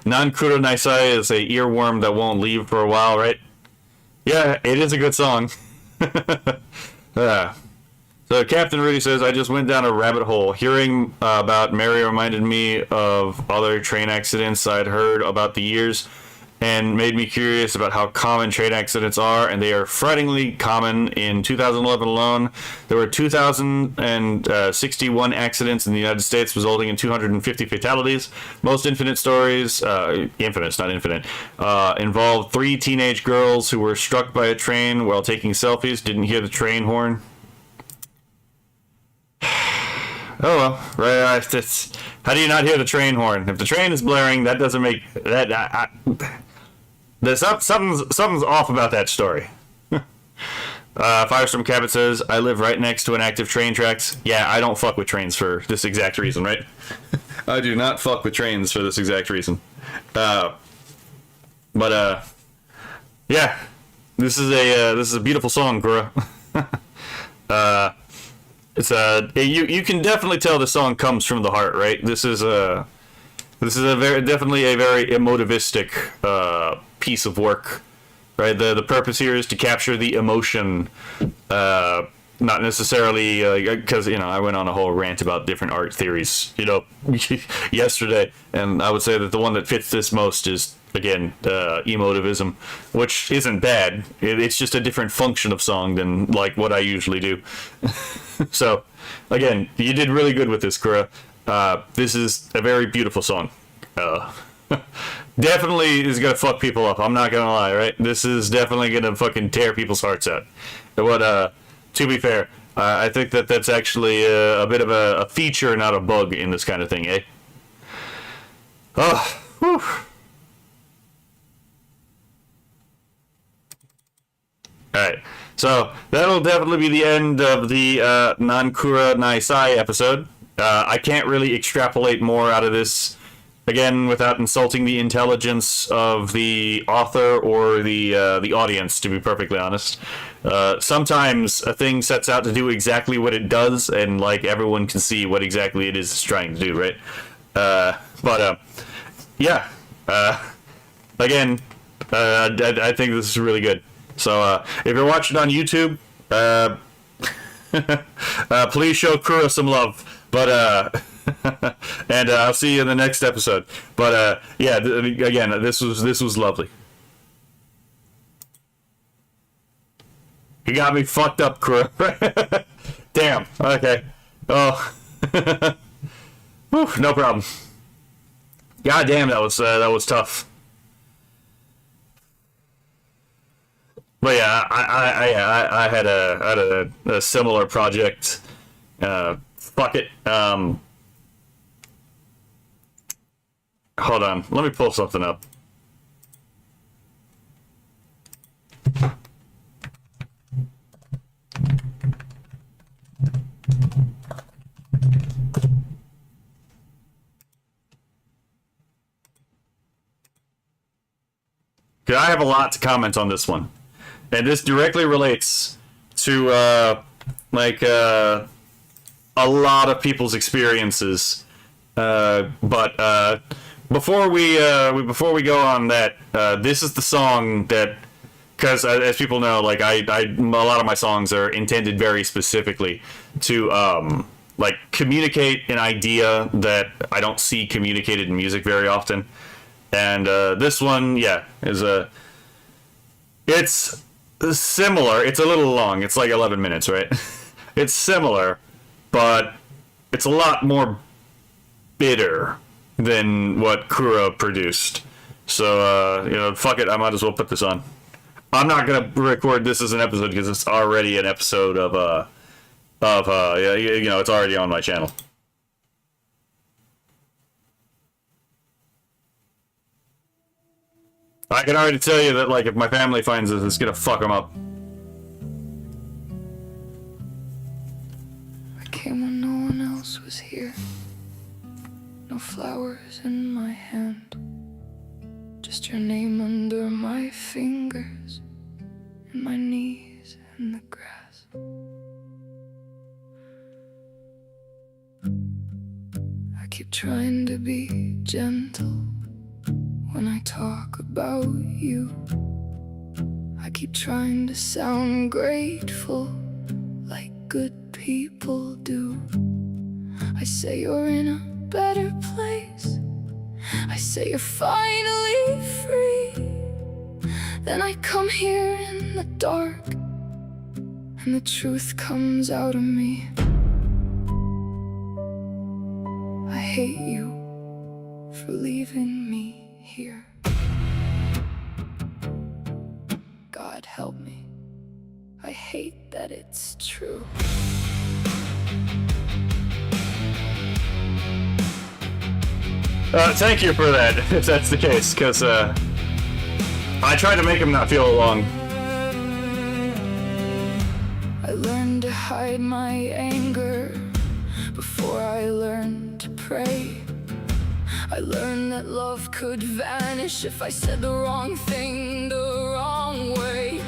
Nankuro Naisai is a earworm that won't leave for a while, right? Yeah, it is a good song. So Captain Rudy says, I just went down a rabbit hole. Hearing about Mary reminded me of other train accidents I'd heard about the years and made me curious about how common train accidents are, and they are frighteningly common. In 2011 alone, there were 2,061 accidents in the United States, resulting in 250 fatalities. Most infinite stories, infamous, not infinite, involved 3 teenage girls who were struck by a train while taking selfies, didn't hear the train horn. Oh well, right. How do you not hear the train horn? If the train is blaring, that doesn't make that. There's something's off about that story. Firestorm Cabot says, I live right next to an active train tracks. Yeah, I don't fuck with trains for this exact reason, right? I do not fuck with trains for this exact reason. Yeah, this is a beautiful song, Kura. You can definitely tell the song comes from the heart, right? This is definitely a very emotivistic piece of work. right? The purpose here is to capture the emotion, not necessarily because I went on a whole rant about different art theories, yesterday, and I would say that the one that fits this most is, again, emotivism, which isn't bad. It's just a different function of song than like what I usually do. So, again, you did really good with this, Kura. This is a very beautiful song. Definitely is gonna fuck people up. I'm not gonna lie, right? This is definitely gonna fucking tear people's hearts out. But to be fair, I think that that's actually a bit of a feature, not a bug in this kind of thing, eh? Oh, whew. Alright, so that'll definitely be the end of the Nankura Naisai episode. I can't really extrapolate more out of this, again, without insulting the intelligence of the author or the audience, to be perfectly honest. Sometimes a thing sets out to do exactly what it does, and like everyone can see what exactly it is it's trying to do, right? Yeah. Again, I think this is really good. So if you're watching on YouTube, please show Kura some love. But and I'll see you in the next episode. But yeah, again, this was lovely. You got me fucked up, Kura. Damn. Okay. Oh. Whew, no problem. God damn, that was tough. But yeah, I had a similar project. Fuck it. Hold on. Let me pull something up. I have a lot to comment on this one. And this directly relates to, a lot of people's experiences. But before we go on that, this is the song that, because as people know, like a lot of my songs are intended very specifically to communicate an idea that I don't see communicated in music very often. And this one, yeah, it's similar. It's a little long. It's like 11 minutes, right? It's similar, but it's a lot more bitter than what Kura produced. So, fuck it. I might as well put this on. I'm not gonna record this as an episode because it's already an episode of it's already on my channel. I can already tell you that, like, if my family finds this, it's gonna fuck them up. I came when no one else was here. No flowers in my hand. Just your name under my fingers. And my knees in the grass. I keep trying to be gentle when I talk about you. I keep trying to sound grateful like good people do. I say you're in a better place. I say you're finally free. Then I come here in the dark and the truth comes out of me. I hate you for leaving me here. God help me. I hate that it's true. Thank you for that, if that's the case, because I try to make him not feel alone. I learned to hide my anger before I learned to pray. I learned that love could vanish if I said the wrong thing the wrong way.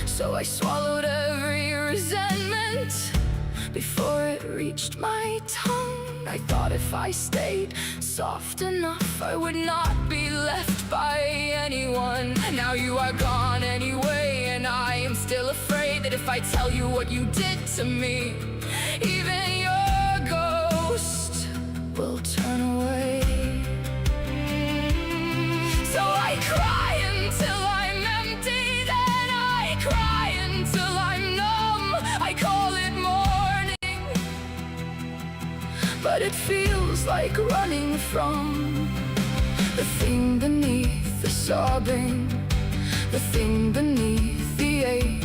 So I swallowed every resentment before it reached my tongue. I thought if I stayed soft enough, I would not be left by anyone. Now you are gone anyway. if I tell you what you did to me. Even your ghost will turn away. So I cry until I'm empty, then I cry until I'm numb. I call it morning, but it feels like running from the thing beneath the sobbing, the thing beneath the ache,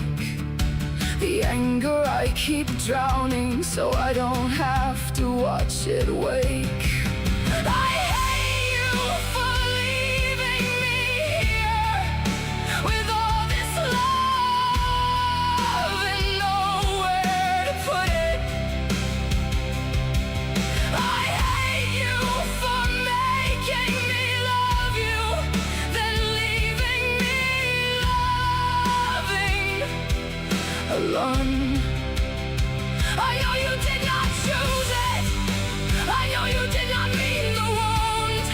the anger I keep drowning so I don't have to watch it wake. I hate you for leaving me here with all this love and nowhere to put it. I hate you for making me love you, then leaving me loving alone. I know you did not choose it, I know you did not mean the wound,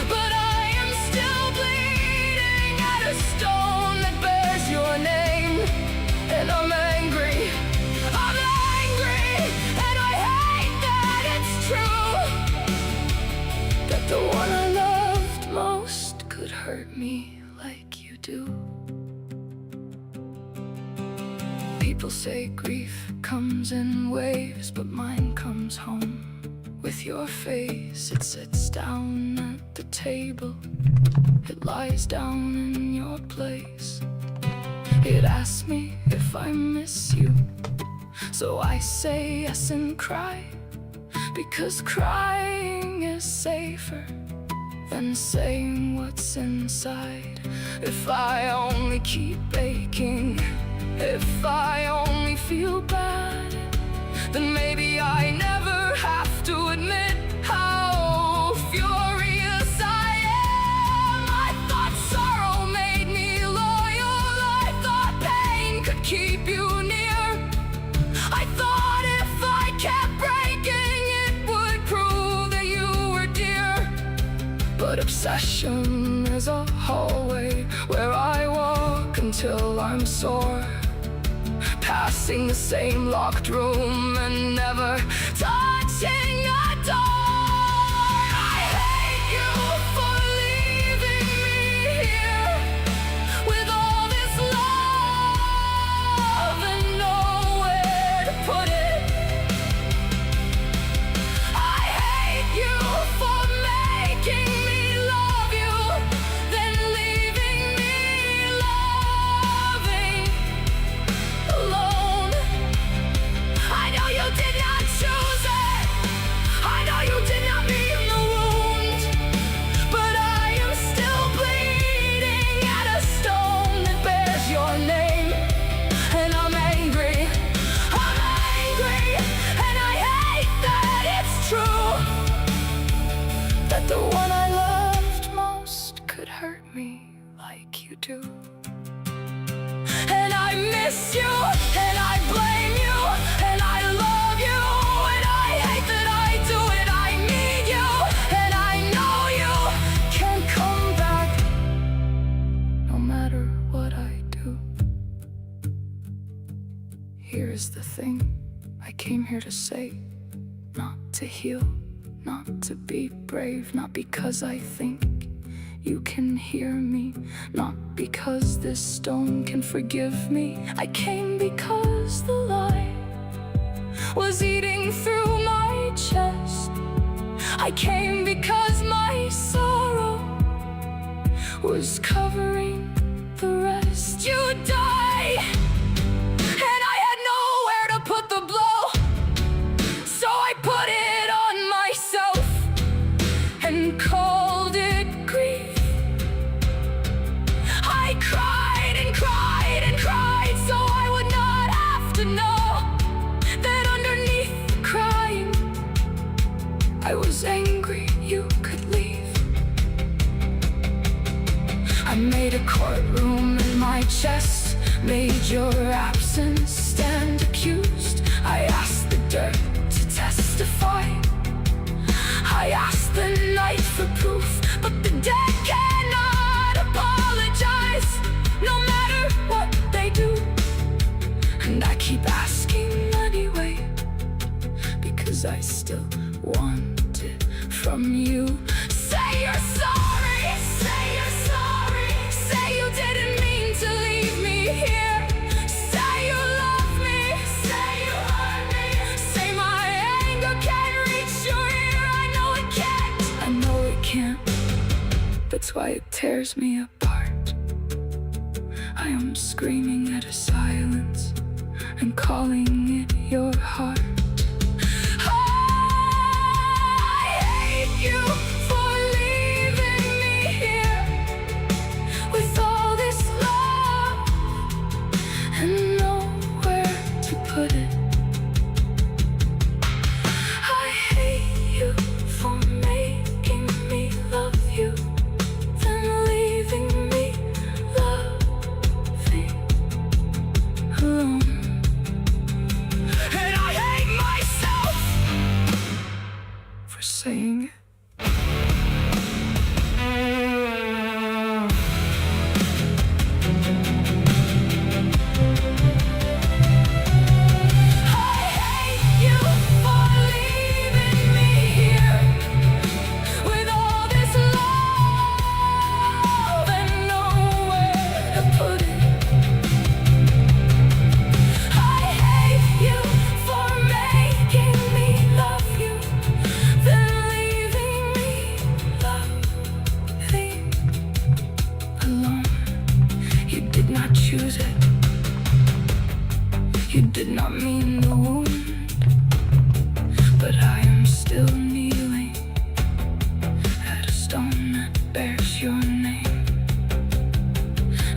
but I am still bleeding at a stone that bears your name. And I'm angry, and I hate that it's true, that the one I loved most could hurt me like you do. People say grief comes in waves, but mine comes home with your face. It sits down at the table, it lies down in your place. It asks me if I miss you, so I say yes and cry, because crying is safer than saying what's inside. If I only keep aching, if I only feel bad, then maybe I never have to admit how furious I am. I thought sorrow made me loyal, I thought pain could keep you near. I thought if I kept breaking, it would prove that you were dear. But obsession is a hallway where I walk until I'm sore, passing the same locked room and never touching a door. I hate you for leaving me here with all this love and nowhere to put it. I hate you for making me love you, then leaving me loving alone. I know you did not choose it, I know you did not mean the wound, but I am still bleeding at a stone that bears your name. And I'm angry, and I hate that it's true, that the one I loved most could hurt me like you do. And I miss you, and I blame you, and I love you, and I hate that I do it. I need you, and I know you can't come back, no matter what I do. Here's the thing I came here to say, not to heal, not to be brave, not because I think you can hear me, not because this stone can forgive me. I came because the light was eating through my chest. I came because my sorrow was covering the rest. You die, and I had nowhere to put the blow, so I put it on myself and called it grief. I cried and cried and cried so I would not have to know that underneath the crying I was angry you could leave. I made a courtroom in my chest, made your absence stand accused. I asked the dirt to testify, I asked the night for proof, but the dead cannot apologize, no matter what they do. That's why it tears me apart. I am screaming at a silence and calling it your heart. I hate you for leaving me here with all this love and nowhere to put it. I hate you for making me love you, then leaving me loving alone. And I hate myself for saying it. Choose it. You did not mean the wound, but I am still kneeling at a stone that bears your name.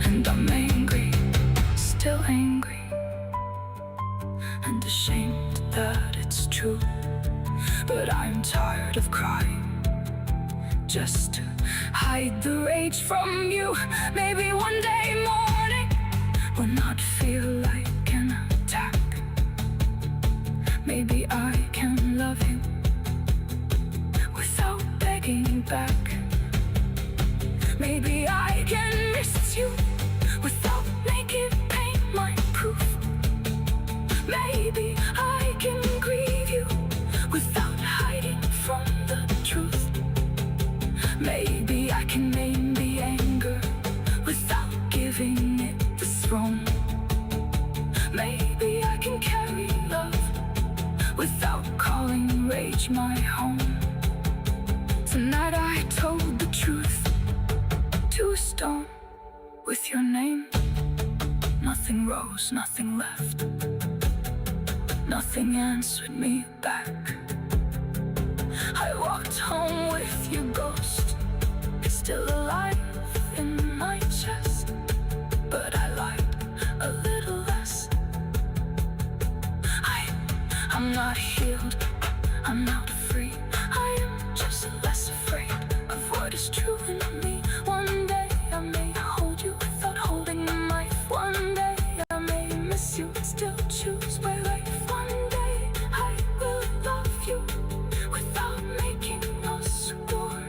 And I'm angry, still angry, and ashamed that it's true. But I'm tired of crying just to hide the rage from you. Maybe one day morning will not feel like an attack. Maybe I can love you without begging back. Maybe I can miss you without making pain my proof. Maybe I can grieve you without hiding from the truth. Maybe I can name the anger without giving it the throne. Maybe I can carry love without calling rage my home. Tonight I told the truth to a stone with your name. Nothing rose, nothing left. Nothing answered me back. I walked home with your ghost, still alive in my chest. But I lied a little less. I'm not healed, I'm not free. I am just less afraid of what is true in me. One day I may hold you without holding the knife. One day I may miss you, still choose my life. One day I will love you without making us war.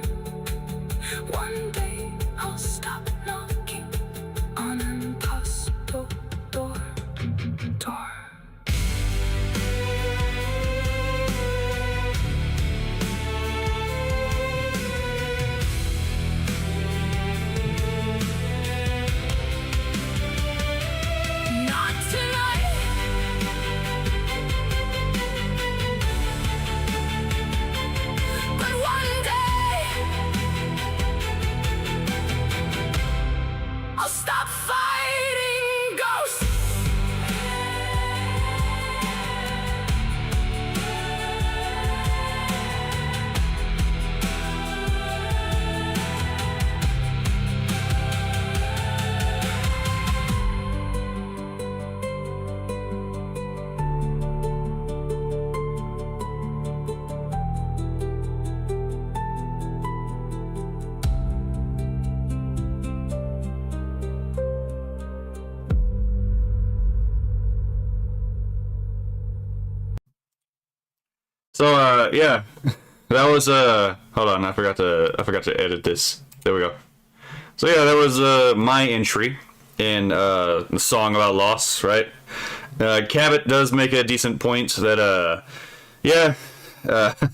One day I'll stop knocking on an impossible door. I'll stop fighting ghosts. So yeah, that was hold on, I forgot to edit this. There we go. So yeah, that was my entry in the song about loss, right? Cabot does make a decent point that yeah,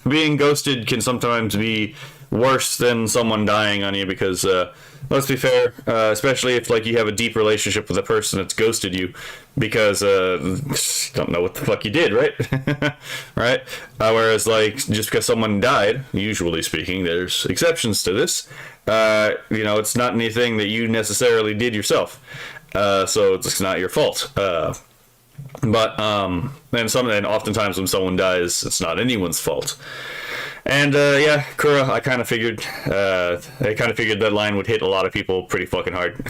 being ghosted can sometimes be worse than someone dying on you, because let's be fair, especially if like you have a deep relationship with a person that's ghosted you, because you don't know what the fuck you did, right? Right? Whereas like just because someone died, usually speaking, there's exceptions to this, It's not anything that you necessarily did yourself. So it's not your fault. And oftentimes when someone dies, it's not anyone's fault. And Kura, I kind of figured that line would hit a lot of people pretty fucking hard.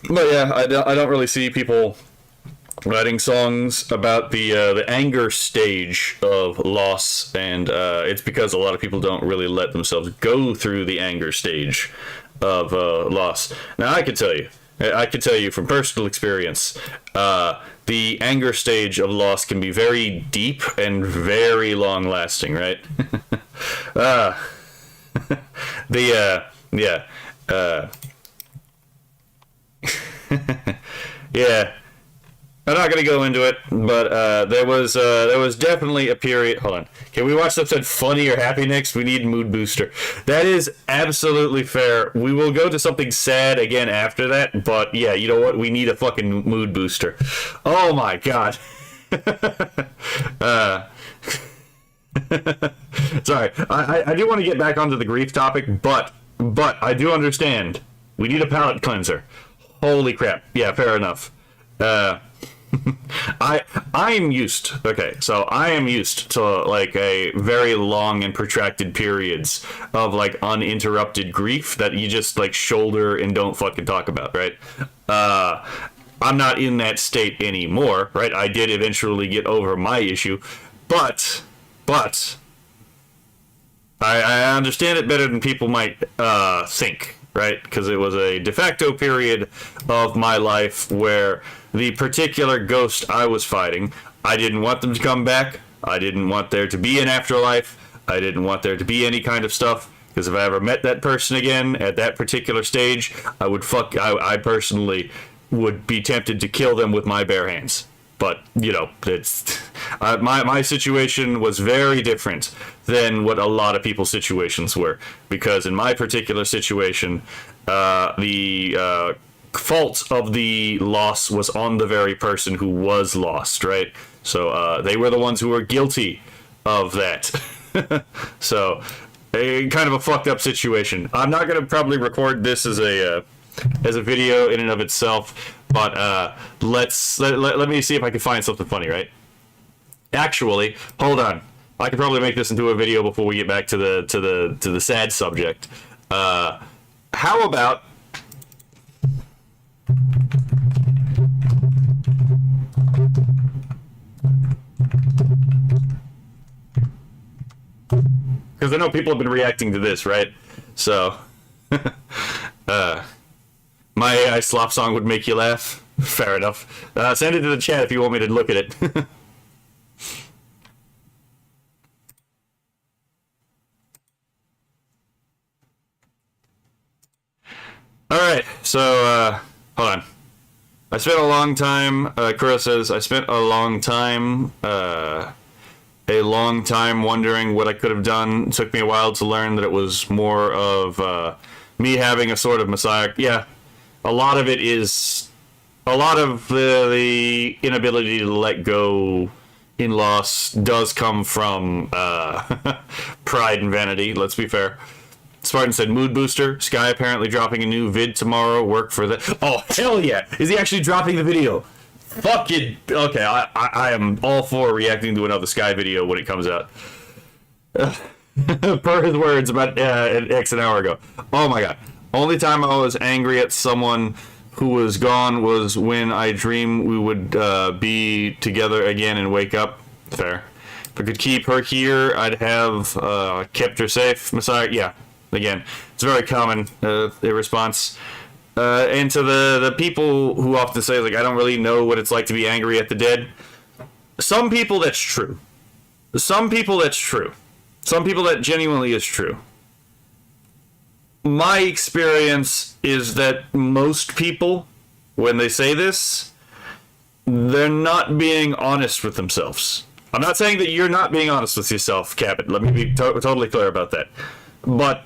But yeah, I don't really see people writing songs about the anger stage of loss, and it's because a lot of people don't really let themselves go through the anger stage of loss. Now, I can tell you from personal experience, the anger stage of loss can be very deep and very long lasting, right? Yeah. I'm not gonna go into it, but there was definitely a period. Hold on, can we watch something funny or happy next? We need mood booster. That is absolutely fair. We will go to something sad again after that, but yeah, you know what? We need a fucking mood booster. Oh my god. Sorry, I do want to get back onto the grief topic, but I do understand. We need a palate cleanser. Holy crap. Yeah, fair enough. I am used to like a very long and protracted periods of like uninterrupted grief that you just like shoulder and don't fucking talk about, right? I'm not in that state anymore, right? I did eventually get over my issue, but I understand it better than people might think, right? Because it was a de facto period of my life where the particular ghost I was fighting, I didn't want them to come back. I didn't want there to be an afterlife. I didn't want there to be any kind of stuff. Because if I ever met that person again at that particular stage, I personally would be tempted to kill them with my bare hands. But, it's my situation was very different than what a lot of people's situations were. Because in my particular situation, the fault of the loss was on the very person who was lost, right? So they were the ones who were guilty of that. So a kind of a fucked up situation. I'm not gonna probably record this as a video in and of itself, but let me see if I can find something funny, right? Actually, hold on. I could probably make this into a video before we get back to the sad subject. How about because I know people have been reacting to this, right? So, my AI slop song would make you laugh. Fair enough. Send it to the chat if you want me to look at it. Alright, so, hold on. I spent a long time, Kura says, I spent a long time wondering what I could have done. It took me a while to learn that it was more of me having a sort of messiah. Yeah, a lot of it is, a lot of the inability to let go in loss does come from pride and vanity, let's be fair. Spartan said, mood booster. Sky apparently dropping a new vid tomorrow. Work for that. Oh, hell yeah. Is he actually dropping the video? Fuck it. Okay, I am all for reacting to another Sky video when it comes out. Per his words about X an hour ago. Oh my god. Only time I was angry at someone who was gone was when I dreamed we would be together again and wake up. Fair. If I could keep her here, I'd have kept her safe. Messiah, yeah. Again, it's a very common response. And to the people who often say, like, I don't really know what it's like to be angry at the dead. Some people, that's true. Some people, that's true. Some people, that genuinely is true. My experience is that most people, when they say this, they're not being honest with themselves. I'm not saying that you're not being honest with yourself, Captain. Let me be totally clear about that. But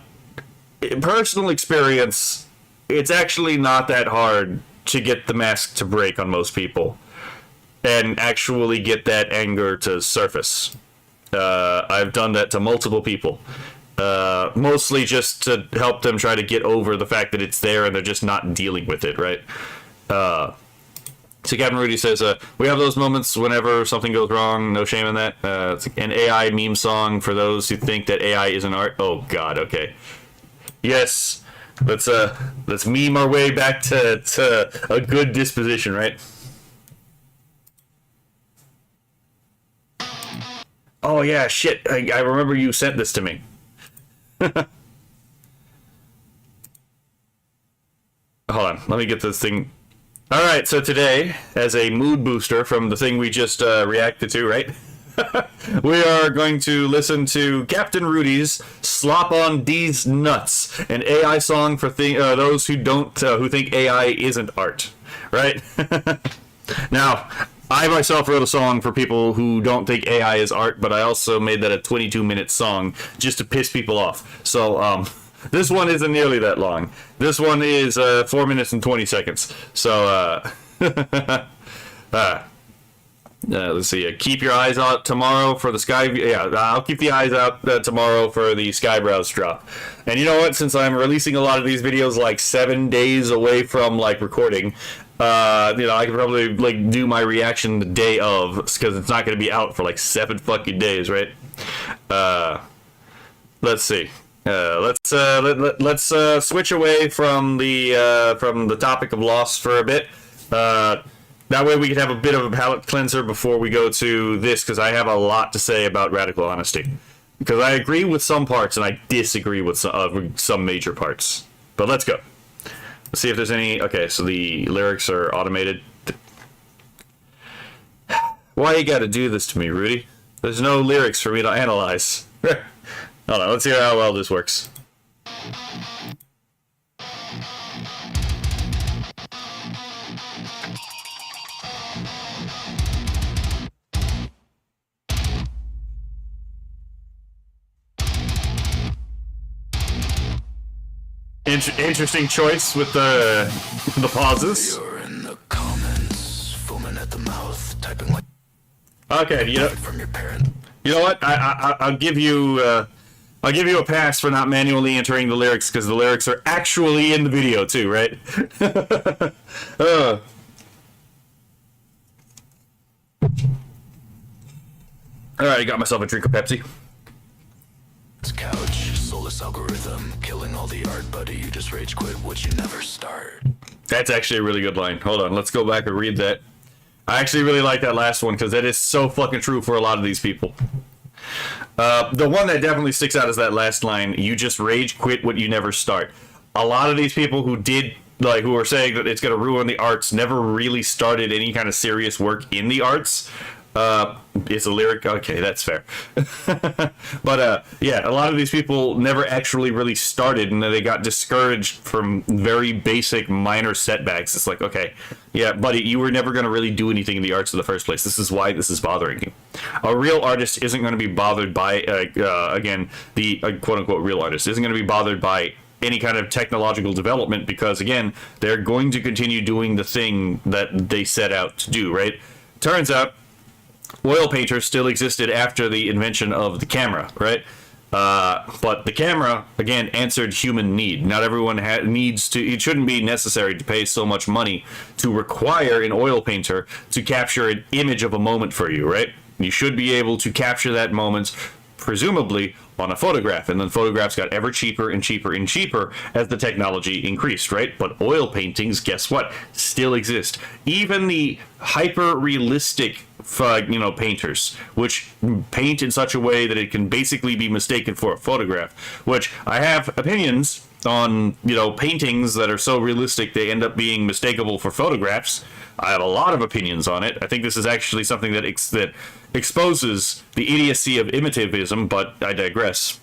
in personal experience, it's actually not that hard to get the mask to break on most people and actually get that anger to surface. I've done that to multiple people, Mostly just to help them try to get over the fact that it's there and they're just not dealing with it, right? So Captain Rudy says, we have those moments whenever something goes wrong. No shame in that. It's an AI meme song for those who think that AI isn't art. Oh God, okay. Yes, let's meme our way back to a good disposition, right? Oh yeah, shit. I remember you sent this to me. Hold on, let me get this thing. Alright, so today, as a mood booster from the thing we just reacted to, right? We are going to listen to Captain Rudy's "Slop on These Nuts," an AI song for those who who think AI isn't art, right? Now, I myself wrote a song for people who don't think AI is art, but I also made that a 22-minute song just to piss people off. So, this one isn't nearly that long. This one is 4 minutes and 20 seconds. So, let's see. Keep your eyes out tomorrow for the sky. Yeah, I'll keep the eyes out tomorrow for the Skybrows drop. And you know what? Since I'm releasing a lot of these videos like 7 days away from like recording, I could probably like do my reaction the day of, because it's not going to be out for like 7 fucking days, right? Let's see. Let's switch away from the topic of loss for a bit. That way we can have a bit of a palate cleanser before we go to this, because I have a lot to say about radical honesty. Because I agree with some parts and I disagree with some major parts. But let's go. Let's see if there's any. Okay, so the lyrics are automated. Why you gotta do this to me, Rudy? There's no lyrics for me to analyze. Hold on, let's hear how well this works. Interesting choice with the pauses. You're in the comments, foaming at the mouth, typing like okay, from your parent. You know what? I'll give you a pass for not manually entering the lyrics, because the lyrics are actually in the video too, right? All right, I got myself a drink of Pepsi. Couch, soulless algorithm, killing all the art, buddy. You just rage quit what you never start. That's actually a really good line. Hold on, let's go back and read that. I actually really like that last one, because that is so fucking true for a lot of these people. The one that definitely sticks out is that last line, you just rage quit what you never start. A lot of these people who are saying that it's going to ruin the arts never really started any kind of serious work in the arts. It's a lyric. Okay, that's fair. But yeah, a lot of these people never actually really started, and then they got discouraged from very basic minor setbacks. It's like, okay, yeah, buddy, you were never going to really do anything in the arts in the first place. This is why this is bothering you. A real artist isn't going to be bothered by, again, the quote-unquote real artist isn't going to be bothered by any kind of technological development, because, again, they're going to continue doing the thing that they set out to do, right? Turns out, oil painters still existed after the invention of the camera, right? But the camera, again, answered human need. Not everyone needs to. It shouldn't be necessary to pay so much money to require an oil painter to capture an image of a moment for you, right? You should be able to capture that moment, presumably, on a photograph, and then photographs got ever cheaper and cheaper and cheaper as the technology increased, right? But oil paintings, guess what, still exist. Even the hyper-realistic painters, which paint in such a way that it can basically be mistaken for a photograph, which I have opinions on, paintings that are so realistic they end up being mistakable for photographs. I have a lot of opinions on it. I think this is actually something that exposes the idiocy of imitivism, but I digress.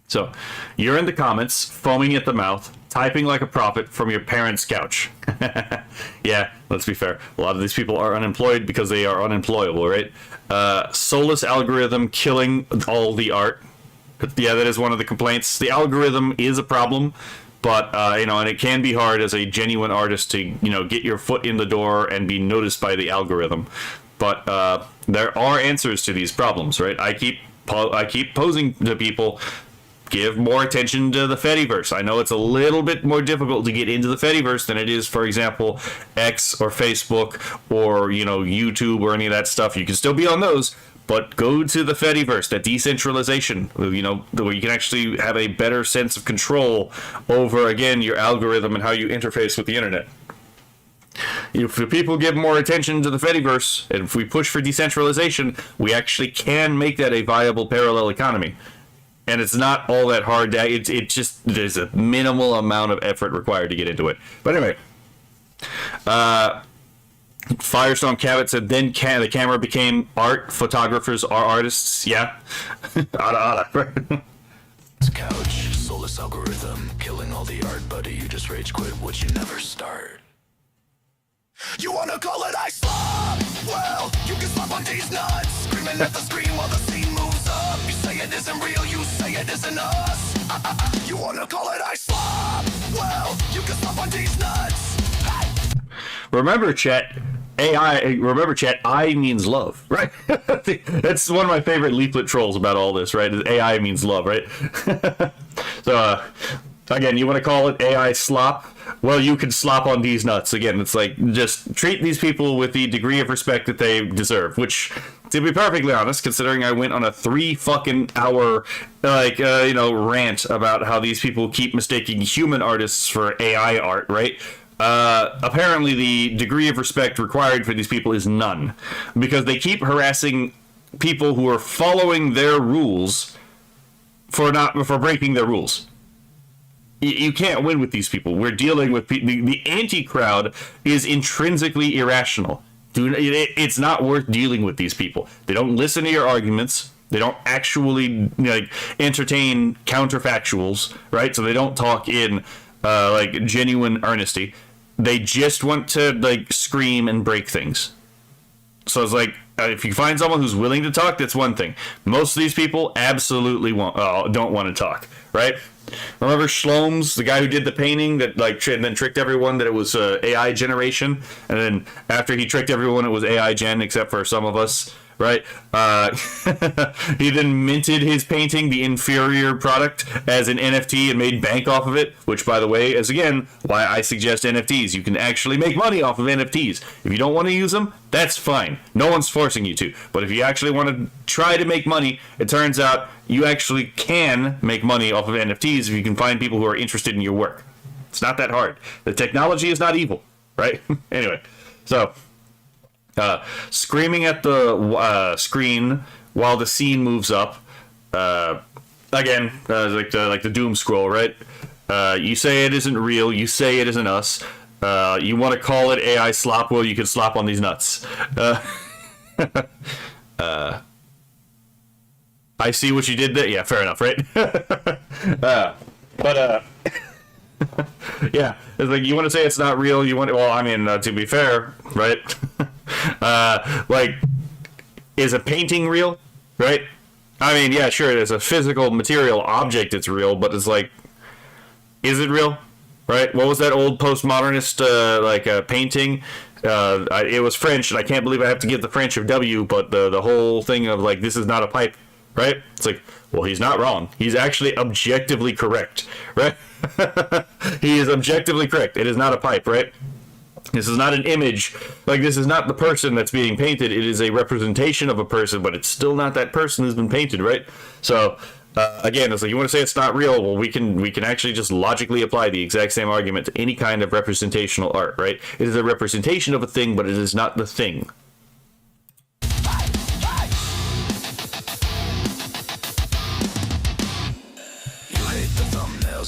So, you're in the comments, foaming at the mouth, typing like a prophet from your parents' couch. Yeah, let's be fair. A lot of these people are unemployed because they are unemployable, right? Soulless algorithm killing all the art. Yeah, that is one of the complaints. The algorithm is a problem, but, and it can be hard as a genuine artist to, get your foot in the door and be noticed by the algorithm. But there are answers to these problems, right? I keep posing to people give more attention to the Fediverse. I know it's a little bit more difficult to get into the Fediverse than it is, for example, X or Facebook or, YouTube or any of that stuff. You can still be on those, but go to the Fediverse, that decentralization, where you can actually have a better sense of control over, again, your algorithm and how you interface with the internet. If the people give more attention to the Fediverse, and if we push for decentralization, we actually can make that a viable parallel economy. And it's not all that hard. There's a minimal amount of effort required to get into it. But anyway, Firestone Cabot said, then the camera became art. Photographers are artists. Yeah. Couch, soulless algorithm, killing all the art, buddy. You just rage quit what you never start. You wanna call it I slop? Well, you can slop on these nuts, screaming at the screen while the scene moves up. You say it isn't real, you say it isn't us. You wanna call it I slop? Well, you can slop on these nuts. Hey. Remember, chat, I means love, right? That's one of my favorite leaflet trolls about all this, right? Is AI means love, right? So, again, you want to call it AI slop? Well, you can slop on these nuts. Again, it's like, just treat these people with the degree of respect that they deserve, which, to be perfectly honest, considering I went on a 3 fucking hour, rant about how these people keep mistaking human artists for AI art, right? Apparently the degree of respect required for these people is none, because they keep harassing people who are following their rules for breaking their rules. You can't win with these people. We're dealing with the anti-crowd is intrinsically irrational. It's not worth dealing with these people. They don't listen to your arguments. They don't actually entertain counterfactuals, right? So they don't talk in genuine earnesty. They just want to scream and break things. So it's like, if you find someone who's willing to talk, that's one thing. Most of these people absolutely don't want to talk, right? Remember Shlomes, the guy who did the painting that and then tricked everyone that it was AI generation, and then after he tricked everyone, it was AI gen, except for some of us, right? He then minted his painting, the inferior product, as an NFT and made bank off of it, which, by the way, is again why I suggest NFTs. You can actually make money off of NFTs. If you don't want to use them, that's fine. No one's forcing you to. But if you actually want to try to make money, it turns out you actually can make money off of NFTs if you can find people who are interested in your work. It's not that hard. The technology is not evil, right? Anyway, so screaming at the screen while the scene moves up. Again, like the doom scroll, right? You say it isn't real. You say it isn't us. You want to call it AI slop? Well, you can slop on these nuts. I see what you did there. Yeah, fair enough, right? Yeah, it's like, you want to say it's not real. To be fair, right? Is a painting real, right? Yeah, sure, it is a physical material object, it's real, but it's like, is it real, right? What was that old postmodernist painting? It was French, and I can't believe I have to give the French of W, but the whole thing of this is not a pipe, right? It's like, well, he's not wrong. He's actually objectively correct, right? He is objectively correct. It is not a pipe, right? This is not an image. This is not the person that's being painted. It is a representation of a person, but it's still not that person who's been painted, right? So, again, it's like, you want to say it's not real? Well, we can actually just logically apply the exact same argument to any kind of representational art, right? It is a representation of a thing, but it is not the thing.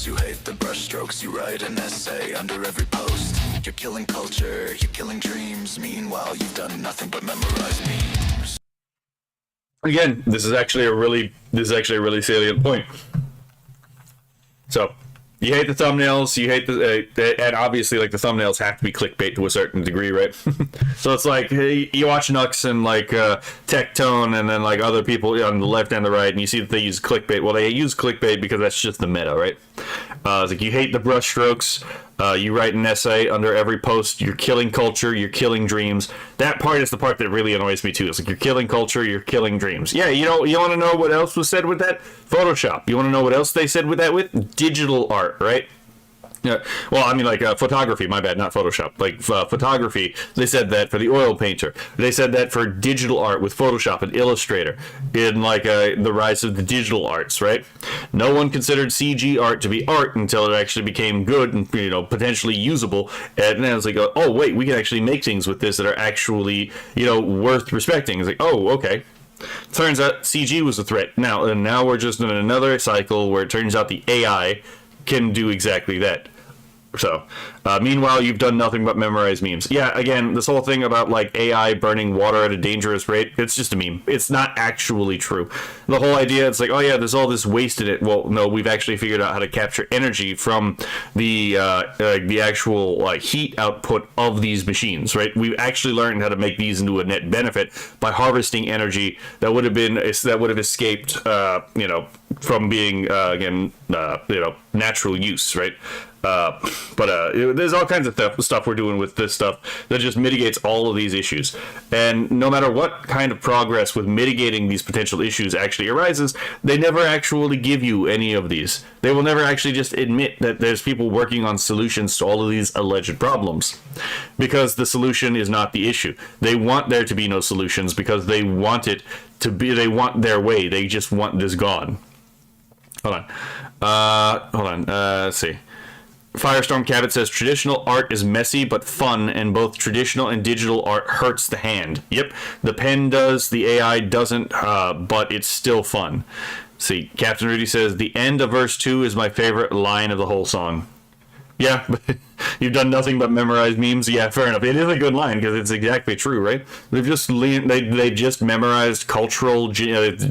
You hate the brushstrokes, you write an essay under every post. You're killing culture, you're killing dreams. Meanwhile, you've done nothing but memorize memes. Again, this is actually a really salient point. So, you hate the thumbnails, you hate and obviously, the thumbnails have to be clickbait to a certain degree, right? So it's like, hey, you watch Nux and Tectone and then other people on the left and the right, and you see that they use clickbait. Well, they use clickbait because that's just the meta, right? It's like you hate the brushstrokes. You write an essay under every post. You're killing culture. You're killing dreams. That part is the part that really annoys me too. It's like you're killing culture. You're killing dreams. Yeah, you know, you want to know what else was said with that? Photoshop. You want to know what else they said with that? With digital art, right? Yeah, well, I mean, like photography. My bad, not Photoshop. Like photography, they said that for the oil painter. They said that for digital art with Photoshop and Illustrator. In like the rise of the digital arts, right? No one considered CG art to be art until it actually became good and, you know, potentially usable. And then it's like, oh wait, we can actually make things with this that are actually, you know, worth respecting. It's like, oh, okay. Turns out CG was a threat. Now we're just in another cycle where it turns out the AI can do exactly that. So, meanwhile, you've done nothing but memorize memes. Yeah, again, this whole thing about, like, AI burning water at a dangerous rate, it's just a meme. It's not actually true. The whole idea, it's like, oh yeah, there's all this waste in it. Well, no, we've actually figured out how to capture energy from the actual, like, heat output of these machines, right? We've actually learned how to make these into a net benefit by harvesting energy that would have escaped, you know, from being, you know, natural use, right? There's all kinds of stuff we're doing with this stuff that just mitigates all of these issues. And no matter what kind of progress with mitigating these potential issues actually arises, they never actually give you any of these. They will never actually just admit that there's people working on solutions to all of these alleged problems. Because the solution is not the issue. They want there to be no solutions because they want it to be, they want their way. They just want this gone. Hold on. Let's see. Firestorm Cabot says traditional art is messy but fun, and both traditional and digital art hurts the hand. Yep, the pen does, the AI doesn't, but it's still fun. See, Captain Rudy says the end of verse 2 is my favorite line of the whole song. Yeah, but you've done nothing but memorize memes. Yeah, fair enough. It is a good line because it's exactly true, right? They've just they just memorized the cultural genes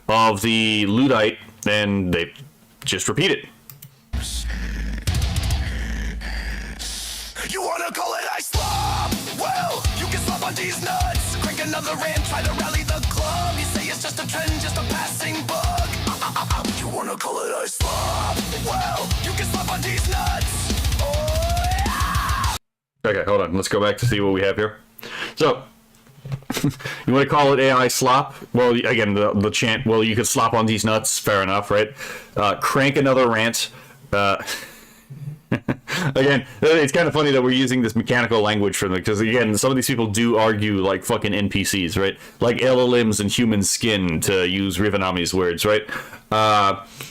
of the Luddite, and they just repeat it. You wanna call it I slop? Well, you can slop on these nuts. Crank another rant, try to rally the club. You say it's just a trend, just a passing bug. You wanna call it I slop? Well, you can slop on these nuts. Oh, yeah. Okay, hold on. Let's go back to see what we have here. So, you want to call it AI slop? Well, again, the chant, well, you could slop on these nuts. Fair enough, right? Crank another rant. Again, it's kind of funny that we're using this mechanical language for them, because again, some of these people do argue like fucking NPCs, right? Like LLMs and human skin, to use Rivanami's words, right?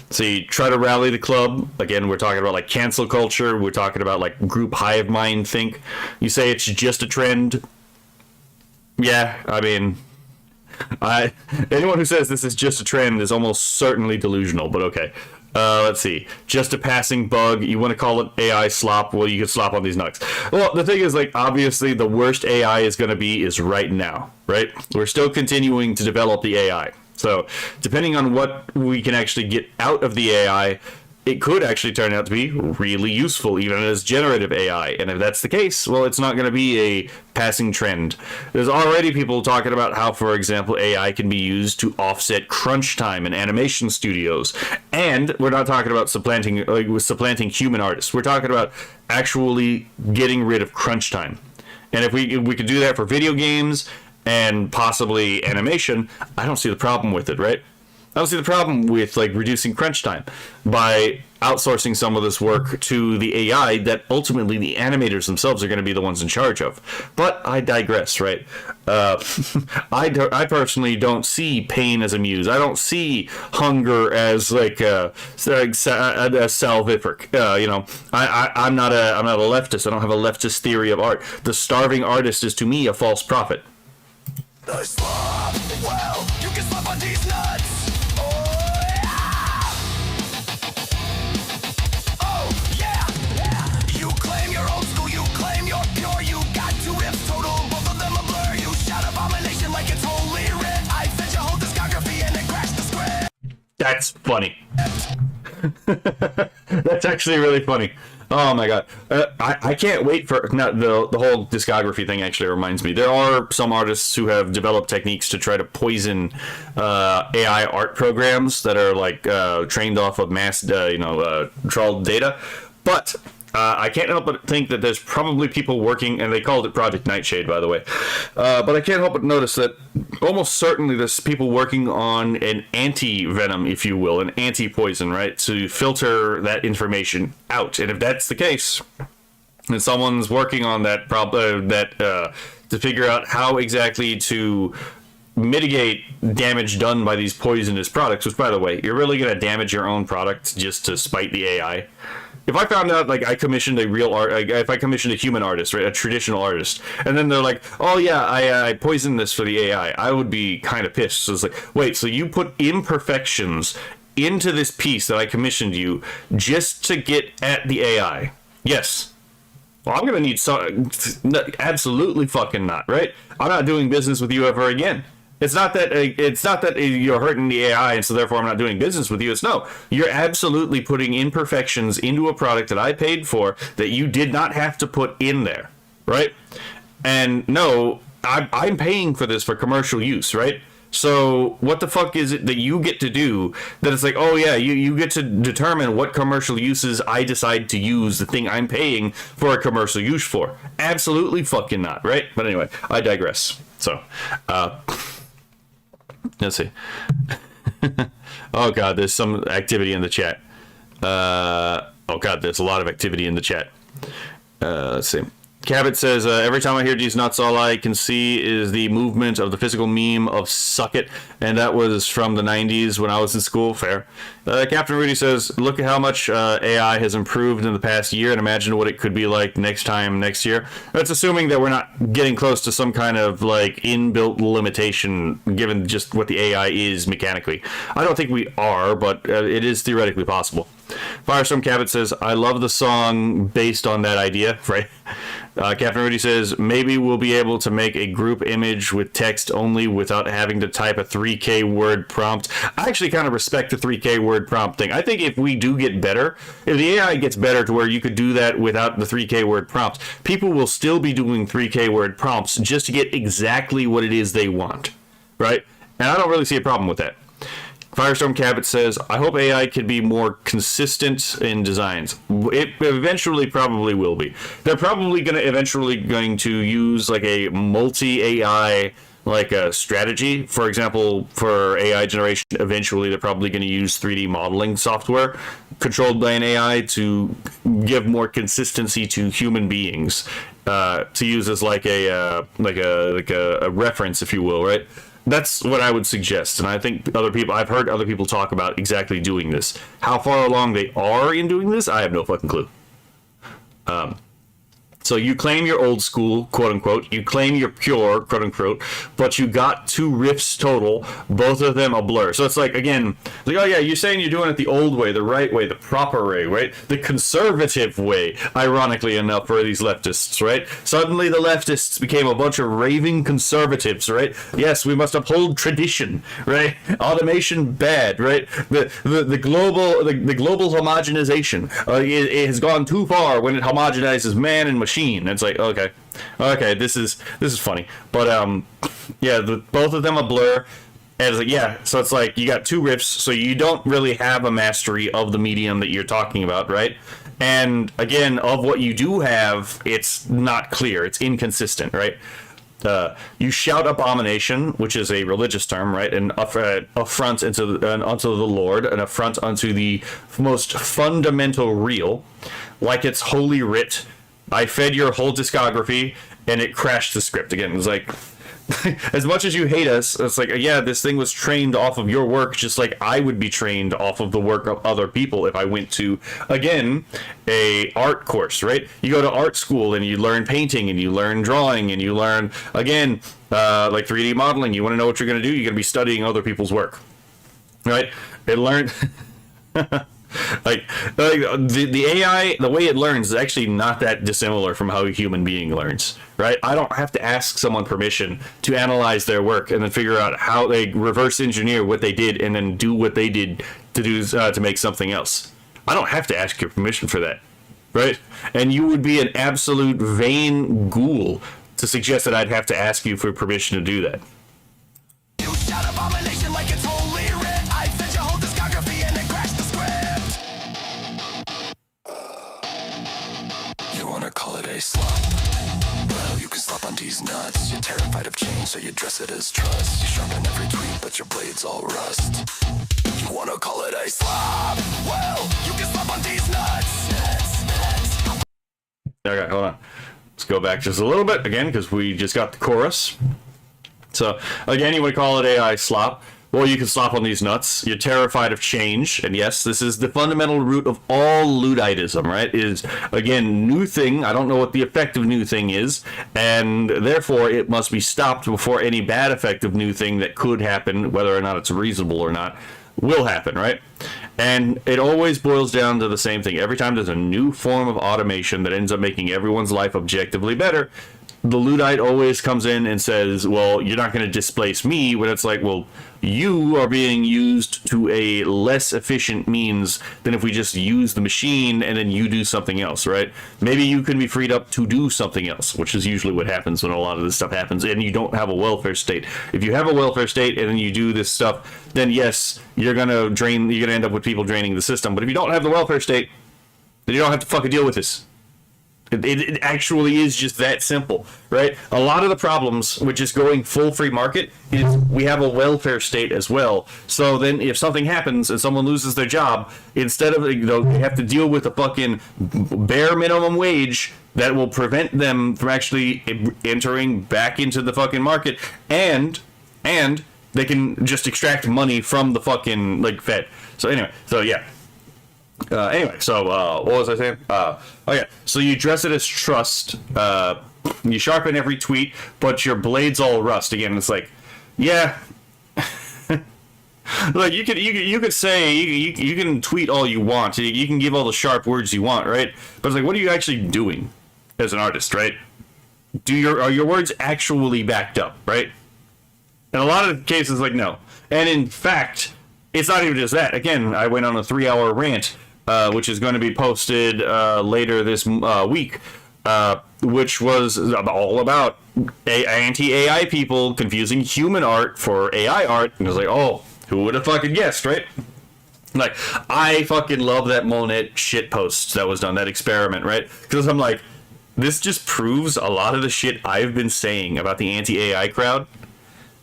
See, try to rally the club. Again, we're talking about like cancel culture. We're talking about like group hive mind think. You say it's just a trend. Yeah, I mean, anyone who says this is just a trend is almost certainly delusional, but okay. Let's see. Just a passing bug. You want to call it AI slop? Well, you can slop on these nuts. Well, the thing is, like, obviously, the worst AI is going to be is right now, right? We're still continuing to develop the AI. So, depending on what we can actually get out of the AI, it could actually turn out to be really useful, even as generative AI. And if that's the case, well, it's not going to be a passing trend. There's already people talking about how, for example, AI can be used to offset crunch time in animation studios. And we're not talking about supplanting human artists. We're talking about actually getting rid of crunch time. And if we could do that for video games and possibly animation, I don't see the problem with it, right? I don't see the problem with like reducing crunch time by outsourcing some of this work to the AI that ultimately the animators themselves are going to be the ones in charge of. But I digress, right? I personally don't see pain as a muse. I don't see hunger as like a salvific. You know, I'm not a leftist. I don't have a leftist theory of art. The starving artist is to me a false prophet. I slop. Well, you can slop on these nuts. That's funny. That's actually really funny. Oh my god, I can't wait for the whole discography thing. Actually reminds me, there are some artists who have developed techniques to try to poison AI art programs that are like trained off of mass trawled data, but I can't help but think that there's probably people working, and they called it Project Nightshade, by the way. But I can't help but notice that almost certainly there's people working on an anti-venom, if you will, an anti-poison, right, to filter that information out. And if that's the case, then someone's working on that to figure out how exactly to mitigate damage done by these poisonous products. Which, by the way, you're really going to damage your own product just to spite the AI. If I found out, like, I commissioned a real art, like, if I commissioned a human artist, right, a traditional artist, and then they're like, oh yeah, I poisoned this for the AI, I would be kind of pissed. So it's like, wait, so you put imperfections into this piece that I commissioned you just to get at the AI? Yes. Well, I'm gonna need some. Absolutely fucking not, right? I'm not doing business with you ever again. It's not that you're hurting the AI and so therefore I'm not doing business with you. It's no, you're absolutely putting imperfections into a product that I paid for that you did not have to put in there, right? And no, I'm paying for this for commercial use, right? So what the fuck is it that you get to do that it's like, oh yeah, you get to determine what commercial uses I decide to use the thing I'm paying for a commercial use for? Absolutely fucking not, right? But anyway, I digress. So, let's see. Oh god, there's some activity in the chat. Oh god, there's a lot of activity in the chat. Let's see. Cabot says, every time I hear these nuts, all I can see is the movement of the physical meme of suck it. And that was from the 90s when I was in school. Fair. Captain Rudy says, look at how much AI has improved in the past year and imagine what it could be like next year. That's assuming that we're not getting close to some kind of like inbuilt limitation given just what the AI is mechanically. I don't think we are, but it is theoretically possible. Firestorm Cabot says, I love the song based on that idea, right? Captain Rudy says, maybe we'll be able to make a group image with text only without having to type a 3K word prompt. I actually kind of respect the 3K word prompt thing. I think if we do get better, if the AI gets better to where you could do that without the 3K word prompts, people will still be doing 3K word prompts just to get exactly what it is they want, right? And I don't really see a problem with that. Firestorm Cabot says, I hope AI could be more consistent in designs. It eventually probably will be. They're probably going to use like a multi-AI like a strategy. For example, for AI generation, eventually they're probably going to use 3D modeling software controlled by an AI to give more consistency to human beings, to use as like a reference, if you will, right? That's what I would suggest, and I think I've heard other people talk about exactly doing this. How far along they are in doing this, I have no fucking clue. So you claim you're old school, quote unquote. You claim you're pure, quote unquote, but you got 2 riffs total, both of them a blur. So it's like, again, like, oh yeah, you're saying you're doing it the old way, the right way, the proper way, right? The conservative way, ironically enough, for these leftists, right? Suddenly the leftists became a bunch of raving conservatives, right? Yes, we must uphold tradition, right? Automation bad, right? The global homogenization it has gone too far when it homogenizes man and machine. And it's like, okay, this is funny, but yeah, both of them a blur, and it's like, yeah, so it's like you got 2 riffs, so you don't really have a mastery of the medium that you're talking about, right? And again, of what you do have, it's not clear, it's inconsistent, right? You shout abomination, which is a religious term, right? An affront unto the Lord, an affront unto the most fundamental real, like it's holy writ. I fed your whole discography and it crashed the script again. It's like, as much as you hate us, it's like, yeah, this thing was trained off of your work, just like I would be trained off of the work of other people if I went to, again, a art course, right? You go to art school and you learn painting and you learn drawing and you learn, again, like 3D modeling. You want to know what you're going to do? You're going to be studying other people's work, right? It learned... like the AI, the way it learns is actually not that dissimilar from how a human being learns, right? I don't have to ask someone permission to analyze their work and then figure out how they reverse engineer what they did and then do what they did to do to make something else. I don't have to ask your permission for that. right? And you would be an absolute vain ghoul to suggest that I'd have to ask you for permission to do that. You shout abomination like it's holy writ. I fed your whole discography and then crashed the script. You wanna call it a slop? Well, you can slop on these nuts. You're terrified of change, so you dress it as trust. You sharpen every tweet, but your blade's all rust. You wanna call it a slop? Well, you can slop on these nuts. Okay, hold on. Let's go back just a little bit again, because we just got the chorus. So, again, you would call it AI slop. Well, you can slop on these nuts. You're terrified of change. And yes, this is the fundamental root of all Ludditism, right? Is, again, new thing. I don't know what the effect of new thing is. And therefore, it must be stopped before any bad effect of new thing that could happen, whether or not it's reasonable or not, will happen, right? And it always boils down to the same thing. Every time there's a new form of automation that ends up making everyone's life objectively better, the Luddite always comes in and says, well, you're not going to displace me, when it's like, well, you are being used to a less efficient means than if we just use the machine and then you do something else, right? Maybe you can be freed up to do something else, which is usually what happens when a lot of this stuff happens, and you don't have a welfare state. If you have a welfare state and then you do this stuff, then yes, you're going to end up with people draining the system. But if you don't have the welfare state, then you don't have to fucking deal with this. It actually is just that simple, right? A lot of the problems with just going full free market is we have a welfare state as well. So then if something happens and someone loses their job, instead of, they have to deal with a fucking bare minimum wage that will prevent them from actually entering back into the fucking market, and they can just extract money from the fucking, Fed. So anyway, so yeah. What was I saying? Okay, so you dress it as trust. You sharpen every tweet, but your blade's all rust. Again, it's like, yeah. Like you could say you can tweet all you want. You can give all the sharp words you want, right? But it's like, what are you actually doing as an artist, right? Are your words actually backed up, right? In a lot of cases, like, no. And in fact, it's not even just that. Again, I went on a 3-hour rant, which is going to be posted later this week, which was all about anti-AI people confusing human art for AI art. And I was like, oh, who would have fucking guessed, right? Like, I fucking love that Monet shit post that was done, that experiment, right? Because I'm like, this just proves a lot of the shit I've been saying about the anti-AI crowd.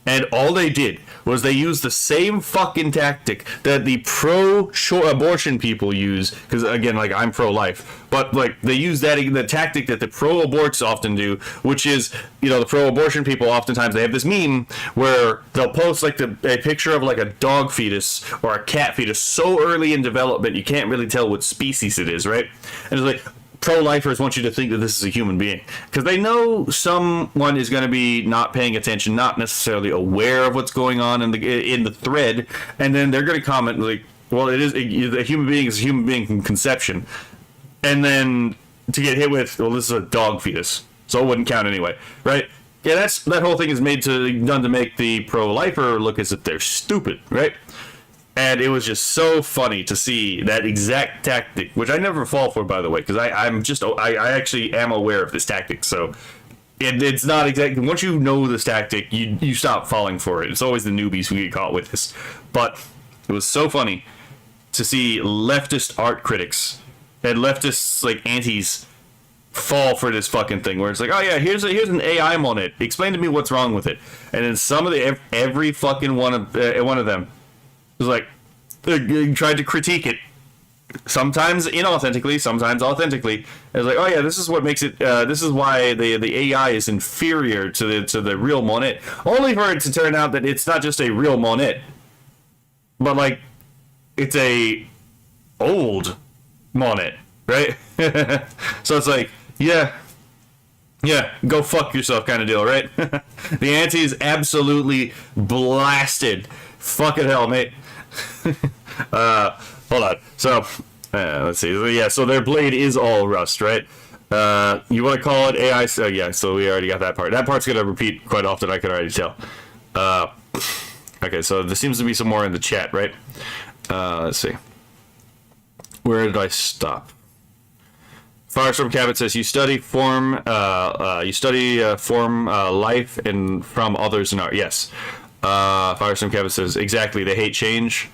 And all they did was they used the same fucking tactic that the pro-abortion people use, because again, like, I'm pro-life, but like they use the tactic that the pro-aborts often do, which is, the pro-abortion people oftentimes, they have this meme where they'll post like a picture of like a dog fetus or a cat fetus so early in development you can't really tell what species it is, right? And it's like, pro-lifers want you to think that this is a human being because they know someone is going to be not paying attention, not necessarily aware of what's going on in the thread, and then they're going to comment like, well, a human being is a human being from conception, and then to get hit with, well, this is a dog fetus, so it wouldn't count anyway, right? Yeah, that whole thing is done to make the pro-lifer look as if they're stupid, right? And it was just so funny to see that exact tactic, which I never fall for, by the way, because I actually am aware of this tactic. So it's not exactly, once you know this tactic, you stop falling for it. It's always the newbies who get caught with this. But it was so funny to see leftist art critics and leftists, like, antis fall for this fucking thing where it's like, oh yeah, here's an AI Monet. Explain to me what's wrong with it. And then every fucking one of them was like, tried to critique it, sometimes inauthentically, sometimes authentically. It was like, oh yeah, this is what makes it. This is why the AI is inferior to the real Monet. Only for it to turn out that it's not just a real Monet, but like it's a old Monet, right? So it's like, yeah, go fuck yourself kind of deal, right? The anti is absolutely blasted. Fucking hell, mate. Hold on. So, let's see. Yeah, so their blade is all rust, right? You want to call it AI? So yeah, so we already got that part. That part's going to repeat quite often, I can already tell. Okay, so there seems to be some more in the chat, right? Let's see. Where did I stop? Firestorm Cabot says you study form life and from others in art. Yes. Firestorm Cabot says exactly. They hate change.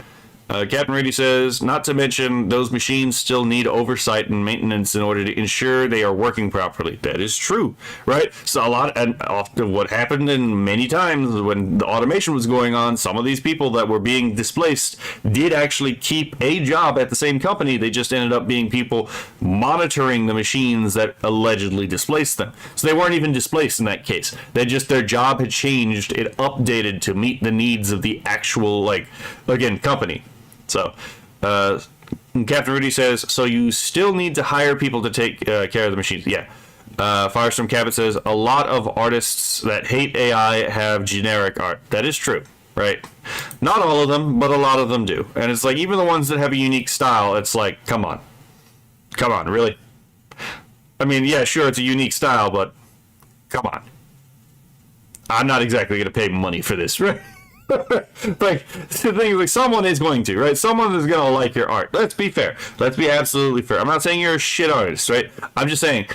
Captain Rudy says, not to mention, those machines still need oversight and maintenance in order to ensure they are working properly. That is true, right? So often what happened in many times when the automation was going on, some of these people that were being displaced did actually keep a job at the same company. They just ended up being people monitoring the machines that allegedly displaced them. So they weren't even displaced in that case. Their job had changed. It updated to meet the needs of the actual, company. So, Captain Rudy says, so you still need to hire people to take care of the machines. Yeah. Firestorm Cabot says, a lot of artists that hate AI have generic art. That is true, right? Not all of them, but a lot of them do. And it's like, even the ones that have a unique style, it's like, come on. Come on, really? I mean, yeah, sure, it's a unique style, but come on. I'm not exactly going to pay money for this, right? Like, the thing is, like, someone is going to, right? Someone is going to like your art. Let's be fair. Let's be absolutely fair. I'm not saying you're a shit artist, right? I'm just saying,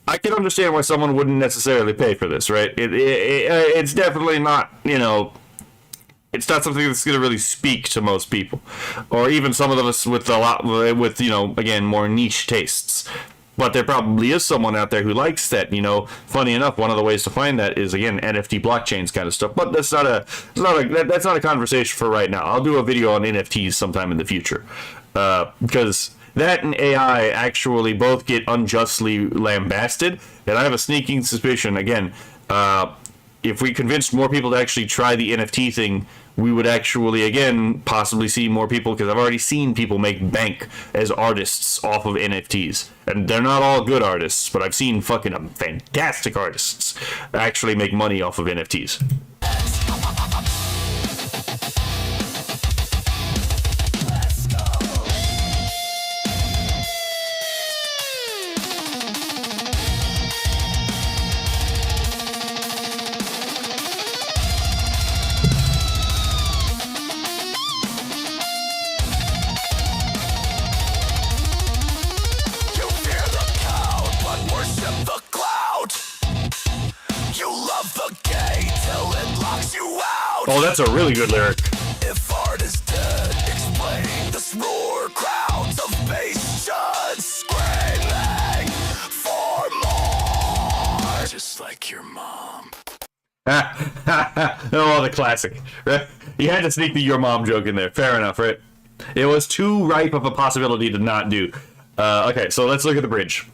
I can understand why someone wouldn't necessarily pay for this, right? It's definitely not, it's not something that's going to really speak to most people. Or even some of us with again, more niche tastes. But there probably is someone out there who likes that, Funny enough, one of the ways to find that is, again, NFT blockchains kind of stuff. But that's not a conversation for right now. I'll do a video on NFTs sometime in the future. Because that and AI actually both get unjustly lambasted. And I have a sneaking suspicion, again, if we convinced more people to actually try the NFT thing, we would actually, again, possibly see more people, because I've already seen people make bank as artists off of NFTs. And they're not all good artists, but I've seen fucking fantastic artists actually make money off of NFTs. Oh, that's a really good lyric. If art is dead, explain this roar. Crowds of patients screaming for more. Just like your mom. Oh, the classic. Right? You had to sneak the your mom joke in there. Fair enough, right? It was too ripe of a possibility to not do. Okay, so let's look at the bridge.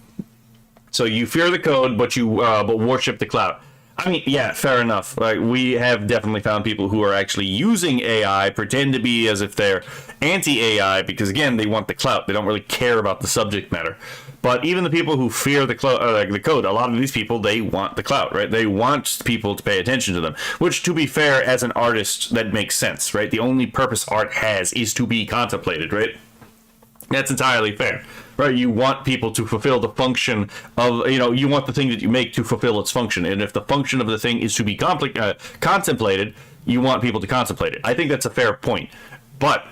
So you fear the code, but worship the clout. I mean, yeah, fair enough. Like, we have definitely found people who are actually using AI, pretend to be as if they're anti-AI, because, again, they want the clout. They don't really care about the subject matter. But even the people who fear the code, a lot of these people, they want the clout, right? They want people to pay attention to them. Which, to be fair, as an artist, that makes sense, right? The only purpose art has is to be contemplated, right? That's entirely fair. Right, you want people to fulfill the function of, you want the thing that you make to fulfill its function. And if the function of the thing is to be contemplated, you want people to contemplate it. I think that's a fair point. But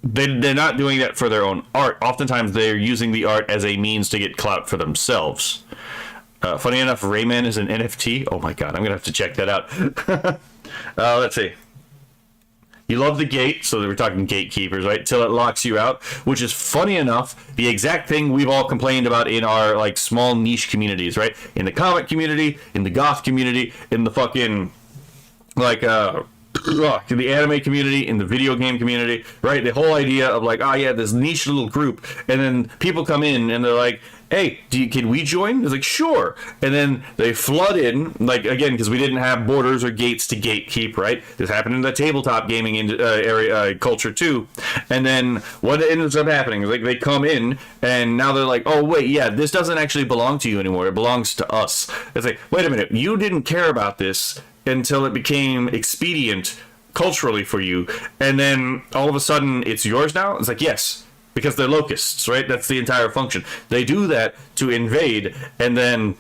they're not doing that for their own art. Oftentimes, they're using the art as a means to get clout for themselves. Funny enough, Rayman is an NFT. Oh my god, I'm going to have to check that out. Let's see. You love the gate, so we're talking gatekeepers, right? Till it locks you out, which is, funny enough, the exact thing we've all complained about in our, small niche communities, right? In the comic community, in the goth community, in the fucking, in the anime community, in the video game community, right? The whole idea of this niche little group, and then people come in and they're like, hey, can we join? It's like, sure. And then they flood in, again, because we didn't have borders or gates to gatekeep, right? This happened in the tabletop gaming area culture too. And then what ends up happening is they come in and now they're like, oh wait, yeah, this doesn't actually belong to you anymore. It belongs to us. It's like, wait a minute, you didn't care about this until it became expedient culturally for you, and then all of a sudden it's yours now. It's like, yes. Because they're locusts, right? That's the entire function. They do that to invade and then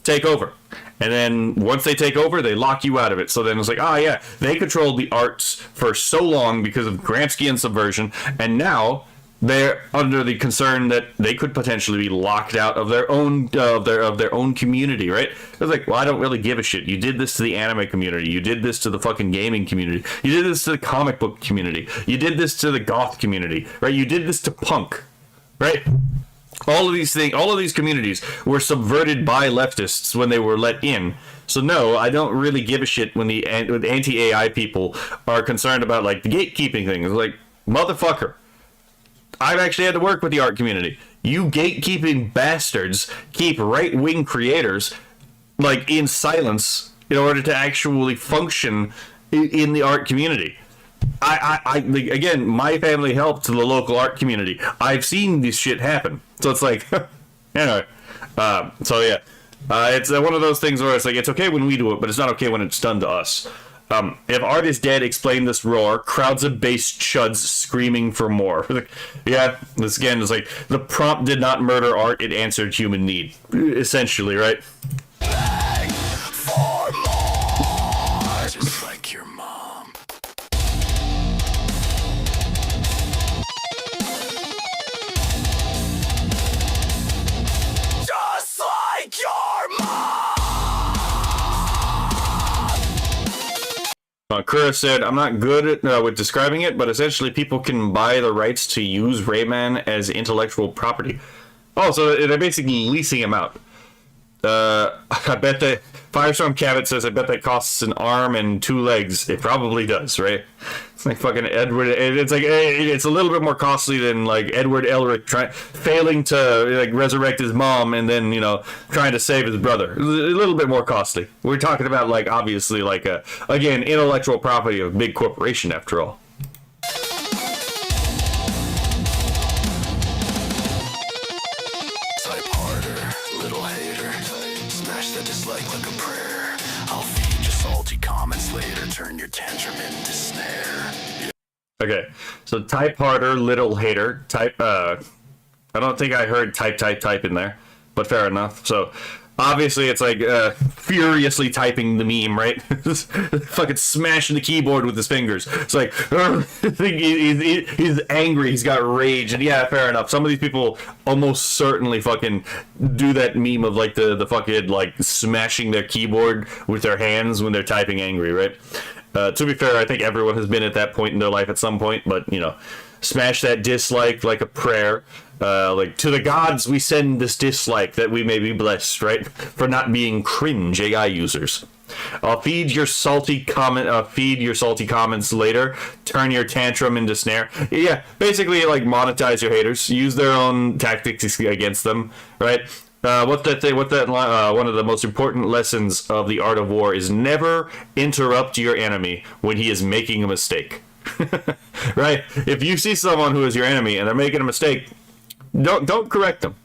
take over. And then once they take over, they lock you out of it. So then it's like, they controlled the arts for so long because of Gramscian subversion. And now they're under the concern that they could potentially be locked out of their own their own community, right? It's like, well, I don't really give a shit. You did this to the anime community. You did this to the fucking gaming community. You did this to the comic book community. You did this to the goth community, right? You did this to punk, right? All of these things, all of these communities were subverted by leftists when they were let in. So no, I don't really give a shit when the anti-AI people are concerned about like the gatekeeping thing. It's like, motherfucker, I've actually had to work with the art community. You gatekeeping bastards keep right-wing creators like in silence in order to actually function in the art community. Again, my family helped the local art community. I've seen this shit happen. So it's like, anyway. So yeah, it's one of those things where it's like, it's okay when we do it, but it's not okay when it's done to us. If art is dead, explain this roar. Crowds of bass chuds screaming for more. Yeah, this again is like, the prompt did not murder art, it answered human need. Essentially, right? For more. Just like your mom. Just like your mom. Kura said, I'm not good at, with describing it, but essentially people can buy the rights to use Rayman as intellectual property. Oh, so they're basically leasing him out. I bet that Firestorm Cabot says, I bet that costs an arm and 2 legs. It probably does, right? It's like fucking Edward. It's like, it's a little bit more costly than like Edward Elric failing to like resurrect his mom and then, you know, trying to save his brother. A little bit more costly. We're talking about like, obviously, like again, intellectual property of a big corporation after all. Type harder, little hater. Smash that dislike like a prayer. I'll feed you salty comments later. Turn your tantrum into snare. Okay, so type harder, little hater. Type, I don't think I heard type in there, but fair enough. So, obviously it's like, furiously typing the meme, right? Fucking smashing the keyboard with his fingers. It's like, he's angry, he's got rage, and yeah, fair enough. Some of these people almost certainly fucking do that meme of like the fucking like smashing their keyboard with their hands when they're typing angry, right? To be fair, I think everyone has been at that point in their life at some point, but, you know, smash that dislike like a prayer. Like, to the gods we send this dislike that we may be blessed, right? For not being cringe AI users. I'll feed your salty comments later. Turn your tantrum into snare. Yeah, basically, like, monetize your haters. Use their own tactics against them, right? One of the most important lessons of the art of war is never interrupt your enemy when he is making a mistake. Right? If you see someone who is your enemy and they're making a mistake, don't correct them.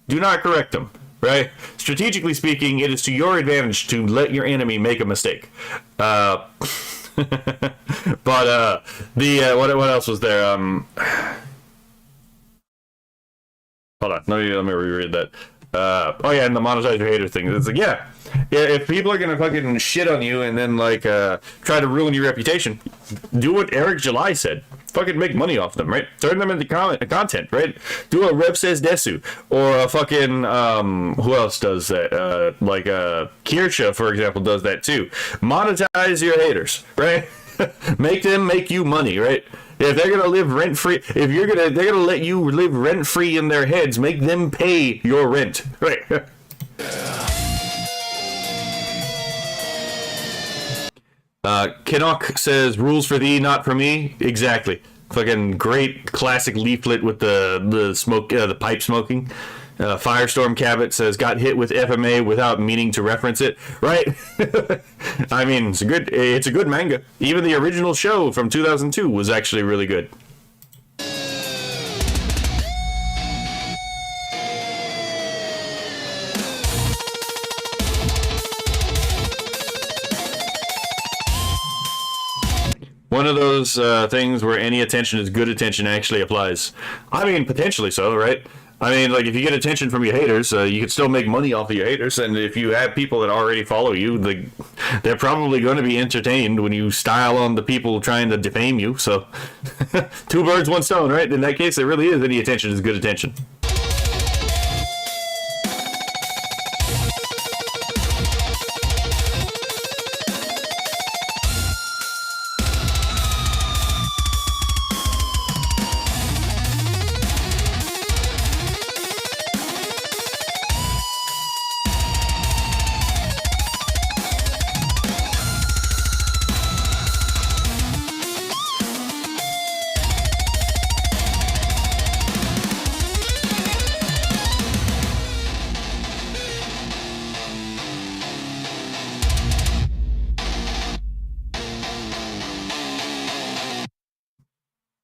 Do not correct them. Right? Strategically speaking, it is to your advantage to let your enemy make a mistake. But what else was there? Hold on, let me reread that. Oh yeah, and the monetize your hater thing. It's like, yeah, if people are gonna fucking shit on you and then like try to ruin your reputation, do what Eric July said. Fucking make money off them, right? Turn them into content, right? Do a Rev Says Desu or a fucking who else does that? Like Kirsha, for example, does that too. Monetize your haters, right? Make them make you money, right? If they're gonna live rent free, they're gonna let you live rent free in their heads. Make them pay your rent, right? Kinnock says, "Rules for thee, not for me." Exactly. Fucking great classic leaflet with the smoke, the pipe smoking. Firestorm Cabot says, "Got hit with FMA without meaning to reference it." Right? I mean, it's a good manga. Even the original show from 2002 was actually really good. One of those things where any attention is good attention actually applies. I mean, potentially so, right? I mean, like, if you get attention from your haters, you can still make money off of your haters, and if you have people that already follow you, they're probably going to be entertained when you style on the people trying to defame you, so two birds, one stone, right? In that case, it really is. Any attention is good attention.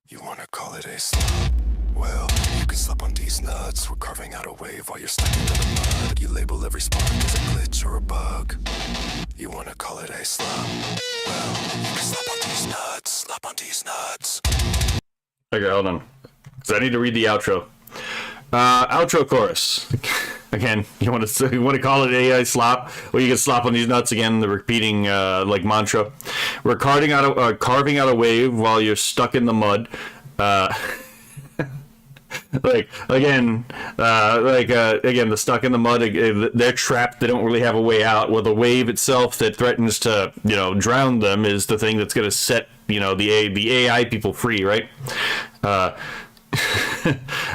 You wanna call it a slap? Well, you can slap on these nuts. We're carving out a wave while you're stuck into the mud. You label every spark as a glitch or a bug. You wanna call it a slap? Well, you can slap on these nuts. Slap on these nuts. Okay, hold on. Because I need to read the outro. Outro chorus. Again, you want to call it AI slap? Well, you can slap on these nuts again. The repeating like mantra. We're carving out a wave while you're stuck in the mud. Like again, the stuck in the mud. They're trapped. They don't really have a way out. Well, the wave itself that threatens to drown them is the thing that's going to set the AI people free, right?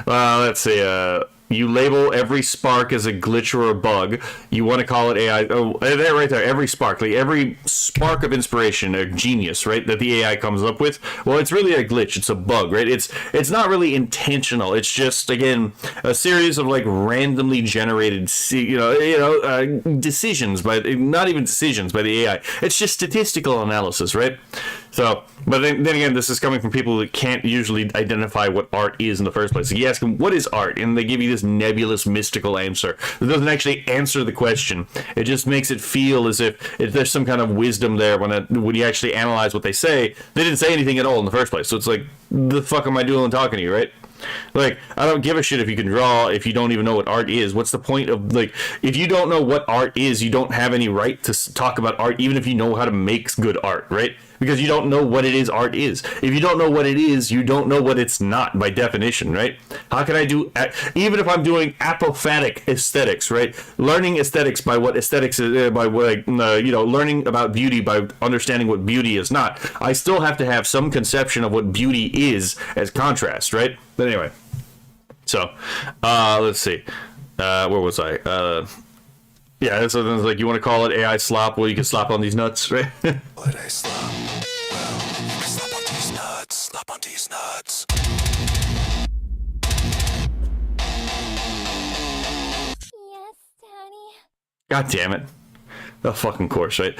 Let's see. You label every spark as a glitch or a bug. You want to call it AI. Oh, there, right there. Every spark, like every spark of inspiration or genius, right, that the AI comes up with. Well, it's really a glitch. It's a bug, right? It's not really intentional. It's just, again, a series of like randomly generated, decisions by not even decisions by the AI. It's just statistical analysis, right? So, but then again, this is coming from people that can't usually identify what art is in the first place. So you ask them, what is art? And they give you this nebulous, mystical answer. It doesn't actually answer the question. It just makes it feel as if there's some kind of wisdom there when you actually analyze what they say. They didn't say anything at all in the first place. So it's like, the fuck am I doing talking to you, right? Like, I don't give a shit if you can draw if you don't even know what art is. What's the point of, like, if you don't know what art is, you don't have any right to talk about art, even if you know how to make good art, right? Because you don't know what it is art is. If you don't know what it is, you don't know what it's not by definition, right? How can I do, even if I'm doing apophatic aesthetics, right? Learning aesthetics by what aesthetics is, by like, learning about beauty by understanding what beauty is not. I still have to have some conception of what beauty is as contrast, right? But anyway, so let's see. Where was I? Yeah, so then it's like, you want to call it AI slop? Well, you can slap on these nuts, right? Call it a slap. Well, you can slap on these nuts. Slap on these nuts. Yes, Daddy. God damn it. Oh, fucking course, right?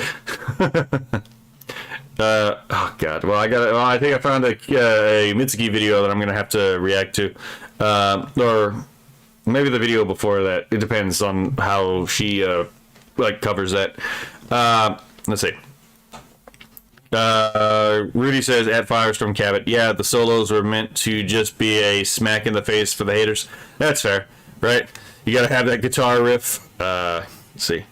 Oh god. Well, I think I found a Mitsuki video that I'm gonna have to react to, or maybe the video before that. It depends on how she covers that. Let's see. Rudy says at Firestorm Cabot, yeah, the solos were meant to just be a smack in the face for the haters. That's fair, right? You gotta have that guitar riff. Let's see.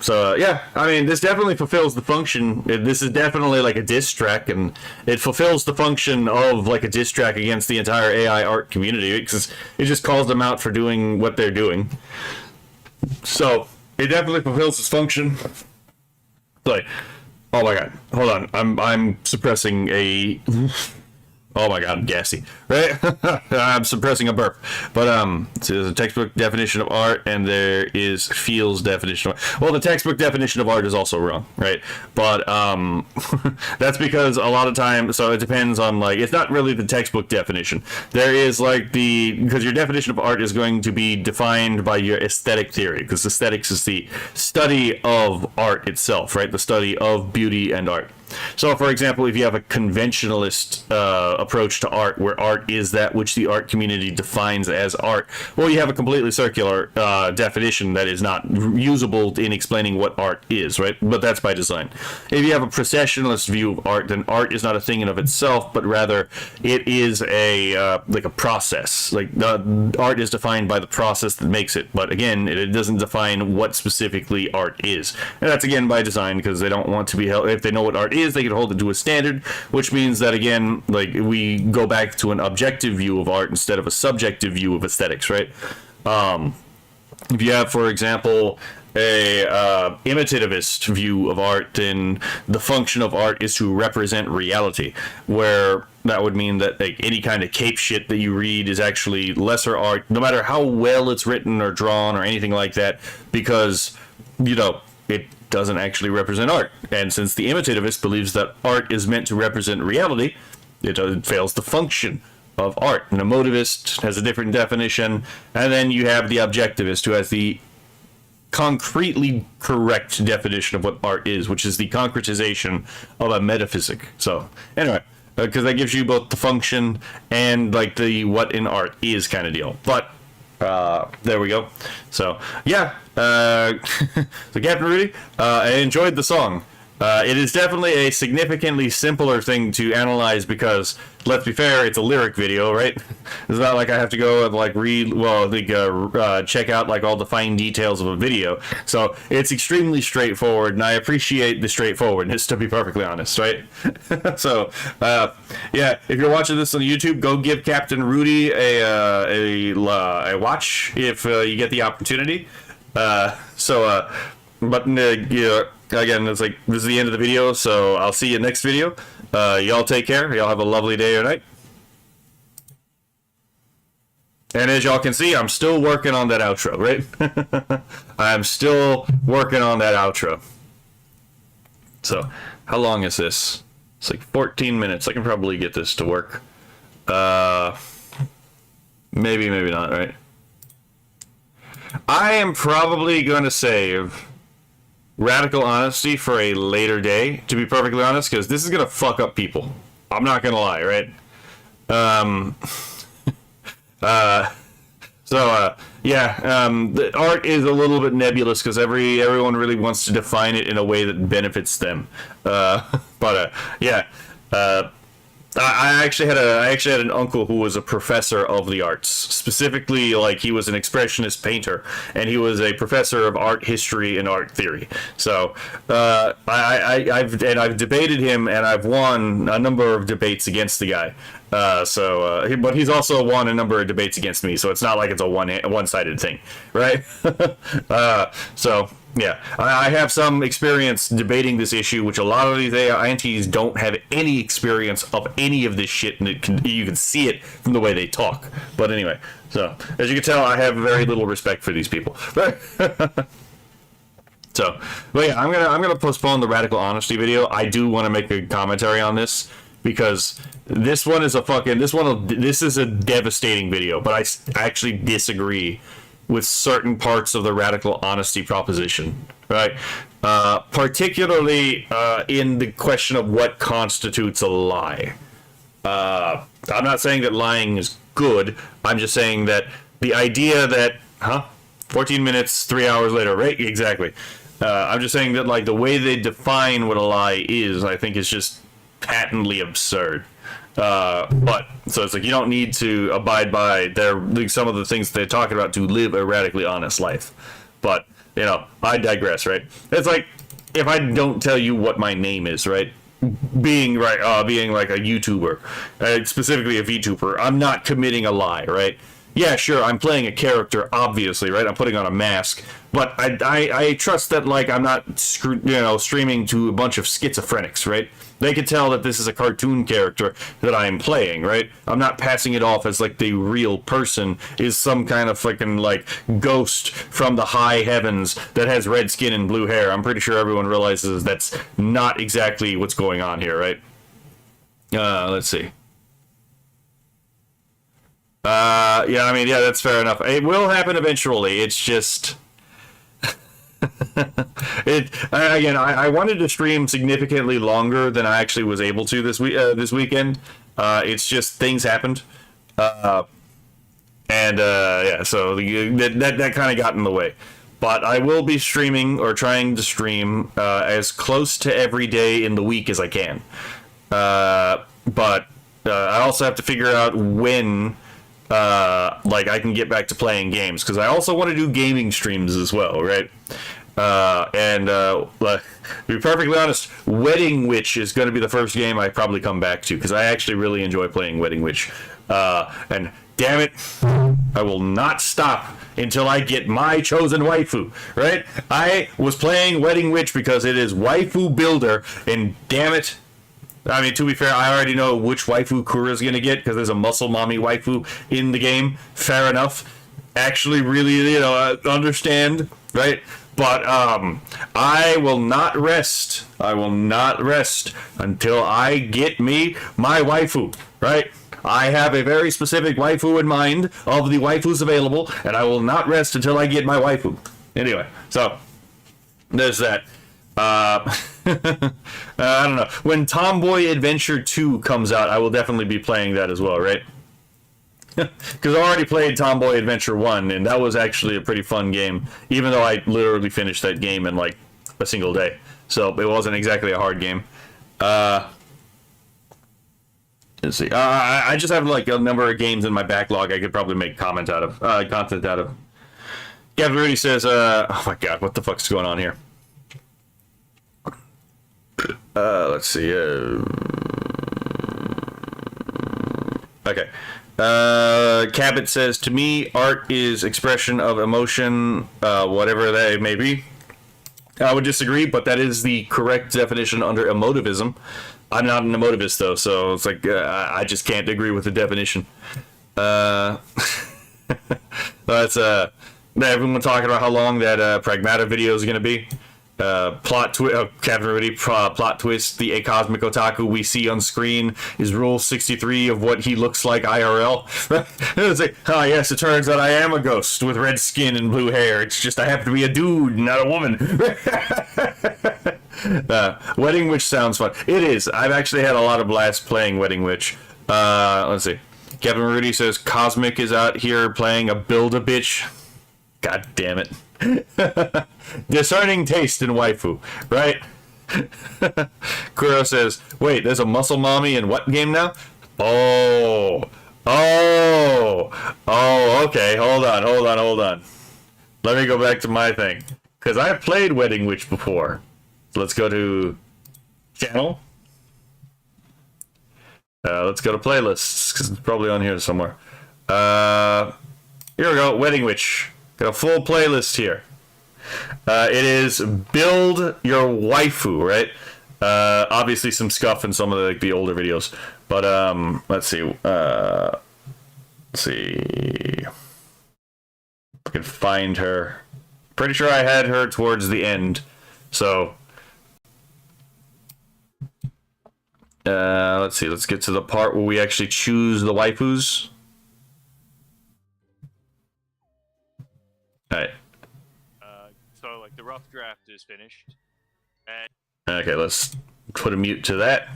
So, yeah, I mean, this definitely fulfills the function. This is definitely like a diss track, and it fulfills the function of like a diss track against the entire AI art community, because it just calls them out for doing what they're doing. So, it definitely fulfills its function. Like, oh my god, hold on, I'm suppressing a... Oh my god, I'm gassy, right? I'm suppressing a burp. But so there's a textbook definition of art, and there is Field's definition of art. Well, the textbook definition of art is also wrong, right? But that's because a lot of time, so it depends on, like, it's not really the textbook definition. There is like because your definition of art is going to be defined by your aesthetic theory, because aesthetics is the study of art itself, right? The study of beauty and art. So, for example, if you have a conventionalist approach to art, where art is that which the art community defines as art, well, you have a completely circular definition that is not usable in explaining what art is, right? But that's by design. If you have a processionalist view of art, then art is not a thing in of itself, but rather it is a like a process. Like art is defined by the process that makes it, but again, it doesn't define what specifically art is, and that's again by design, because they don't want to be held. If they know what art is, they can hold it to a standard, which means that again, like, we go back to an objective view of art instead of a subjective view of aesthetics, right? If you have, for example, a imitativist view of art, then the function of art is to represent reality, where that would mean that like any kind of cape shit that you read is actually lesser art, no matter how well it's written or drawn or anything like that, because, you know, it doesn't actually represent art. And since the imitativist believes that art is meant to represent reality, it fails the function of art. An emotivist has a different definition, and then you have the objectivist, who has the concretely correct definition of what art is, which is the concretization of a metaphysic. So anyway, because that gives you both the function and like the what in art is kind of deal. But there we go. So yeah, so Captain Rudy, I enjoyed the song. It is definitely a significantly simpler thing to analyze because, let's be fair, it's a lyric video, right? It's not like I have to go and like check out like all the fine details of a video. So it's extremely straightforward, and I appreciate the straightforwardness, to be perfectly honest, right? So yeah, if you're watching this on YouTube, go give Captain Rudy a watch if you get the opportunity. But yeah. Again, it's like, this is the end of the video, so I'll see you next video. Y'all take care. Y'all have a lovely day or night. And as y'all can see, I'm still working on that outro, right? I'm still working on that outro. So, how long is this? It's like 14 minutes. I can probably get this to work. Maybe, maybe not, right? I am probably going to save Radical Honesty for a later day, to be perfectly honest, because this is gonna fuck up people. I'm not gonna lie, right? The art is a little bit nebulous because everyone really wants to define it in a way that benefits them. I actually had an uncle who was a professor of the arts. Specifically, like, he was an expressionist painter, and he was a professor of art history and art theory. So I've debated him, and I've won a number of debates against the guy. But he's also won a number of debates against me, so it's not like it's a one-sided thing, right? Yeah, I have some experience debating this issue, which a lot of these aunties don't have any experience of any of this shit, and you can see it from the way they talk. But anyway, so as you can tell, I have very little respect for these people. So, but yeah, I'm gonna postpone the Radical Honesty video. I do want to make a commentary on this, because this is a devastating video, but I actually disagree with certain parts of the Radical Honesty proposition, right? Particularly in the question of what constitutes a lie. I'm not saying that lying is good. I'm just saying that the idea that, 14 minutes, 3 hours later, right? Exactly. I'm just saying that, like, the way they define what a lie is, I think is just patently absurd. But so it's like, you don't need to abide by some of the things they're talking about to live a radically honest life. But, you know, I digress, right? It's like, if I don't tell you what my name is, right? Being like a YouTuber, specifically a VTuber, I'm not committing a lie, right? Yeah, sure, I'm playing a character, obviously, right? I'm putting on a mask, but I trust that, like, I'm not streaming to a bunch of schizophrenics, right? They can tell that this is a cartoon character that I am playing, right? I'm not passing it off as, like, the real person is some kind of fucking, like, ghost from the high heavens that has red skin and blue hair. I'm pretty sure everyone realizes that's not exactly what's going on here, right? Let's see. Yeah, I mean, yeah, that's fair enough. It will happen eventually. It's just... I wanted to stream significantly longer than I actually was able to this weekend. It's just things happened, so that kind of got in the way. But I will be streaming or trying to stream as close to every day in the week as I can. But I also have to figure out when I can get back to playing games, because I also want to do gaming streams as well, right? To be perfectly honest, Wedding Witch is going to be the first game I probably come back to, because I actually really enjoy playing Wedding Witch. And damn it, I will not stop until I get my chosen waifu, right? I was playing Wedding Witch because it is waifu builder, and damn it, I mean, to be fair, I already know which waifu Kura's gonna get, because there's a muscle mommy waifu in the game. Fair enough. Actually, really, understand, right? But I will not rest. I will not rest until I get me my waifu, right? I have a very specific waifu in mind of the waifus available, and I will not rest until I get my waifu. Anyway, so there's that. I don't know. When Tomboy Adventure 2 comes out, I will definitely be playing that as well, right? Because I already played Tomboy Adventure 1, and that was actually a pretty fun game, even though I literally finished that game in like a single day. So it wasn't exactly a hard game. Let's see. I just have like a number of games in my backlog I could probably make content out of. Gavin Rudy says, oh my god, what the fuck's going on here? Let's see. Okay. Cabot says, to me, art is expression of emotion, whatever that may be. I would disagree, but that is the correct definition under emotivism. I'm not an emotivist, though, so it's like, I just can't agree with the definition. That's, everyone talking about how long that Pragmata video is going to be. Plot twist, the acosmic otaku we see on screen is rule 63 of what he looks like IRL. It's like, oh yes, it turns out I am a ghost with red skin and blue hair. It's just I happen to be a dude, not a woman. Wedding Witch sounds fun. It is. I've actually had a lot of blast playing Wedding Witch. Let's see. Kevin Rudy says Cosmic is out here playing a Build-A-Bitch. God damn it. Discerning taste in waifu, right? Kuro says, wait, there's a muscle mommy in what game now? Oh, okay, hold on. Let me go back to my thing, because I've played Wedding Witch before. So let's go to channel. Let's go to playlists, because it's probably on here somewhere. Here we go, Wedding Witch. Got a full playlist here. It is build your waifu, right? Obviously some scuff in some of the older videos, but let's see. Let's see if I can find her. Pretty sure I had her towards the end. So let's see. Let's get to the part where we actually choose the waifus. All right. So, like, the rough draft is finished. And okay, let's put a mute to that.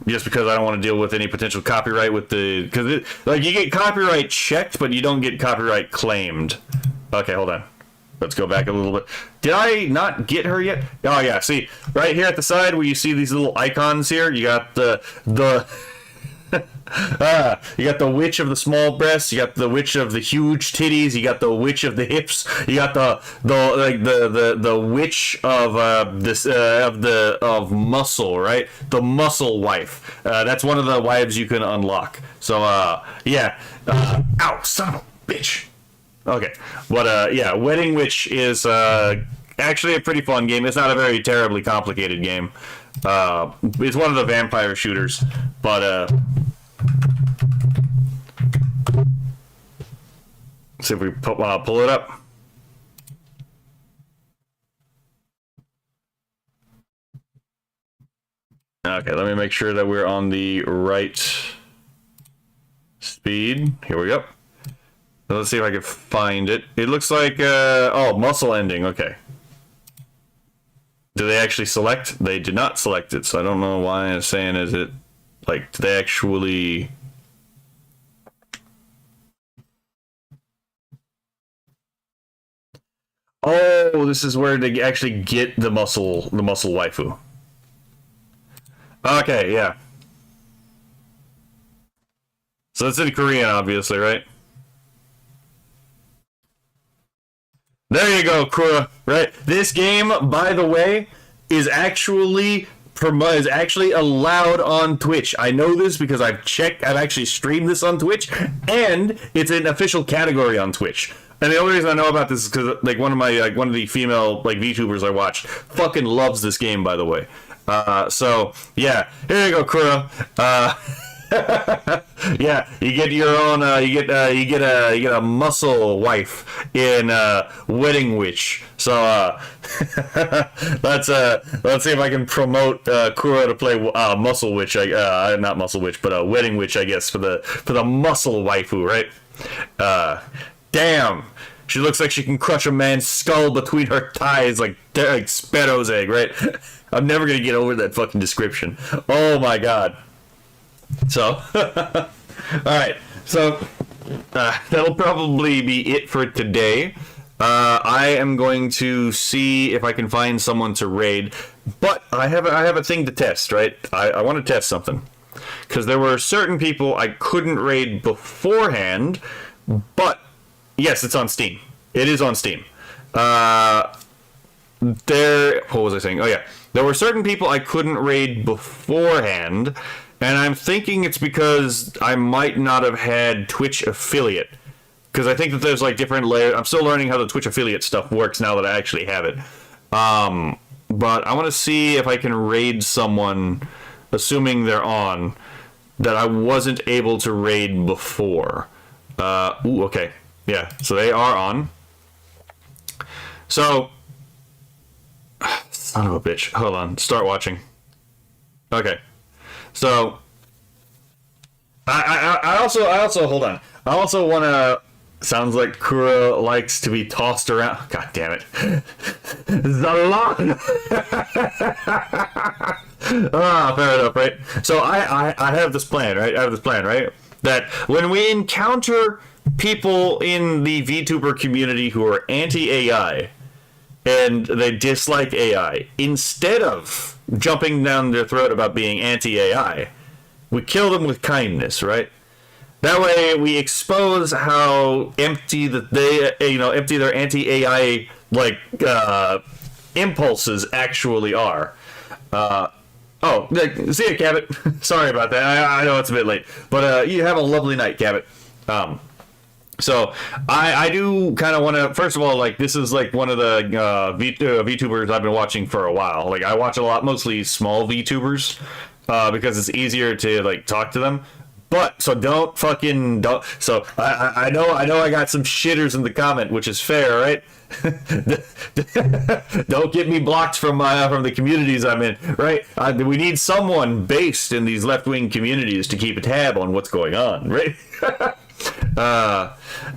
Just because I don't want to deal with any potential copyright with the... Because, like, you get copyright checked, but you don't get copyright claimed. Okay, hold on. Let's go back a little bit. Did I not get her yet? Oh, yeah, see, right here at the side where you see these little icons here, you got the you got the witch of the small breasts, you got the witch of the huge titties, you got the witch of the hips, you got the witch of of muscle, right? The muscle wife. That's one of the wives you can unlock. So yeah. Ow, son of a bitch. Okay. But yeah, Wedding Witch is actually a pretty fun game. It's not a very terribly complicated game. It's one of the vampire shooters, but see if we pull it up. Okay, let me make sure that we're on the right speed. Here we go. Let's see if I can find it. It looks like oh, muscle ending. Okay. Do they actually select? They did not select it, so I don't know why it's saying is it like do they actually. Oh, this is where they actually get the muscle waifu. Okay, yeah. So it's in Korean, obviously, right? There you go, Kura. Right. This game, by the way, is actually allowed on Twitch. I know this because I've checked. I've actually streamed this on Twitch, and it's an official category on Twitch. And the only reason I know about this is because one of the female VTubers I watched fucking loves this game. By the way. So yeah, here you go, Kura. Yeah, you get your own. You get a muscle wife in Wedding Witch. So let's see if I can promote Kura to play Muscle Witch. Not Muscle Witch, but Wedding Witch, I guess, for the muscle waifu, right? Damn, she looks like she can crush a man's skull between her thighs like Sparrow's egg, right? I'm never gonna get over that fucking description. Oh my god. So, alright, so that'll probably be it for today. I am going to see if I can find someone to raid, but I have a thing to test, right? I want to test something. Because there were certain people I couldn't raid beforehand, but yes, it's on Steam. It is on Steam. What was I saying? Oh yeah. There were certain people I couldn't raid beforehand, and I'm thinking it's because I might not have had Twitch affiliate. Because I think that there's like different layers. I'm still learning how the Twitch affiliate stuff works now that I actually have it. But I want to see if I can raid someone, assuming they're on, that I wasn't able to raid before. Okay. Yeah, so they are on. So, son of a bitch. Hold on. Start watching. Okay. So, I also hold on. I also want to. Sounds like Kura likes to be tossed around. God damn it. Zalan! Fair enough, right? So I have this plan, right? That when we encounter people in the VTuber community who are anti-AI and they dislike AI, instead of jumping down their throat about being anti-AI, we kill them with kindness, right? That way, we expose how empty that empty their anti-AI impulses actually are. See ya, Cabot. Sorry about that. I know it's a bit late, but you have a lovely night, Cabot. So I do kind of want to. First of all, this is one of the VTubers I've been watching for a while. I watch a lot, mostly small VTubers, because it's easier to talk to them. But so don't. So I know I got some shitters in the comment, which is fair, right? Don't get me blocked from the communities I'm in, right? We need someone based in these left-wing communities to keep a tab on what's going on, right?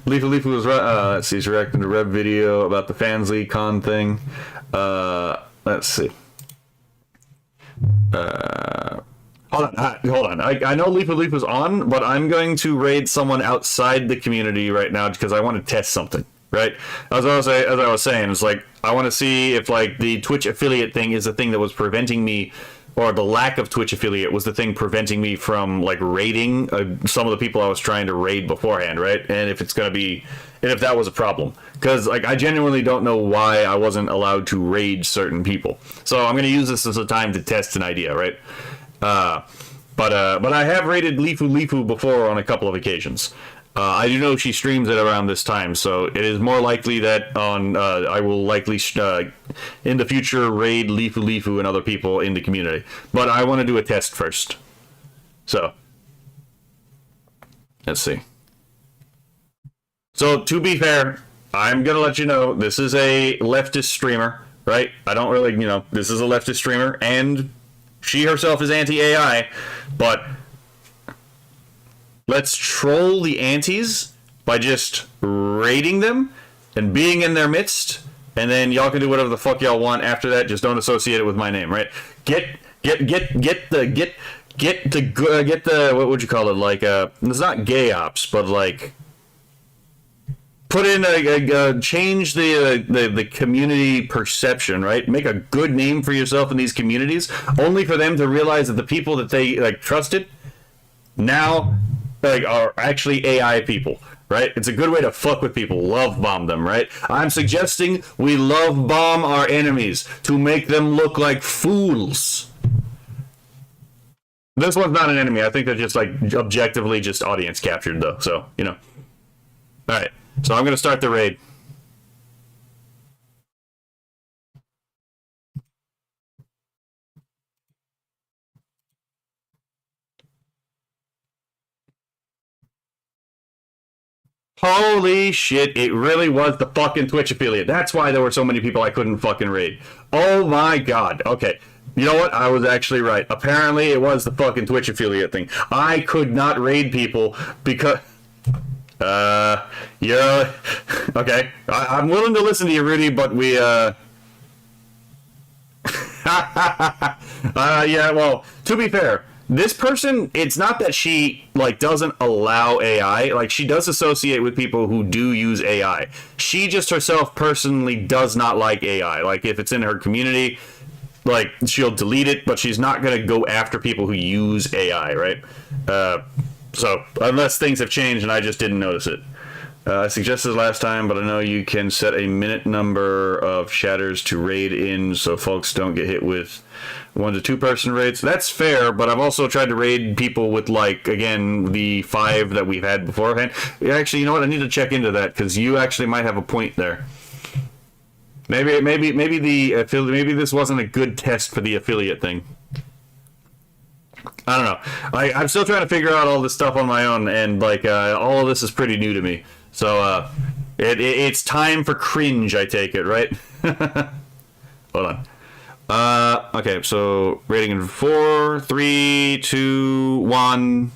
Leafy was let's see, he's reacting to Reb video about the Fansly Con thing. Let's see. Hold on. I know Leaf was on, but I'm going to raid someone outside the community right now because I want to test something, right? As I was saying, it's I want to see if the Twitch affiliate thing is the thing that was preventing me, or the lack of Twitch affiliate was the thing preventing me from raiding some of the people I was trying to raid beforehand, right? And if if that was a problem, because I genuinely don't know why I wasn't allowed to raid certain people. So I'm going to use this as a time to test an idea, right? But I have rated Leafu before on a couple of occasions. I do know she streams at around this time, so it is more likely that I will likely in the future raid Leafu and other people in the community. But I want to do a test first. So let's see. So to be fair, I'm gonna let you know this is a leftist streamer, right? I don't really, this is a leftist streamer, and she herself is anti-AI, but let's troll the antis by just raiding them and being in their midst and then y'all can do whatever the fuck y'all want after that. Just don't associate it with my name, right? Get the what would you call it? Like it's not gay ops, but like put in change the community perception, right? Make a good name for yourself in these communities, only for them to realize that the people that they like trusted now like are actually AI people, right? It's a good way to fuck with people, love bomb them, right? I'm suggesting we love bomb our enemies to make them look like fools. This one's not an enemy. I think they're just like objectively just audience captured though, so you know. All right. So I'm going to start the raid. Holy shit, it really was the fucking Twitch affiliate. That's why there were so many people I couldn't fucking raid. Oh my god. Okay. You know what? I was actually right. Apparently it was the fucking Twitch affiliate thing. I could not raid people because... yeah, okay. I'm willing to listen to you, Rudy, but we, yeah, well, to be fair, this person, it's not that she, like, doesn't allow AI. Like, she does associate with people who do use AI. She just herself personally does not like AI. Like, if it's in her community, like, she'll delete it, but she's not gonna go after people who use AI, right? So, unless things have changed and I just didn't notice it. I suggested last time, but I know you can set a minute number of chatters to raid in so folks don't get hit with 1 to 2 person raids. That's fair, but I've also tried to raid people with, like, again, the 5 that we've had beforehand. Actually, you know what? I need to check into that, because you actually might have a point there. Maybe this wasn't a good test for the affiliate thing. I don't know. I'm still trying to figure out all this stuff on my own, and like all of this is pretty new to me. So it's time for cringe. I take it, right? Hold on. Okay, so rating in 4, 3, 2, 1.